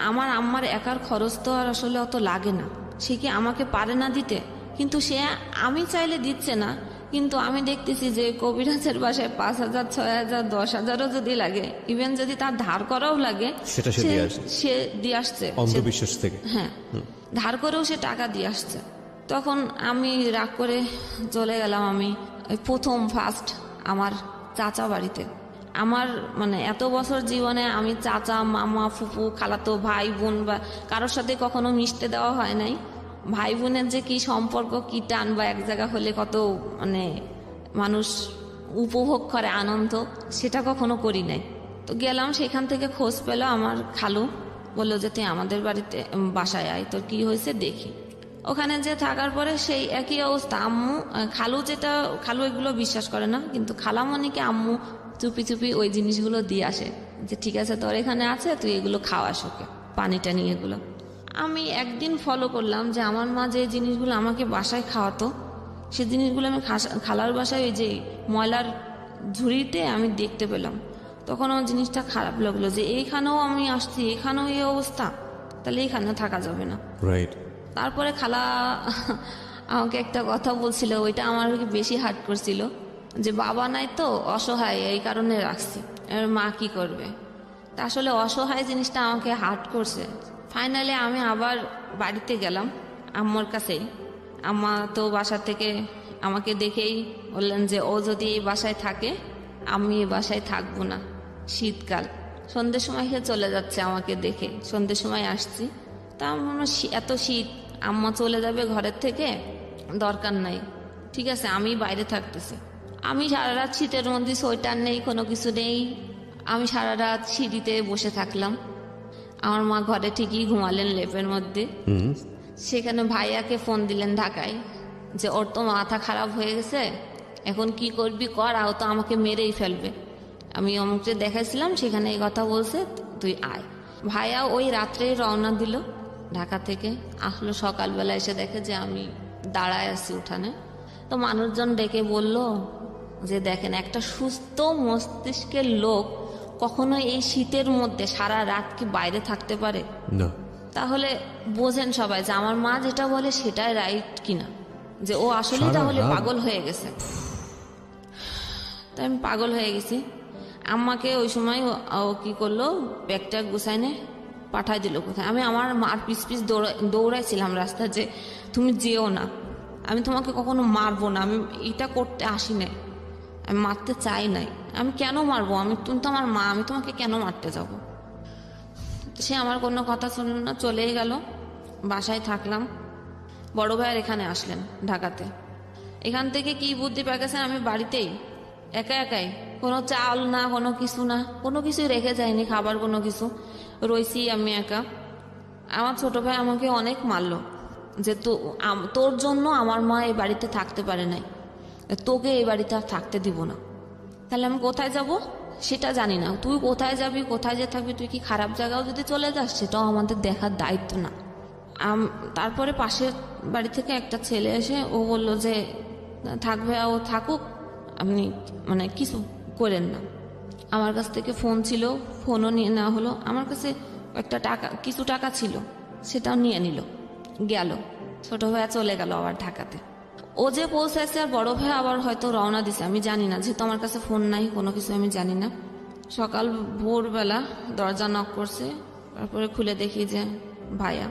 আমার আম্মার একার খরচ তো আর আসলে অত লাগে না, সে কি আমাকে পারে না দিতে? কিন্তু সে আমি চাইলে দিচ্ছে না, কিন্তু আমি দেখতেছি যে কবিরাজের বাসায় 5,000, 6,000, 10,000ও যদি লাগে, ইভেন যদি তার ধার করাও লাগে, সেটা সে দিয়ে আসছে অন্ধবিশ্বাস থেকে। হ্যাঁ, ধার করেও সে টাকা দিয়ে আসছে। তখন আমি রাগ করে চলে গেলাম। আমি প্রথম ফার্স্ট আমার চাচা বাড়িতে। আমার মানে এত বছর জীবনে আমি চাচা, মামা, ফুফু, খালাতো ভাই বোন বা কারোর সাথে কখনো মিশতে দেওয়া হয় নাই। ভাই বোনের যে কি সম্পর্ক, কি টান, বা এক জায়গা হলে কত মানে মানুষ উপভোগ করে আনন্দ, সেটা কখনো করি নাই। তো গেলাম, সেখান থেকে খোঁজ পেল আমার খালু, বললো যে তুই আমাদের বাড়িতে বাসায় আয়, তোর কি হয়েছে দেখি। ওখানে যে থাকার পরে সেই একই অবস্থা। আম্মু খালু এগুলো বিশ্বাস করে না, কিন্তু খালামণিকে আম্মু চুপি চুপি ওই জিনিসগুলো দিয়ে আসে, যে ঠিক আছে তোর এখানে আছে, তুই এগুলো খাওয়াস ওকে, পানি টানি এগুলো। আমি একদিন ফলো করলাম যে আমার মা যে জিনিসগুলো আমাকে বাসায় খাওয়াতো, সে জিনিসগুলো আমি খালার বাসায় ওই যে ময়লার ঝুড়িতে আমি দেখতে পেলাম। তখন আমার জিনিসটা খারাপ লাগলো যে এইখানেও আমি আসছি, এখানেও এই অবস্থা, তাহলে এইখানে থাকা যাবে না। রাইট। তারপরে খালা আমাকে একটা কথা বলছিল, ওইটা আমার বেশি হার্ট করছিল, যে বাবা নাই তো অসহায়, এই কারণে রাখছি, এর মা কি করবে। তা আসলে অসহায় জিনিসটা আমাকে হার্ট করছে। ফাইনালি আমি আবার বাড়িতে গেলাম আম্মুর কাছেই। আম্মা তো বাসা থেকে আমাকে দেখেই বললেন যে ও যদি এই বাসায় থাকে, আমি এই বাসায় থাকবো না। শীতকাল, সন্ধ্যের সময় সে চলে যাচ্ছে আমাকে দেখে, সন্ধ্যের সময় আসছি। তা আমার এত শীত, আম্মা চলে যাবে ঘরের থেকে, দরকার নাই, ঠিক আছে আমি বাইরে থাকতেছি। আমি সারা রাত শীতের মধ্যে, সোয়েটার নেই, কোনো কিছু নেই, আমি সারা রাত সিঁড়িতে বসে থাকলাম। আমার মা ঘরে ঠিকই ঘুমালেন লেপের মধ্যে। সেখানে ভাইয়াকে ফোন দিলেন ঢাকায়, যে ওর তো মাথা খারাপ হয়ে গেছে, এখন কি করবি কর, আও তো আমাকে মেরেই ফেলবে। আমি অমুককে দেখাইছিলাম, সেখানে এই কথা বলছে, তুই আয়। ভাইয়া ওই রাত্রেই রওনা দিল ঢাকা থেকে। আসলো সকালবেলা, এসে দেখে যে আমি দাঁড়ায় আছি উঠানে। তো মানুষজন ডেকে বলল যে দেখেন, একটা সুস্থ মস্তিষ্কের লোক কখনো এই শীতের মধ্যে সারা রাত কি বাইরে থাকতে পারে না? তাহলে বোঝেন সবাই যে আমার মা যেটা বলে সেটাই রাইট কিনা, যে ও আসলে তাহলে পাগল হয়ে গেছে। তাই আমি পাগল হয়ে গেছি। আম্মাকে ওই সময় ও কি করলো, ব্যাগটা গুছাইনে পাঠাই দিল কোথায়। আমি আমার মার পিছ পিছ দৌড়াইছিলাম রাস্তা, যে তুমি যেও না, আমি তোমাকে কখনো মারবো না, আমি এটা করতে আসি নাই, আমি মারতে চাই নাই, আমি কেন মারবো, তুমি তো আমার মা, আমি তোমাকে কেন মারতে যাব। সে আমার কোনো কথা শুনল না, চলেই গেল। বাসায় থাকলাম। বড় ভাইয়ের এখানে আসলেন ঢাকাতে। এখান থেকে কি বুদ্ধি পেয়ে গেছেন, আমি বাড়িতেই একাই কোনো চাল না, কোনো কিছু না, কোনো কিছু রেখে যায়নি, খাবার কোনো কিছু, রইছি আমি একা। আমার ছোট ভাই আমাকে অনেক মারলো যে তোর জন্য আমার মা এই বাড়িতে থাকতে পারে নাই, তোকে এই বাড়িতে আর থাকতে দিব না। তাহলে আমি কোথায় যাব সেটা জানি না, তুই কোথায় যাবি, কোথায় যে থাকবি, তুই কি খারাপ জায়গাও যদি চলে যাস সেটাও আমাদের দেখার দায়িত্ব না। তারপরে পাশের বাড়ি থেকে একটা ছেলে এসে ও বলল যে থাকবে, ও থাকুক, আপনি মানে কিছু করেন না। আমার কাছ থেকে ফোন ছিল, ফোনও নিয়ে নেওয়া হলো। আমার কাছে একটা কিছু টাকা ছিল, সেটাও নিয়ে নিল, গেল। ছোট ভাইয়া চলে গেল আবার ঢাকাতে। ও যে পৌঁছাইছে আর বড় ভাই আবার হয়তো রওনা দিছে, আমি জানি না, যেহেতু আমার কাছে ফোন নাই, কোনো কিছু আমি জানি না। সকাল ভোরবেলা দরজা নক করছে, তারপরে খুলে দেখি যে ভাইয়া,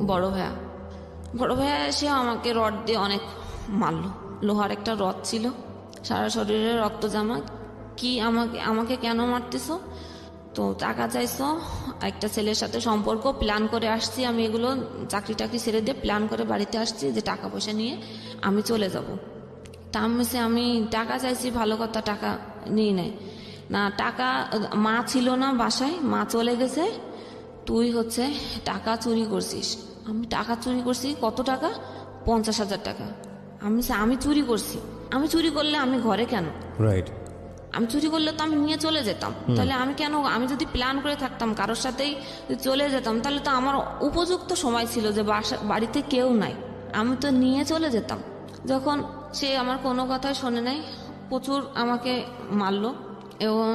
বড় ভাইয়া এসে আমাকে রড দিয়ে অনেক মারলো। লোহার একটা রড ছিল, সারা শরীরে রক্ত জামা। কি আমাকে কেন মারতেছো, তো টাকা চাইছো, একটা ছেলের সাথে সম্পর্ক, প্ল্যান করে আসছি আমি, এগুলো চাকরি টাকরি ছেড়ে দিয়ে প্ল্যান করে বাড়িতে আসছি যে টাকা পয়সা নিয়ে আমি চলে যাব। তা আমি টাকা চাইছি, ভালো কথা, টাকা নিয়ে নেয় না। টাকা মা ছিল না বাসায়, মা চলে গেছে, তুই হচ্ছে টাকা চুরি করছিস। আমি টাকা চুরি করছি, কত টাকা, 50,000 টাকা। আমি চুরি করছি, আমি চুরি করলে আমি ঘরে কেন, রাইট, আমি চুরি করলে তো আমি নিয়ে চলে যেতাম, তাহলে আমি কেন, আমি যদি প্ল্যান করে থাকতাম কারোর সাথেই চলে যেতাম, তাহলে তো আমার উপযুক্ত সময় ছিল যে বাড়িতে কেউ নাই, আমি তো নিয়ে চলে যেতাম। যখন সে আমার কোনো কথাই শোনে নাই, প্রচুর আমাকে মারলো এবং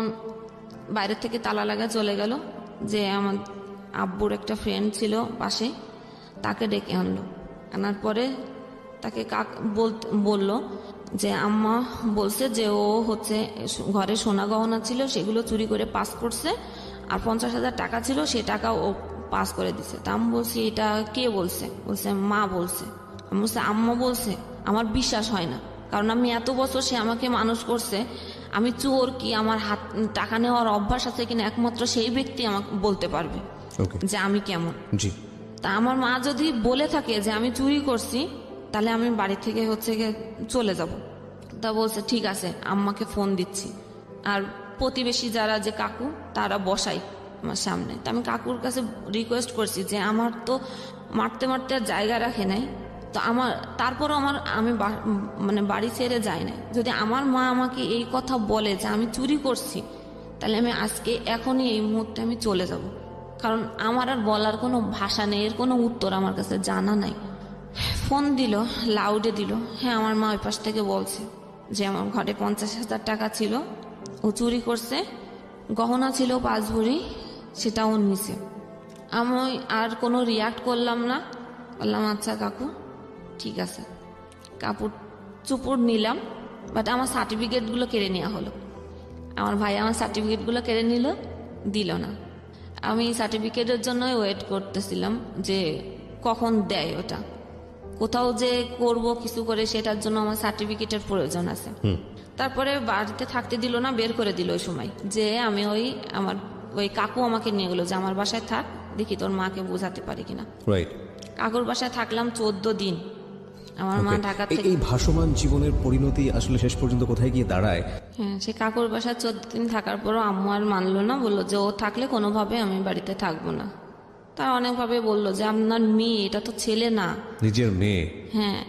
বাইরে থেকে তালা লাগা চলে গেল। যে আমার আব্বুর একটা ফ্রেন্ড ছিল পাশে, তাকে ডেকে আনলো। আনার পরে তাকে বলল যে আম্মা বলছে যে ও হচ্ছে ঘরে সোনা গহনা ছিল, সেগুলো চুরি করে পাস করছে, আর 50,000 টাকা ছিল, সে টাকা ও পাস করে দিছে। তা আমি বলছি এটা কে বলছে, বলছে মা বলছে। আমি বলছি আম্মা বলছে, আমার বিশ্বাস হয় না, কারণ আমি এত বছর, সে আমাকে মানুষ করছে, আমি চোর কি, আমার হাত টাকা নেওয়ার অভ্যাস আছে কিনা একমাত্র সেই ব্যক্তি আমাকে বলতে পারবে যে আমি কেমন। জি। তা আমার মা যদি বলে থাকে যে আমি চুরি করছি, তাহলে আমি বাড়ি থেকে হচ্ছে গিয়ে চলে যাব। তা বলছে ঠিক আছে, আম্মাকে ফোন দিচ্ছি। আর প্রতিবেশী যারা যে কাকু, তারা বসাই আমার সামনে। তা আমি কাকুর কাছে রিকোয়েস্ট করছি যে আমার তো মারতে আর জায়গা রাখে নাই, তো তারপরও আমি মানে বাড়ি ছেড়ে যাই না। যদি আমার মা আমাকে এই কথা বলে যে আমি চুরি করছি, তাহলে আমি আজকে এখনই এই মুহূর্তে আমি চলে যাব, কারণ আমার আর বলার কোনো ভাষা নেই, এর কোনো উত্তর আমার কাছে জানা নাই। ফোন দিল, লাউডে দিল। হ্যাঁ, আমার মা ওই পাশ থেকে বলছে যে আমার ঘরে 50,000 টাকা ছিল, ও চুরি করছে, গহনা ছিল 5 ভরি, সেটা ও নিছে। আমি আর কোনো রিয়াক্ট করলাম না, বললাম আচ্ছা কাকু ঠিক আছে। কাপড় চুপড় নিলাম, বাট আমার সার্টিফিকেটগুলো কেড়ে নেওয়া হলো। আমার ভাই আমার সার্টিফিকেটগুলো কেড়ে নিল, দিল না। আমি সার্টিফিকেটের জন্যই ওয়েট করতেছিলাম যে কখন দেয় ওটা, কোথাও যে করব কিছু করে, সেটার জন্য আমার সার্টিফিকেটের প্রয়োজন আছে। তারপরে বাড়িতে থাকতে দিল না, বের করে দিল ওই সময়। যে আমি আমার কাকু আমাকে নিয়ে গেলো যে আমার বাসায় থাক, দেখি তোর মাকে বোঝাতে পারি কিনা। রাইট। কাকুর বাসায় থাকলাম 14 দিন। আমার মা ঢাকা থেকে, এই ভাসমান জীবনের পরিণতি আসলে শেষ পর্যন্ত কোথায় গিয়ে দাঁড়ায়? হ্যাঁ, সে কাকুর বাসায় 14 দিন থাকার পরও আম্মু আর মানলো না, বললো যে ও থাকলে কোনোভাবে আমি বাড়িতে থাকবো না। তার অনেকভাবে বললো যে আপনার মেয়ে, এটা তো ছেলে না। নিজের মেয়ে? হ্যাঁ,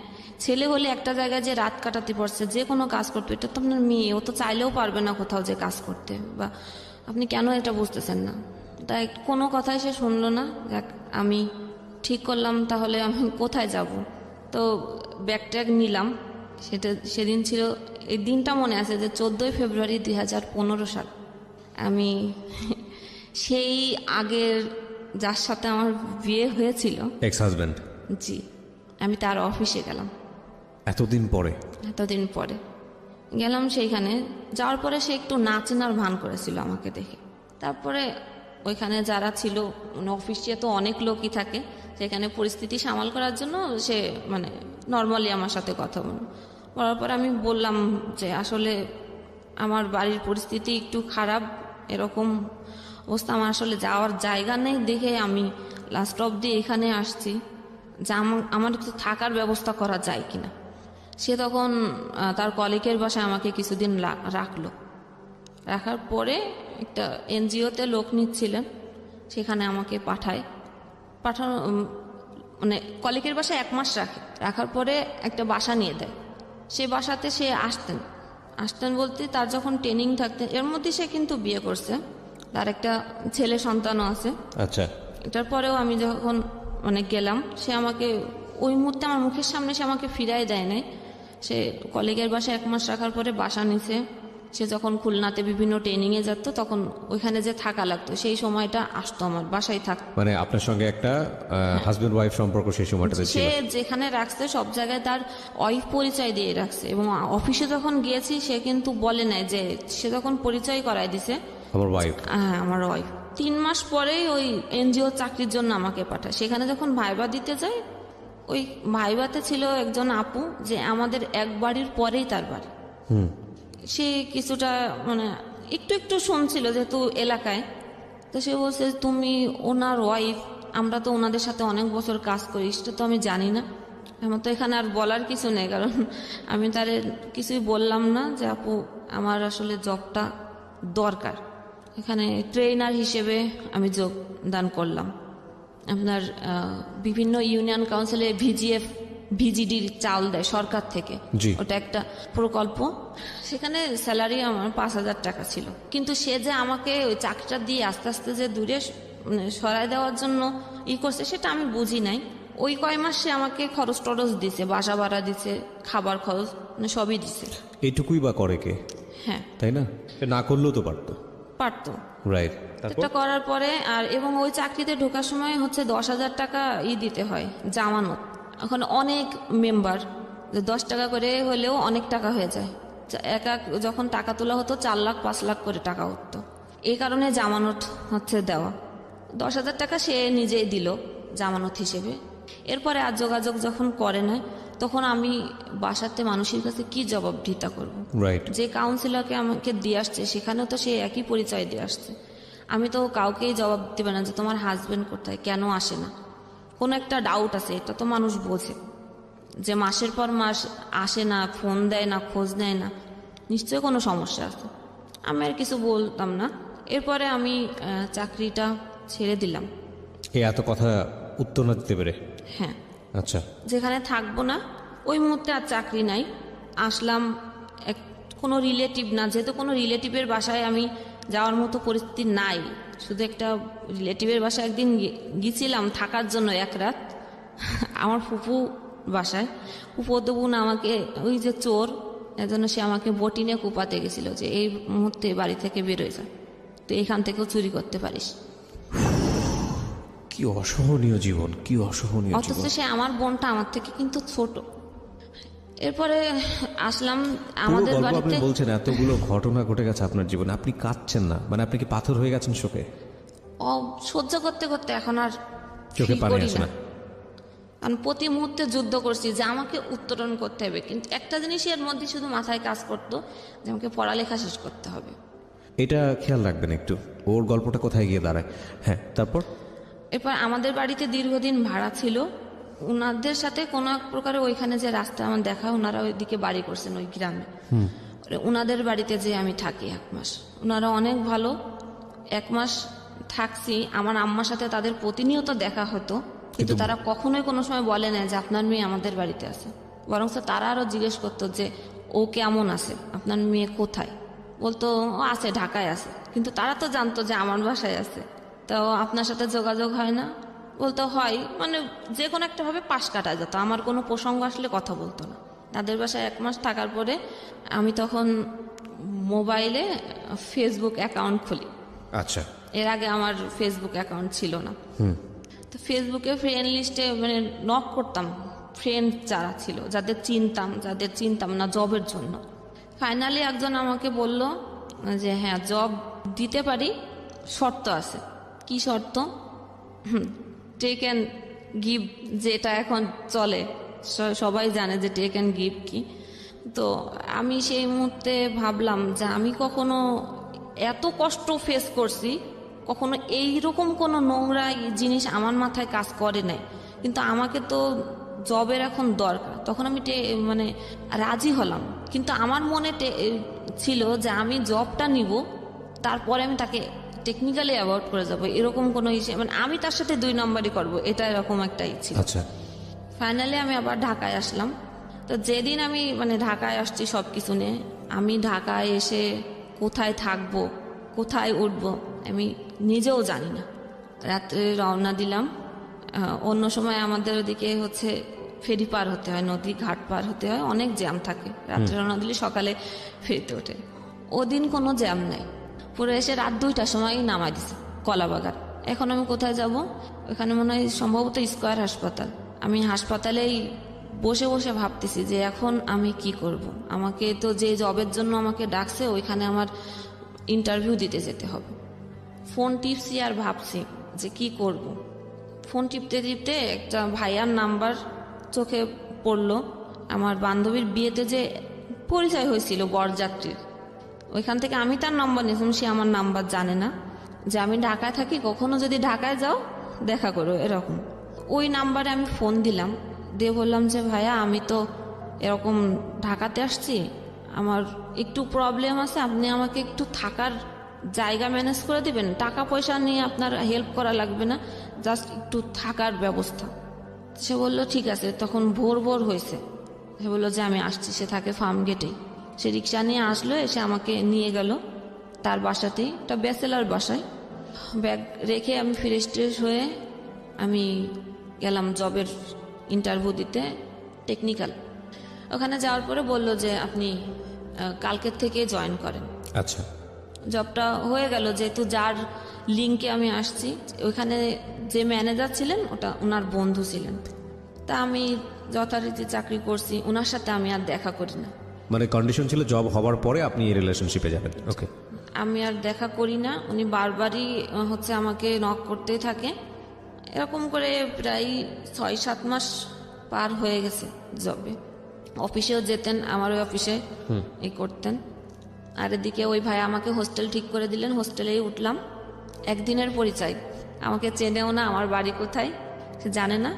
ছেলে হলে একটা জায়গায় যে রাত কাটাতে পারছে, যে কোনো কাজ করতে, এটা তো আপনার মেয়ে, ও তো চাইলেও পারবে না কোথাও যে কাজ করতে, বা আপনি কেন এটা বুঝতেছেন না। তাই কোনো কথাই সে শুনলো না। যাক, আমি ঠিক করলাম তাহলে আমি কোথায় যাব। তো ব্যাগ ট্যাগ নিলাম। সেদিন ছিল, এই দিনটা মনে আছে যে 14 ফেব্রুয়ারি 2015 সাল। আমি সেই আগের যার সাথে আমার বিয়ে হয়েছিল, এক্স হাজব্যান্ড, জি, আমি তার অফিসে গেলাম। এতদিন পরে গেলাম। সেইখানে যাওয়ার পরে সে একটু নাচেনার ভান করেছিল আমাকে দেখে। তারপরে ওইখানে যারা ছিল, মানে অফিসে তো অনেক লোকই থাকে, সেখানে পরিস্থিতি সামাল করার জন্য সে মানে নর্মালি আমার সাথে কথা বলার পর আমি বললাম যে আসলে আমার বাড়ির পরিস্থিতি একটু খারাপ, এরকম অবস্থা, আমার আসলে যাওয়ার জায়গা নেই দেখে আমি লাস্ট অবধি এখানে আসছি, যে আমার একটু থাকার ব্যবস্থা করা যায় কিনা। সে তখন তার কলিগের বাসায় আমাকে কিছুদিন রাখলো। রাখার পরে একটা এনজিওতে লোক নিচ্ছিলেন, সেখানে আমাকে পাঠানো মানে কলিগের বাসায় 1 মাস রাখার পরে একটা বাসা নিয়ে দেয়। সে বাসাতে সে আসতেন বলতে তার যখন ট্রেনিং থাকতেন, এর মধ্যে সে কিন্তু বিয়ে করছে, তার একটা ছেলে সন্তানও আছে। আচ্ছা, এটার পরেও আমি যখন গেলাম, সে আমাকে ওই মুহূর্তে আমার মুখের সামনে সে আমাকে ফিরাই দেয় নাই। সে কলিগের বাসায় 1 মাস রাখার পরে বাসা নিছে। সে যখন খুলনাতে বিভিন্ন ট্রেনিংয়ে যেত তখন ওইখানে যে থাকা লাগতো, সেই সময়টা আসতো আমার বাসায় থাকতো। মানে আপনার সঙ্গে একটা হাজবেন্ড ওয়াইফ সম্পর্ক সেই সময়টাতে ছিল। সে যেখানে রাখছে সব জায়গায় তার ওয়াইফ পরিচয় দিয়ে রাখছে, এবং অফিসে যখন গিয়েছি সে কিন্তু বলে নাই, যে সে যখন পরিচয় করায় দিছে আমার ওয়াইফ, হ্যাঁ আমার ওয়াইফ। 3 মাস পরেই ওই এনজিও চাকরির জন্য আমাকে পাঠায়। সেখানে যখন ভাইবা দিতে যায়, ওই ভাইবাতে ছিল একজন আপু, যে আমাদের এক বাড়ির পরেই তার বাড়ি। সে কিছুটা একটু একটু শুনছিল যেহেতু এলাকায়, তো সে বলছে তুমি ওনার ওয়াইফ, আমরা তো ওনাদের সাথে অনেক বছর কাজ করি, সেটা তো আমি জানি না। আমার তো এখানে আর বলার কিছু নেই, কারণ আমি তার কিছুই বললাম না যে আপু আমার আসলে জবটা দরকার। এখানে ট্রেনার হিসেবে আমি যোগদান করলাম। আপনার বিভিন্ন ইউনিয়ন কাউন্সিলে ভিজিডির চাল দেয় সরকার থেকে, ওটা একটা প্রকল্প। সেখানে স্যালারি আমার 5,000 টাকা ছিল, কিন্তু সে যে আমাকে ওই চাকরিটা দিয়ে আস্তে আস্তে যে দূরে সরাই দেওয়ার জন্য করছে সেটা আমি বুঝি নাই। ওই কয় মাস সে আমাকে খরচ টরচ দিছে, বাসা ভাড়া দিছে, খাবার খরচ সবই দিছে। এইটুকুই বা করে কে? হ্যাঁ, তাই না? না করলেও তো পারতো। রাইট। এটা করার পরে এবং ওই চাকরিতে ঢোকার সময় 10,000 টাকা দিতে হয় জামানত। এখন অনেক মেম্বার, 10 টাকা করে হলেও অনেক টাকা হয়ে যায়। যখন টাকা তোলা হতো 4 লাখ 5 লাখ করে টাকা হতো। এই কারণে জামানত দেওয়া। 10,000 টাকা সে নিজেই দিল জামানত হিসেবে। এরপরে আর যোগাযোগ যখন করে না, তখন আমি বাসাতে মানুষের কাছে কি জবাবদিহিতা করব? রাইট। যে কাউন্সিলরকে আমাকে দিয়ে আসছে সেখানেও তো সে একই পরিচয় দিয়ে আসছে। আমি তো কাউকেই জবাব দেবে না যে তোমার হাজবেন্ড কোথায়, কেন আসে না। কোনো একটা ডাউট আছে, এটা তো মানুষ বোঝে, যে মাসের পর মাস আসে না, ফোন দেয় না, খোঁজ নেয় না, নিশ্চয়ই কোনো সমস্যা আছে। আমি আর কিছু বলতাম না। এরপরে আমি চাকরিটা ছেড়ে দিলাম। এত কথা উত্তর না দিতে পেরে? হ্যাঁ। আচ্ছা। যেখানে থাকবো না ওই মুহূর্তে আর চাকরি নাই, আসলাম কোনো রিলেটিভ না, যেহেতু কোনো রিলেটিভের বাসায় আমি যাওয়ার মতো পরিস্থিতি নাই। শুধু একটা রিলেটিভের বাসায় একদিন গিয়েছিলাম থাকার জন্য 1 রাত, আমার ফুপু বাসায়। ফুপু বোন আমাকে ওই যে চোর, এজন্য সে আমাকে বটিনে কুপাতে গেছিল যে এই মুহূর্তে বাড়ি থেকে বেরোয় যায়, তো এখান থেকেও চুরি করতে পারিস। কি অসহনীয় জীবন, কি অসহনীয় জীবন। অথচ সে আমার বোনটা আমার থেকে কিন্তু ছোট। এরপরে আসলাম আমাদের বাড়িতে। আপনি বলছেন এতগুলো ঘটনা ঘটে গেছে আপনার জীবনে, আপনি কাঁদছেন না? মানে আপনি কি পাথর হয়ে গেছেন শোকে? সহ্য করতে করতে এখন আর চোখে পানি আসে না। কারণ প্রতি মুহূর্তে যুদ্ধ করছি যে আমাকে উত্তরণ করতে হবে, কিন্তু একটা জিনিস এর মধ্যে শুধু মাথায় কাজ করতো যে আমাকে পড়ালেখা শেষ করতে হবে। এটা খেয়াল রাখবেন একটু, ওর গল্পটা কোথায় গিয়ে দাঁড়ায়। হ্যাঁ, তারপর? এরপর আমাদের বাড়িতে দীর্ঘদিন ভাড়া ছিল, ওনাদের সাথে কোনো এক প্রকারে ওইখানে যে রাস্তা আমার দেখা, ওনারা ওইদিকে বাড়ি করছেন ওই গ্রামে। ওনাদের বাড়িতে যে আমি থাকি 1 মাস, ওনারা অনেক ভালো। 1 মাস থাকছি, আমার আম্মার সাথে তাদের প্রতিনিয়ত দেখা হতো, কিন্তু তারা কখনোই কোনো সময় বলে না যে আপনার মেয়ে আমাদের বাড়িতে আছে। বরং তারা আরো জিজ্ঞেস করতো যে ও কেমন আছে, আপনার মেয়ে কোথায়। বলতো ও আছে, ঢাকায় আছে, কিন্তু তারা তো জানতো যে আমার বাসায় আছে। তো আপনার সাথে যোগাযোগ হয় না? বলতে হয়, যে কোনো একটা ভাবে পাশ কাটা যেত, আমার কোনো প্রসঙ্গ আসলে কথা বলতো না। তাদের বাসায় 1 মাস থাকার পরে আমি তখন মোবাইলে ফেসবুক অ্যাকাউন্ট খুলি। আচ্ছা। এর আগে আমার ফেসবুক অ্যাকাউন্ট ছিল না। তো ফেসবুকে ফ্রেন্ড লিস্টে নক করতাম ফ্রেন্ড যারা ছিল, যাদের চিনতাম না জবের জন্য। ফাইনালি একজন আমাকে বলল যে হ্যাঁ জব দিতে পারি, শর্ত আছে। কি শর্ত? টেক অ্যান্ড গিভ, যেটা এখন চলে সবাই জানে যে টেক অ্যান্ড গিভ কি। তো আমি সেই মুহূর্তে ভাবলাম যে আমি কখনো এত কষ্ট ফেস করছি, কখনো এইরকম কোনো নোংরা জিনিস আমার মাথায় কাজ করে নাই, কিন্তু আমাকে তো জবের এখন দরকার। তখন আমি মানে রাজি হলাম, কিন্তু আমার মনে ছিল যে আমি জবটা নিব, তারপরে আমি তাকে টেকনিক্যালি অ্যাভয়েড করে যাব, এরকম কোনো ইস্যু মানে আমি তার সাথে 2 নম্বরই করবো, এটা এরকম একটা ইচ্ছে। আচ্ছা, ফাইনালি আমি আবার ঢাকায় আসলাম। তো যেদিন আমি মানে ঢাকায় আসছি সব কিছু নিয়ে, আমি ঢাকায় এসে কোথায় থাকবো, কোথায় উঠবো আমি নিজেও জানি না। রাত্রে রওনা দিলাম। অন্য সময় আমাদের ওদিকে হচ্ছে ফেরি পার হতে হয়, নদী ঘাট পার হতে হয়, অনেক জ্যাম থাকে। রাত্রে রওনা দিলে সকালে ফেরিতে ওঠে, ওদিন কোনো জ্যাম নাই। পুরো এসে রাত 2টার সময় নামাই দিছে কলাবাগান। এখন আমি কোথায় যাব? ওখানে মনে হয় সম্ভবত স্কয়ার হাসপাতাল। আমি হাসপাতালেই বসে বসে ভাবতেছি যে এখন আমি কি করব। আমাকে তো যে জবের জন্য আমাকে ডাকছে ওইখানে আমার ইন্টারভিউ দিতে যেতে হবে। ফোন টিপছি আর ভাবছি যে কি করব। ফোন টিপতে টিপতে একটা ভাইয়ার নাম্বার চোখে পড়লো। আমার বান্ধবীর বিয়েতে যে পরিচয় হয়েছিল বরযাত্রীর, ওইখান থেকে আমি তার নাম্বার নিয়েছিলাম। সে আমার নাম্বার জানে না, যে আমি ঢাকায় থাকি, কখনো যদি ঢাকায় যাও দেখা করো, এরকম। ওই নাম্বারে আমি ফোন দিলাম, দিয়ে বললাম যে ভাইয়া আমি তো এরকম ঢাকাতে আসছি, আমার একটু প্রবলেম আছে, আপনি আমাকে একটু থাকার জায়গা ম্যানেজ করে দিবেন, টাকা পয়সা নিয়ে আপনার হেল্প করা লাগবে না, জাস্ট একটু থাকার ব্যবস্থা। সে বলল ঠিক আছে। তখন ভোর ভোর হয়েছে। সে বললো যে আমি আসছি। সে থাকে ফার্ম গেটেই। সে রিক্সা নিয়ে আসলো, এসে আমাকে নিয়ে গেল তার বাসাতেই, একটা ব্যাচেলার বাসায়। ব্যাগ রেখে আমি ফ্রেশ ট্রেশ হয়ে আমি গেলাম জবের ইন্টারভিউ দিতে, টেকনিক্যাল। ওখানে যাওয়ার পরে বলল যে আপনি কালকের থেকে জয়েন করেন। আচ্ছা, জবটা হয়ে গেল, যেহেতু যার লিঙ্কে আমি আসছি, ওইখানে যে ম্যানেজার ছিলেন ওটা ওনার বন্ধু ছিলেন। তা আমি যথারীতি চাকরি করছি, ওনার সাথে আমি আর দেখা করি না। মানে কন্ডিশন ছিল জব হওয়ার পরে আপনি এই রিলেশনশিপে যাবেন। ওকে, আমি আর দেখা করি না। উনি বারবারই হচ্ছে আমাকে নক করতেই থাকে। এরকম করে প্রায় 6-7 মাস পার হয়ে গেছে জবে। অফিসেও যেতেন, আমার ওই অফিসে এই করতেন। আর এদিকে ওই ভাই আমাকে হোস্টেল ঠিক করে দিলেন, হোস্টেলেই উঠলাম। একদিনের পরিচয়, আমাকে চেনেও না, আমার বাড়ি কোথায় সে জানে না,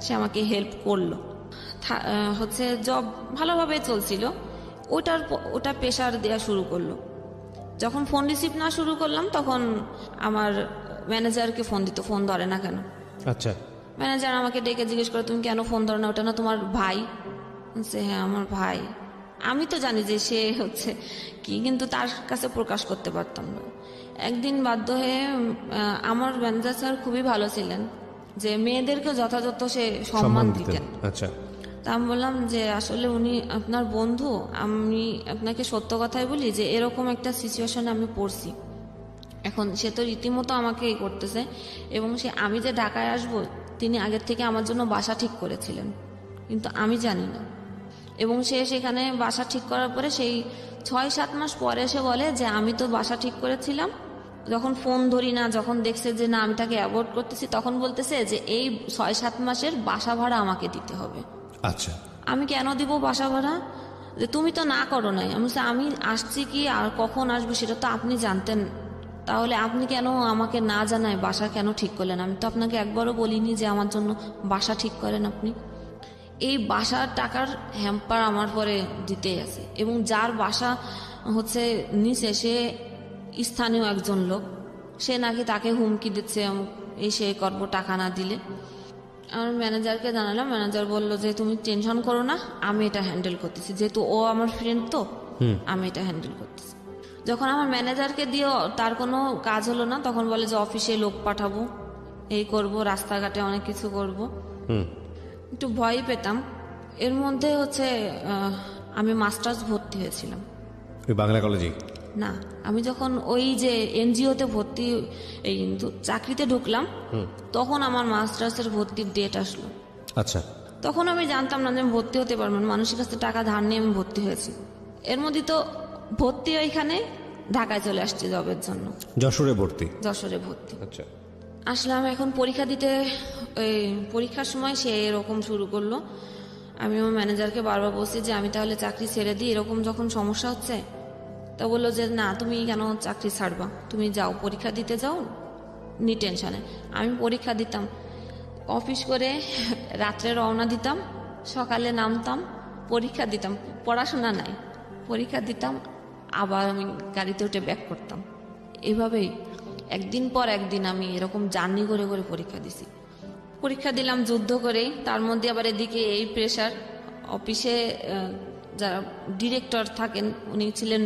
সে আমাকে হেল্প করলো। হচ্ছে জব ভালোভাবে চলছিল, ওটা প্রেশার দেওয়া শুরু করলো। যখন ফোন রিসিভ না শুরু করলাম, তখন আমার ম্যানেজারকে ফোন দিত, ফোন ধরে না কেন। আচ্ছা, ম্যানেজার আমাকে ডেকে জিজ্ঞেস করে তুমি কেন ফোন ধরো না, ওটা না তোমার ভাই? সে হ্যাঁ আমার ভাই। আমি তো জানি যে সে হচ্ছে কি, কিন্তু তার কাছে প্রকাশ করতে পারতাম না। একদিন বাধ্য হয়ে আমার ম্যানেজার স্যার খুবই ভালো ছিলেন, যে মেয়েদেরকে যথাযথ সে সম্মান দিতেন। আচ্ছা, তা আমি বললাম যে আসলে উনি আপনার বন্ধু, আমি আপনাকে সত্য কথাই বলি যে এরকম একটা সিচুয়েশনে আমি পড়ছি। এখন সে তো রীতিমতো আমাকে এই করতেছে, এবং সে আমি যে ঢাকায় আসব তিনি আগের থেকে আমার জন্য বাসা ঠিক করেছিলেন, কিন্তু আমি জানি না। এবং সে সেখানে বাসা ঠিক করার পরে সেই 6-7 মাস পরে এসে বলে যে আমি তো বাসা ঠিক করেছিলাম, যখন ফোন ধরি না, যখন দেখছে যে না আমি তাকে অ্যাভয়েড করতেছি, তখন বলতেছে যে এই 6-7 মাসের বাসা ভাড়া আমাকে দিতে হবে। আচ্ছা, আমি কেন দিব বাসা ভাড়া? যে তুমি তো না করো নাই। আমি আসছি কি আর কখন আসবো সেটা তো আপনি জানতেন, তাহলে আপনি কেন আমাকে না জানায় বাসা কেন ঠিক করলেন? আমি তো আপনাকে একবারও বলিনি যে আমার জন্য বাসা ঠিক করেন আপনি। এই বাসার টাকার হ্যাম্পার আমার পরে দিতেই আছে, এবং যার বাসা হচ্ছে নিচে সে স্থানীয় একজন লোক, সে নাকি তাকে হুমকি দিচ্ছে এই সে করবো টাকা না দিলে। আমার ম্যানেজারকে জানালাম, ম্যানেজার বলল যে তুমি টেনশন করো না, আমি এটা হ্যান্ডেল করতেছি, যেহেতু ও আমার ফ্রেন্ড তো আমি এটা হ্যান্ডেল করতেছি। যখন আমার ম্যানেজারকে দিয়েও তার কোনো কাজ হলো না, তখন বলে যে অফিসে লোক পাঠাবো, এই করব, রাস্তাঘাটে অনেক কিছু করব। একটু ভয় পেতাম। এর মধ্যে হচ্ছে আমি মাস্টার্স ভর্তি হয়েছিলাম। ওই বাংলা কলেজে? না, আমি যখন ওই যে এনজিওতে ভর্তি, এই চাকরিতে ঢুকলাম, তখন আমার মাস্টার্সের ভর্তির ডেট আসলো। আচ্ছা, তখন আমি জানতাম না যে আমি ভর্তি হতে পারবো না, মানুষের কাছে টাকা ধার নিয়ে আমি ভর্তি হয়েছি। এর মধ্যে তো ভর্তি ওইখানে ঢাকায় চলে আসছে জবের জন্য। যশোরে ভর্তি? যশোরে ভর্তি। আচ্ছা, আসলাম এখন পরীক্ষা দিতে। ওই পরীক্ষার সময় সে এরকম শুরু করলো, আমি আমার ম্যানেজারকে বারবার বলছি যে আমি তাহলে চাকরি ছেড়ে দিই, এরকম যখন সমস্যা হচ্ছে। তা বললো যে না, তুমি কেন চাকরি ছাড়বা, তুমি যাও পরীক্ষা দিতে যাও, নি টেনশনে। আমি পরীক্ষা দিতাম, অফিস করে রাত্রে রওনা দিতাম, সকালে নামতাম, পরীক্ষা দিতাম, পড়াশোনা নাই, পরীক্ষা দিতাম, আবার আমি গাড়িতে উঠে ব্যাক করতাম। এভাবেই একদিন পর একদিন আমি এরকম জার্নি করে করে পরীক্ষা দিছি। পরীক্ষা দিলাম যুদ্ধ করেই, তার মধ্যে আবার এদিকে এই প্রেশার। অফিসে যারা ডিরেক্টর থাকেন উনি ছিলেন,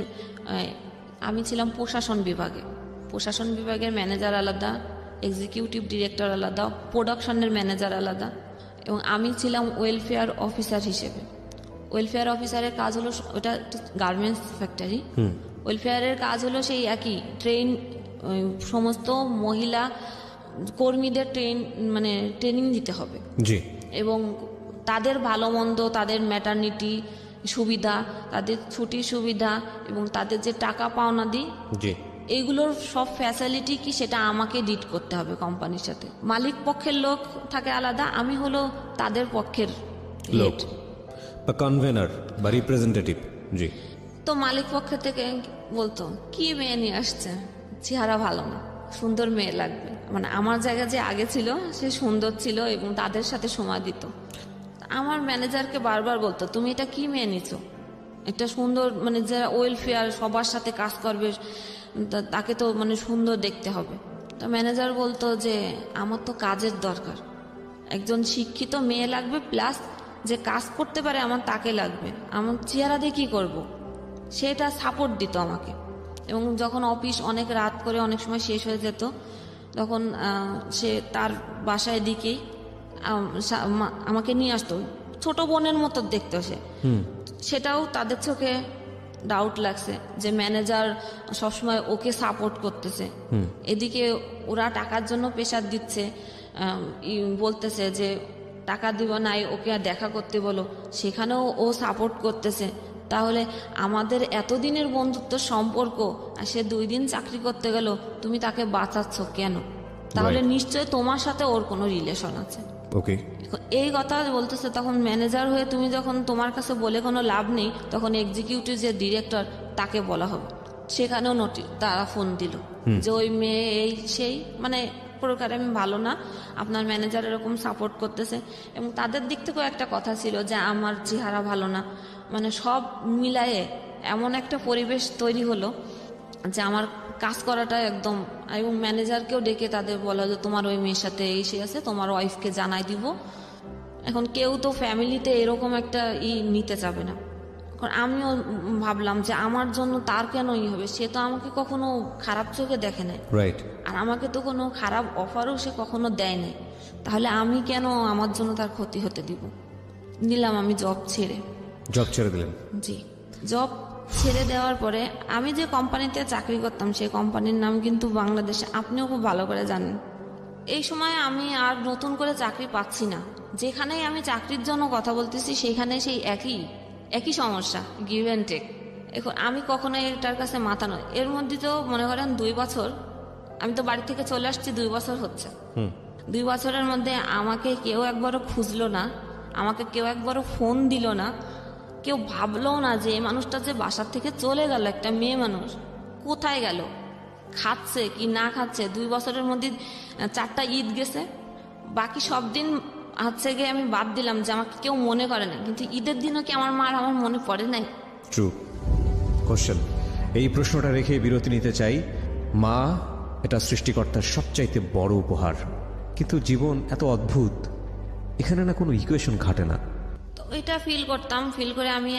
আমি ছিলাম প্রশাসন বিভাগে। প্রশাসন বিভাগের ম্যানেজার আলাদা, এক্সিকিউটিভ ডিরেক্টর আলাদা, প্রোডাকশনের ম্যানেজার আলাদা, এবং আমি ছিলাম ওয়েলফেয়ার অফিসার হিসেবে। ওয়েলফেয়ার অফিসারের কাজ হলো, ওটা গার্মেন্টস ফ্যাক্টরি, ওয়েলফেয়ারের কাজ হলো সেই একই, সমস্ত মহিলা কর্মীদের ট্রেনিং দিতে হবে, জি, এবং তাদের ভালো মন্দ, তাদের ম্যাটারনিটি সুবিধা, তাদের ছুটির সুবিধা, এবং তাদের যে টাকা পাওনা দিই, জি, এইগুলোর সব ফ্যাসিলিটি কি সেটা আমাকে ডিট করতে হবে কোম্পানির সাথে। মালিক পক্ষের লোক থাকে আলাদা, আমি হলো তাদের পক্ষের লোক বা কনভেনার বা রিপ্রেজেন্টেটিভ। জি। তো মালিক পক্ষ থেকে বলতো কি মেয়ে নিয়ে আসছে, চেহারা ভালো না, সুন্দর মেয়ে লাগবে। মানে আমার জায়গা যে আগে ছিল সে সুন্দর ছিল এবং তাদের সাথে সময় দিত। আমার ম্যানেজারকে বারবার বলতো তুমি এটা কি মেয়ে নিছো, একটা সুন্দর যারা ওয়েলফেয়ার সবার সাথে কাজ করবে তাকে তো সুন্দর দেখতে হবে। তো ম্যানেজার বলতো যে আমার তো কাজের দরকার, একজন শিক্ষিত মেয়ে লাগবে, প্লাস যে কাজ করতে পারে আমার তাকে লাগবে, আমার চেহারা দিয়ে কী করবো, সেটা সাপোর্ট দিত আমাকে। এবং যখন অফিস অনেক রাত করে অনেক সময় শেষ হয়ে যেত, তখন সে তার বাসায় দিকেই আমাকে নিয়ে আসতো, ছোট বোনের মতো দেখতো সে। সেটাও তাদের চোখে ডাউট লাগছে যে ম্যানেজার সবসময় ওকে সাপোর্ট করতেছে, এদিকে ওরা টাকার জন্য প্রেশার দিচ্ছে, বলতেছে যে টাকা দিব নাই, ওকে দেখা করতে বলো, সেখানেও ও সাপোর্ট করতেছে। তাহলে আমাদের এতদিনের বন্ধুত্ব সম্পর্ক, আর সে 2 দিন চাকরি করতে গেল, তুমি তাকে বাঁচাচ্ছ কেন? তাহলে নিশ্চয় তোমার সাথে ওর কোনো রিলেশন আছে। ওকে, এই কথা বলতেছে। তখন ম্যানেজার হয়ে তুমি যখন তোমার কাছে বলে কোনো লাভ নেই, তখন এক্সিকিউটিভ যে ডিরেক্টর তাকে বলা হবে। সেখানেও তারা ফোন দিল যে ওই মেয়ে এই সেই, প্রকারে আমি ভালো না, আপনার ম্যানেজার এরকম সাপোর্ট করতেছে। এবং তাদের দিক থেকেও একটা কথা ছিল যে আমার চেহারা ভালো না, সব মিলায়ে এমন একটা পরিবেশ তৈরি হলো যে আমার কাজ করাটা একদম। এবং ম্যানেজারকেও ডেকে তাদের বলা যে তোমার ওই মেয়ের সাথে এই সে আছে, তোমার ওয়াইফকে জানাই দিব। এখন কেউ তো ফ্যামিলিতে এরকম একটা নিতে চাবে না। এখন আমিও ভাবলাম যে আমার জন্য তার কেন হবে, সে তো আমাকে কখনো খারাপ চোখে দেখে নাই, রাইট, আর আমাকে তো কোনো খারাপ অফারও সে কখনো দেয় নাই, তাহলে আমি কেন আমার জন্য তার ক্ষতি হতে দিব। নিলাম আমি জব ছেড়ে দিলেন। জি, জব ছেড়ে দেওয়ার পরে আমি যে কোম্পানিতে চাকরি করতাম সেই কোম্পানির নাম কিন্তু বাংলাদেশে আপনিও খুব ভালো করে জানেন। এই সময় আমি আর নতুন করে চাকরি পাচ্ছি না, যেখানেই আমি চাকরির জন্য কথা বলতেছি সেখানে সেই একই সমস্যা, গিভ অ্যান্ড টেক। এখন আমি কখনোই এটার কাছে মাথা নয়। এর মধ্যে তো মনে করেন 2 বছর, আমি তো বাড়ি থেকে চলে আসছি 2 বছর হচ্ছে। 2 বছরের মধ্যে আমাকে কেউ একবারও খুঁজলো না, আমাকে কেউ একবারও ফোন দিল না, কেউ ভাবলো না যে এই মানুষটা যে বাসার থেকে চলে গেল, একটা মেয়ে মানুষ কোথায় গেল, খাচ্ছে কি না খাচ্ছে। 2 বছরের মধ্যে 4টা ঈদ গেছে, বাকি সব দিন হচ্ছে গিয়ে আমি বাদ দিলাম যে আমাকে কেউ মনে করে না, কিন্তু ঈদের দিনও কি আমার মার আমার মনে পড়ে নাই? True question. এই প্রশ্নটা রেখে বিরতি নিতে চাই। মা এটা সৃষ্টিকর্তার সবচাইতে বড় উপহার, কিন্তু জীবন এত অদ্ভুত, এখানে না কোনো ইকুয়েশন খাটে না। তো এটা ফিল করে আমি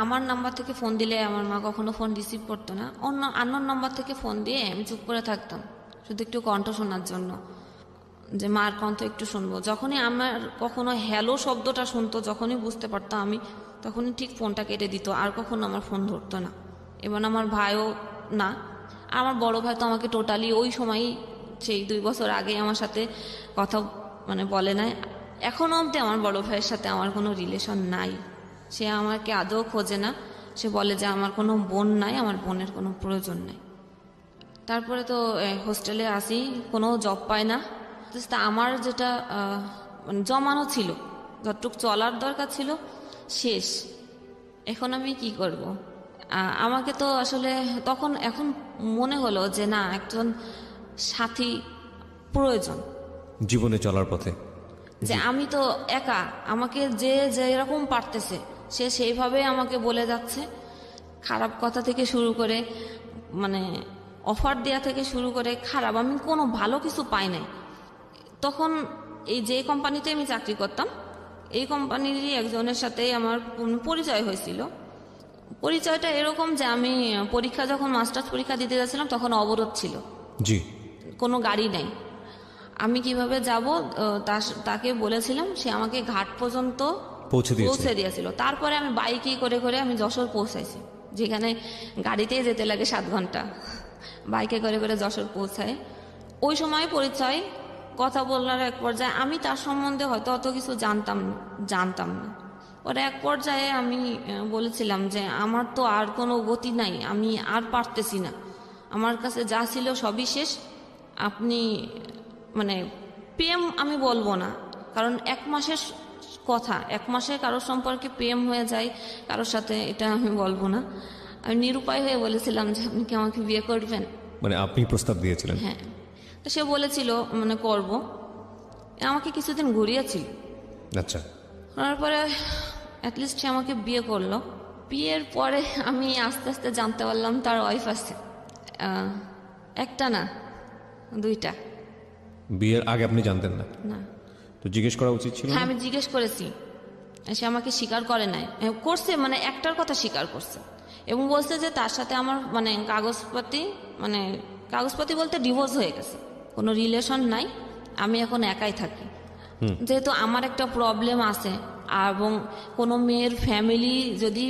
আমার নাম্বার থেকে ফোন দিলে আমার মা কখনো ফোন রিসিভ করতো না, অন্য আননোন নাম্বার থেকে ফোন দিয়ে আমি চুপ করে থাকতাম, শুধু একটু কণ্ঠ শোনার জন্য, যে মার কণ্ঠ একটু শুনবো। যখনই আমার কখনো হ্যালো শব্দটা শুনতো, যখনই বুঝতে পারতাম আমি, তখনই ঠিক ফোনটা কেটে দিত, আর কখনো আমার ফোন ধরতো না। এবং আমার ভাইও না, আমার বড় ভাই তো আমাকে টোটালি ওই সময়ই, সেই 2 বছর আগে আমার সাথে কথা বলে নাই। এখনও অবধি আমার বড় ভাইয়ের সাথে আমার কোনো রিলেশন নাই, সে আমাকে আদৌ খোঁজে না। সে বলে যে আমার কোনো বোন নাই, আমার বোনের কোনো প্রয়োজন নাই। তারপরে তো হোস্টেলে আসি, কোনো জব পাই না। আমার যেটা জমানো ছিল যতটুকু চলার দরকার ছিল শেষ। এখন আমি কি করব? আমাকে তো আসলে এখন মনে হলো যে না, একজন সাথী প্রয়োজন জীবনে চলার পথে। যে আমি তো একা, আমাকে যে যেরকম পারতেছে সে সেইভাবে আমাকে বলে যাচ্ছে। খারাপ কথা থেকে শুরু করে মানে অফার দেয়া থেকে শুরু করে খারাপ, আমি কোনো ভালো কিছু পাই নাই। তখন এই যে কোম্পানিতে আমি চাকরি করতাম, এই কোম্পানিরই একজনের সাথে আমার পরিচয় হয়েছিল। পরিচয়টা এরকম যে আমি পরীক্ষা যখন মাস্টার্স পরীক্ষা দিতে যাচ্ছিলাম তখন অবরোধ ছিল, জি। কোনো গাড়ি নেই। আমি কিভাবে যাব তাকে বলেছিলাম, সে আমাকে ঘাট পর্যন্ত পৌঁছে দিয়েছিল। তারপরে আমি বাইকে করে করে আমি যশোর পৌঁছাইছি, যেখানে গাড়িতেই যেতে লাগে 7 ঘন্টা, বাইকে করে করে যশোর পৌঁছায়। ওই সময় পরিচয়, কথা বলার এক পর্যায়ে আমি তার সম্বন্ধে হয়তো অত কিছু জানতাম না। পরে এক পর্যায়ে আমি বলেছিলাম যে আমার তো আর কোনো গতি নাই, আমি আর পারতেছি না, আমার কাছে যা ছিল সবই শেষ। আপনি মানে প্রেম আমি বলবো না, কারণ 1 মাসের কথা, 1 মাসে কারোর সম্পর্কে প্রেম হয়ে যায় কারোর সাথে, এটা আমি বলবো না। আমি নিরুপায় হয়ে বলেছিলাম যে আপনি কি আমাকে বিয়ে করবেন? মানে আপনি প্রস্তাব দিয়েছিলেন? হ্যাঁ। তো সে বলেছিল মানে করব। আমাকে কিছুদিন ঘুরিয়েছিল। আচ্ছা। তারপরে অ্যাটলিস্ট সে আমাকে বিয়ে করলো। বিয়ের পরে আমি আস্তে আস্তে জানতে পারলাম তার ওয়াইফ আছে, একটা না 2টা। বিয়ের আগে আপনি জানতেন না? না। তো জিজ্ঞেস করা উচিত ছিল? হ্যাঁ, আমি জিজ্ঞেস করেছি, সে আমাকে স্বীকার করে নাই। করছে মানে একটার কথা স্বীকার করছে এবং বলছে যে তার সাথে আমার মানে কাগজপাতি বলতে ডিভোর্স হয়ে গেছে, কোনো রিলেশন নাই, আমি এখন একাই থাকি। যেহেতু আমার একটা প্রবলেম আছে এবং কোনো মেয়ের ফ্যামিলি যদি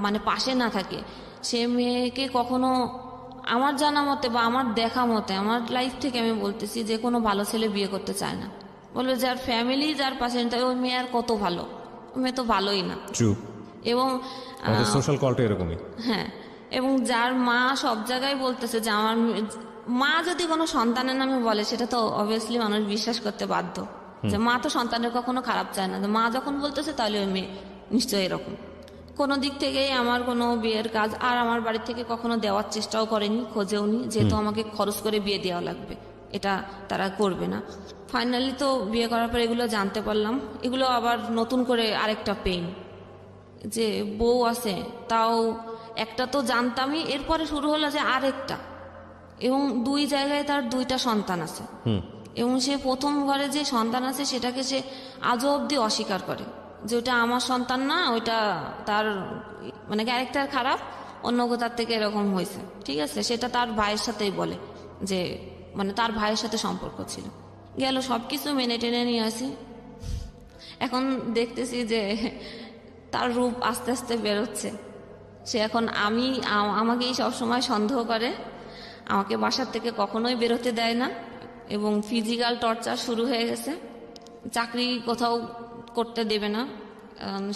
মানে পাশে না থাকে, সে মেয়েকে কখনো আমার জানা মতে বা আমার দেখা মতে, আমার লাইফ থেকে আমি বলতেছি, যে কোনো ভালো ছেলে বিয়ে করতে চায় না। বলবে যার ফ্যামিলি যার পাশে, ওই মেয়ে আর কত ভালো, ওই মেয়ে তো ভালোই না। ট্রু। এবং সোশ্যাল কলটা এরকমই। হ্যাঁ, এবং যার মা সব জায়গায় বলতেছে যে আমার মা যদি কোনো সন্তানের নামে বলে, সেটা তো অবভিয়াসলি মানুষ বিশ্বাস করতে বাধ্য, যে মা তো সন্তানের কখনো খারাপ চায় না। মা যখন বলতেছে তাহলে ওই মেয়ে নিশ্চয়ই এরকম। কোনো দিক থেকেই আমার কোনো বিয়ের কাজ আর আমার বাড়ি থেকে কখনো দেওয়ার চেষ্টাও করেনি, খোঁজেও নি, যেহেতু আমাকে খরচ করে বিয়ে দেওয়া লাগবে, এটা তারা করবে না। ফাইনালি তো বিয়ে করার পর এগুলো জানতে পারলাম। এগুলো আবার নতুন করে আরেকটা পেইন, যে বউ আছে, তাও একটা তো জানতামই, এরপরে শুরু হলো যে আরেকটা, এবং 2 জায়গায় তার 2টা সন্তান আছে। এবং সে প্রথম ঘরে যে সন্তান আছে সেটাকে সে আজও অবধি অস্বীকার করে, যে ওটা আমার সন্তান না, ওইটা তার মানে ক্যারেক্টার খারাপ, অন্য কোথার থেকে এরকম হয়েছে। ঠিক আছে, সেটা তার ভাইয়ের সাথেই বলে, যে মানে তার ভাইয়ের সাথে সম্পর্ক ছিল। গেল সব কিছু মেনে টেনে নিয়ে আসি। এখন দেখতেছি যে তার রূপ আস্তে আস্তে বেরোচ্ছে। সে এখন আমাকেই সবসময় সন্দেহ করে, আমাকে বাসার থেকে কখনোই বেরোতে দেয় না, এবং ফিজিক্যাল টর্চার শুরু হয়ে গেছে। চাকরি কোথাও করতে দেবে না,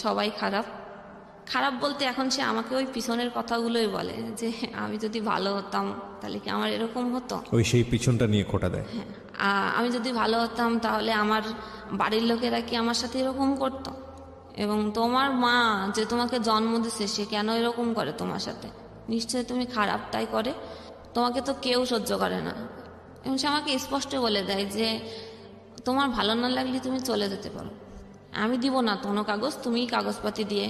সবাই খারাপ বলতে এখন সে আমাকে ওই পিছনের কথাগুলোই বলে, যে আমি যদি ভালো হতাম তাহলে কি আমার এরকম হতো, ওই সেই পিছনটা নিয়ে খোঁটা দেয়। হ্যাঁ, আমি যদি ভালো হতাম তাহলে আমার বাড়ির লোকেরা কি আমার সাথে এরকম করতো, এবং তোমার মা যে তোমাকে জন্ম দিছে সে কেন এরকম করে তোমার সাথে, নিশ্চয়ই তুমি খারাপ তাই করে, তোমাকে তো কেউ সহ্য করে না। এবং সে আমাকে স্পষ্ট বলে দেয় যে তোমার ভালো না লাগলে তুমি চলে যেতে পারো, আমি দিব না কোনো কাগজ, তুমি কাগজপাতি দিয়ে,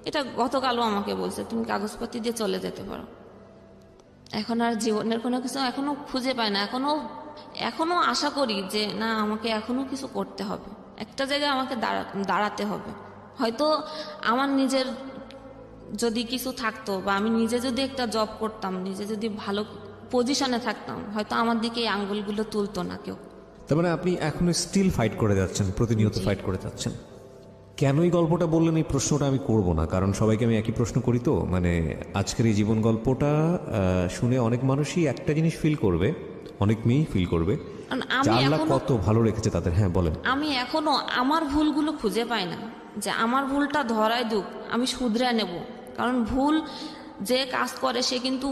এটা গতকালও আমাকে বলছে, তুমি কাগজপাতি দিয়ে চলে যেতে পারো। এখন আর জীবনের কোনো কিছু এখনো খুঁজে পায় না, এখনো আশা করি যে না, আমাকে এখনো কিছু করতে হবে, একটা জায়গায় আমাকে দাঁড়াতে হবে। হয়তো আমার নিজের যদি কিছু থাকতো, বা আমি নিজে যদি একটা জব করতাম, নিজে যদি ভালো পজিশনে থাকতাম, হয়তো আমার দিকে এই আঙ্গুলগুলো তুলতো না কেউ। তার মানে আপনি এখনো স্টিল ফাইট করে যাচ্ছেন, প্রতিনিয়ত ফাইট করে যাচ্ছেন। কেন এই গল্পটা বললেন এই প্রশ্নটা আমি করব না, কারণ সবাইকে আমি একই প্রশ্ন করি। তো মানে আজকের এই জীবন গল্পটা শুনে অনেক মানুষই একটা জিনিস ফিল করবে, অনেক মেয়েই ফিল করবে, আল্লাহ কত ভালো রেখেছে তাদের। হ্যাঁ বলেন। আমি এখনো আমার ভুলগুলো খুঁজে পাই না, যে আমার ভুলটা ধরায় দুক, আমি শুধরে নেব। কারণ ভুল যে কাজ করে সে কিন্তু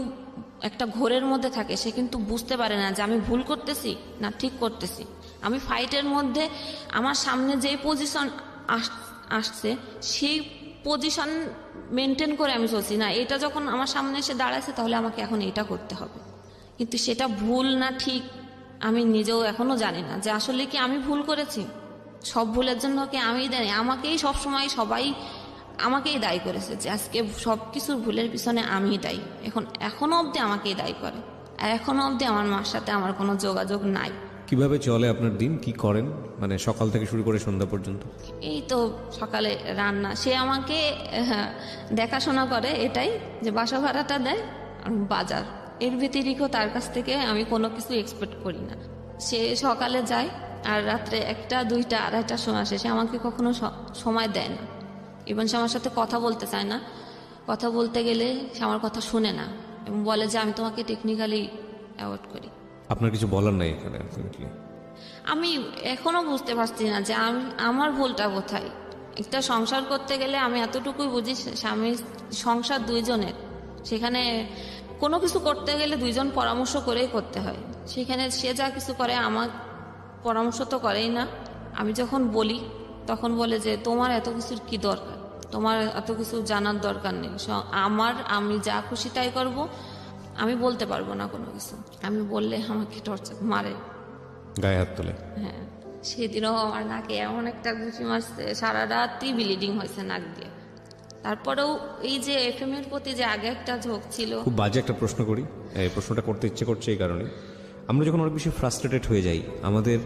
একটা ঘোরের মধ্যে থাকে, সে কিন্তু বুঝতে পারে না যে আমি ভুল করতেছি না ঠিক করতেছি। আমি ফাইটের মধ্যে আমার সামনে যে পজিশন আসছে সেই পজিশন মেনটেন করে আমি চলছি না, এটা যখন আমার সামনে এসে দাঁড়াচ্ছে তাহলে আমাকে এখন এটা করতে হবে। কিন্তু সেটা ভুল না ঠিক আমি নিজেও এখনো জানি না, যে আসলে কি আমি ভুল করেছি। সব ভুলের জন্য কি আমিই দায়ী? আমাকেই সবসময় সবাই আমাকেই দায়ী করেছে, যে আজকে সব কিছুর ভুলের পিছনে আমিই দায়ী। এখনো অবধি আমাকেই দায়ী করে, আর এখনো অবধি আমার মার সাথে আমার কোনো যোগাযোগ নাই। কিভাবে চলে আপনার দিন, কি করেন, মানে সকাল থেকে শুরু করে সন্ধ্যা পর্যন্ত? এই তো সকালে রান্না, সে আমাকে দেখাশোনা করে এটাই, যে বাসা ভাড়াটা দেয় আর বাজার, এর ব্যতিরিক্ত তার কাছ থেকে আমি কোনো কিছু এক্সপেক্ট করি না। সে সকালে যায় আর রাত্রে 1টা 2টা 2:30টার সময় আসে। সে আমাকে কখনো সময় দেয় না, ইভেন সে আমার সাথে কথা বলতে চায় না। কথা বলতে গেলে সে আমার কথা শুনে না এবং বলে যে আমি তোমাকে টেকনিক্যালি অ্যাভয়েড করি। আপনার কিছু বলার নাই এখানে আলটিমেটলি? আমি এখনো বুঝতে পারছি না যে আমার ভুলটা কোথায়। একটা সংসার করতে গেলে আমি এতটুকুই বুঝি, স্বামী সংসার দুইজনের, সেখানে কোনো কিছু করতে গেলে দুইজন পরামর্শ করেই করতে হয়। সেখানে সে যা কিছু করে আমার পরামর্শ তো করেই না। আমি যখন বলি তখন বলে যে তোমার এত কিছুর কি দরকার, তোমার এত কিছু জানার দরকার নেই, আমি যা খুশি তাই করব, আমি বলতে পারবো না কোনো কিছু। আমি বললে আমাকে টর্চার মারে, গায়ে হাত তোলে? হ্যাঁ, সেদিনও আমার নাকে এমন একটা ঘুষি মারছে, সারা রাতই ব্লিডিং হয়েছে নাক দিয়ে। তারপরেও এই যে FM এর প্রতি যে আগে একটা ঝোঁক ছিল। খুব বাজে একটা প্রশ্ন করি, এই প্রশ্নটা করতে ইচ্ছে করছে এই কারণে, আমরা যখন অনেক বেশি ফ্রাস্ট্রেটেড হয়ে যাই, আমাদের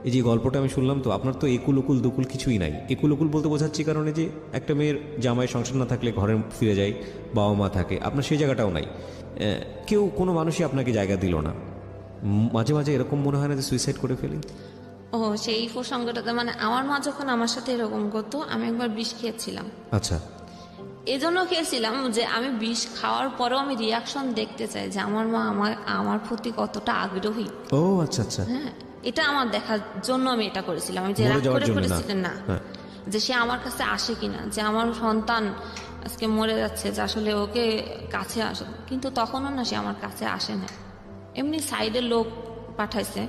এই যে গল্পটা আমি শুনলাম, তো আপনার তো একুল উকুল দুকুল কিছুই নাই। একুল উকুল বলতে বোঝাচ্ছি কারণে যে একটা মেয়ের জামাই সংসার না থাকলে ঘরে ফিরে যায়, বাবা মা থাকে, আপনার সেই জায়গাটাও নাই। কেউ কোনো মানুষই আপনাকে জায়গা দিল না। মাঝে মাঝে এরকম মনে হয় না যে সুইসাইড করে ফেলি? ও সেই প্রসঙ্গটাতে, মানে আমার মা যখন আমার সাথে এরকম করতো, আমি একবার বিষ খেয়েছিলাম। আচ্ছা। এজন্য খেয়েছিলাম যে আমি বিষ খাওয়ার পরেও আমি রিয়াকশন দেখতে চাই যে আমার মা আমার প্রতি কতটা আগ্রহী। ও আচ্ছা আচ্ছা। হ্যাঁ, এটা আমার দেখার জন্য আমি এটা করেছিলাম। আমি যে মরে রাগ যাওয়ার করে জন্য না। করেছিলেন না, হ্যাঁ। যে সে আমার কাছে আসে কিনা, যে আমার সন্তান আজকে মরে যাচ্ছে, যে আসলে ওকে কাছে আসে। কিন্তু তখনও না, সে আমার কাছে আসে না, এমনি সাইডের লোক পাঠাইছে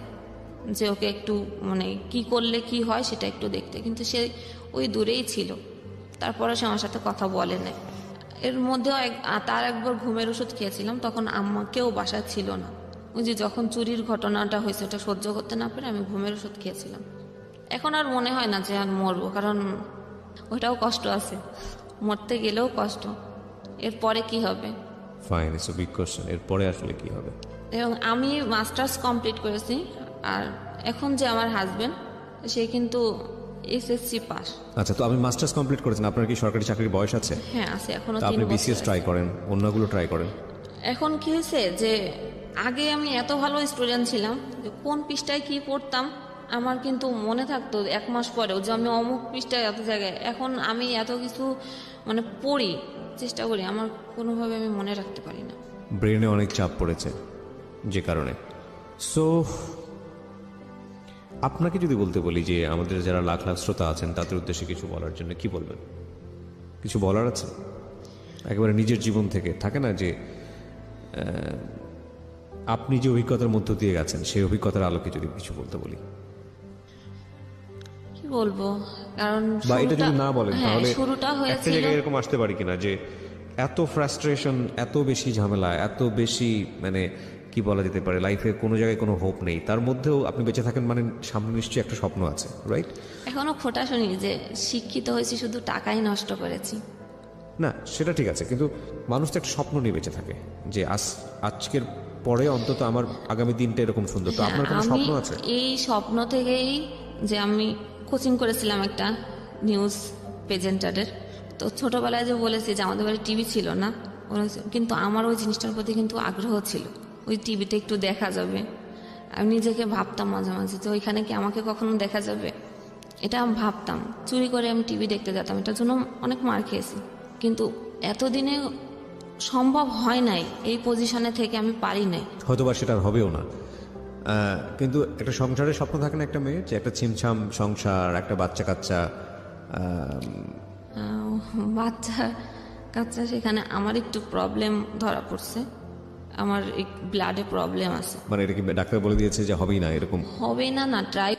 যে ওকে একটু মানে কি করলে কি হয় সেটা একটু দেখতে, কিন্তু সে ওই দূরেই ছিল। তারপরে সে আমার সাথে কথা বলে না। এর মধ্যেও তার একবার ঘুমের ওষুধ খেয়েছিলাম, তখন আম্মাকেও বাসায় ছিল না। ওই যে যখন চুরির ঘটনাটা হয়েছে, ওটা সহ্য করতে না পেরে আমি ঘুমের ওষুধ খেয়েছিলাম। এখন আর মনে হয় না যে আর মরবো, কারণ ওইটাও কষ্ট আছে, মরতে গেলেও কষ্ট। এরপরে কি হবে? Fine, it's a big question. এরপরে আসলে কি হবে? এবং আমি মাস্টার্স কমপ্লিট করেছি, আর এখন যে আমার হাজবেন্ড, সে কিন্তু SSC পাস। আচ্ছা, তো আপনি মাস্টার্স কমপ্লিট করেছেন, আপনার কি সরকারি চাকরির বয়স আছে? হ্যাঁ আছে, এখনো তো 3 আপনি বছর BCS আছে। ট্রাই করেন, অন্যগুলো ট্রাই করেন। এখন কি হয়েছে যে আগে আমি এত ভালো স্টুডেন্ট ছিলাম যে কোন পৃষ্ঠায় কি পড়তাম আমার কিন্তু মনে থাকতো 1 মাস পরেও, যে আমি অমুক পৃষ্ঠায় এত জায়গায়। এখন আমি এত কিছু মানে পড়ি, চেষ্টা করি, আমার কোনোভাবে আমি মনে রাখতে পারি না। ব্রেনে অনেক চাপ পড়েছে যে কারণে। সো আপনাকে যদি বলতে বলি যে আমাদের যারা লাখ লাখ শ্রোতা আছেন তাদের উদ্দেশ্যে কিছু বলার জন্য, কি বলবেন? কিছু বলার আছে একেবারে নিজের জীবন থেকে? থাকে না যে আপনি যে অভিজ্ঞতার মধ্য দিয়ে গেছেন, সেই অভিজ্ঞতার আলোকে যদি কিছু বলতে বলি? কি বলবো, কারণ বা এটা যদি না বলেন হ্যাঁ, তাহলে শুরুটা একটা হয়েছিল। জায়গায় এরকম আসতে পারি কিনা যে এত ফ্রাস্ট্রেশন, এত বেশি ঝামেলা, এত বেশি মানে কি বলা যেতে পারে, লাইফে কোনো জায়গায় কোনো হোপ নেই, তার মধ্যেও আপনি বেঁচে থাকেন, মানে সামনে নিশ্চয়ই একটা স্বপ্ন আছে, রাইট? এখনো খোটা শুনি যে শিক্ষিত হয়েছি শুধু টাকাই নষ্ট করেছি। না, সেটা ঠিক আছে, কিন্তু মানুষ তো একটা স্বপ্ন নিয়ে বেঁচে থাকে যে আজকের পরে অন্তত আমার আগামী দিনটা এরকম সুন্দর। তো আপনার কোনো আমি স্বপ্ন আছে? এই স্বপ্ন থেকেই, যে আমি কোচিং করেছিলাম একটা নিউজ প্রেজেন্টারের। তো ছোটবেলায় যে বলেছি যে আমাদের বাড়ি টিভি ছিল না, কিন্তু আমার ওই জিনিসটার প্রতি কিন্তু আগ্রহ ছিল, ওই টিভিতে একটু দেখা যাবে। আমি নিজেকে ভাবতাম মাঝে মাঝে যে ওইখানে কি আমাকে কখনো দেখা যাবে, এটা আমি ভাবতাম। চুরি করে আমি টিভি দেখতে যেতাম, এটার জন্য অনেক মার খেয়েছি, কিন্তু এতদিনে সম্ভব হয় নাই, এই পজিশনে থেকে আমি পারি নাই। হয়তো বা সেটা আর হবেও না। কিন্তু একটা সংসারের স্বপ্ন থাকে না একটা মেয়ের, যে একটা ছিমছাম সংসার, একটা বাচ্চা কাচ্চা। বাচ্চা কাচ্চা, সেখানে আমার একটু প্রবলেম ধরা পড়ছে, আমার ব্লাডে প্রবলেম আছে। মানে এটা কি ডাক্তার বলে দিয়েছে যে হবেই না এরকম? হবে না, ট্রাই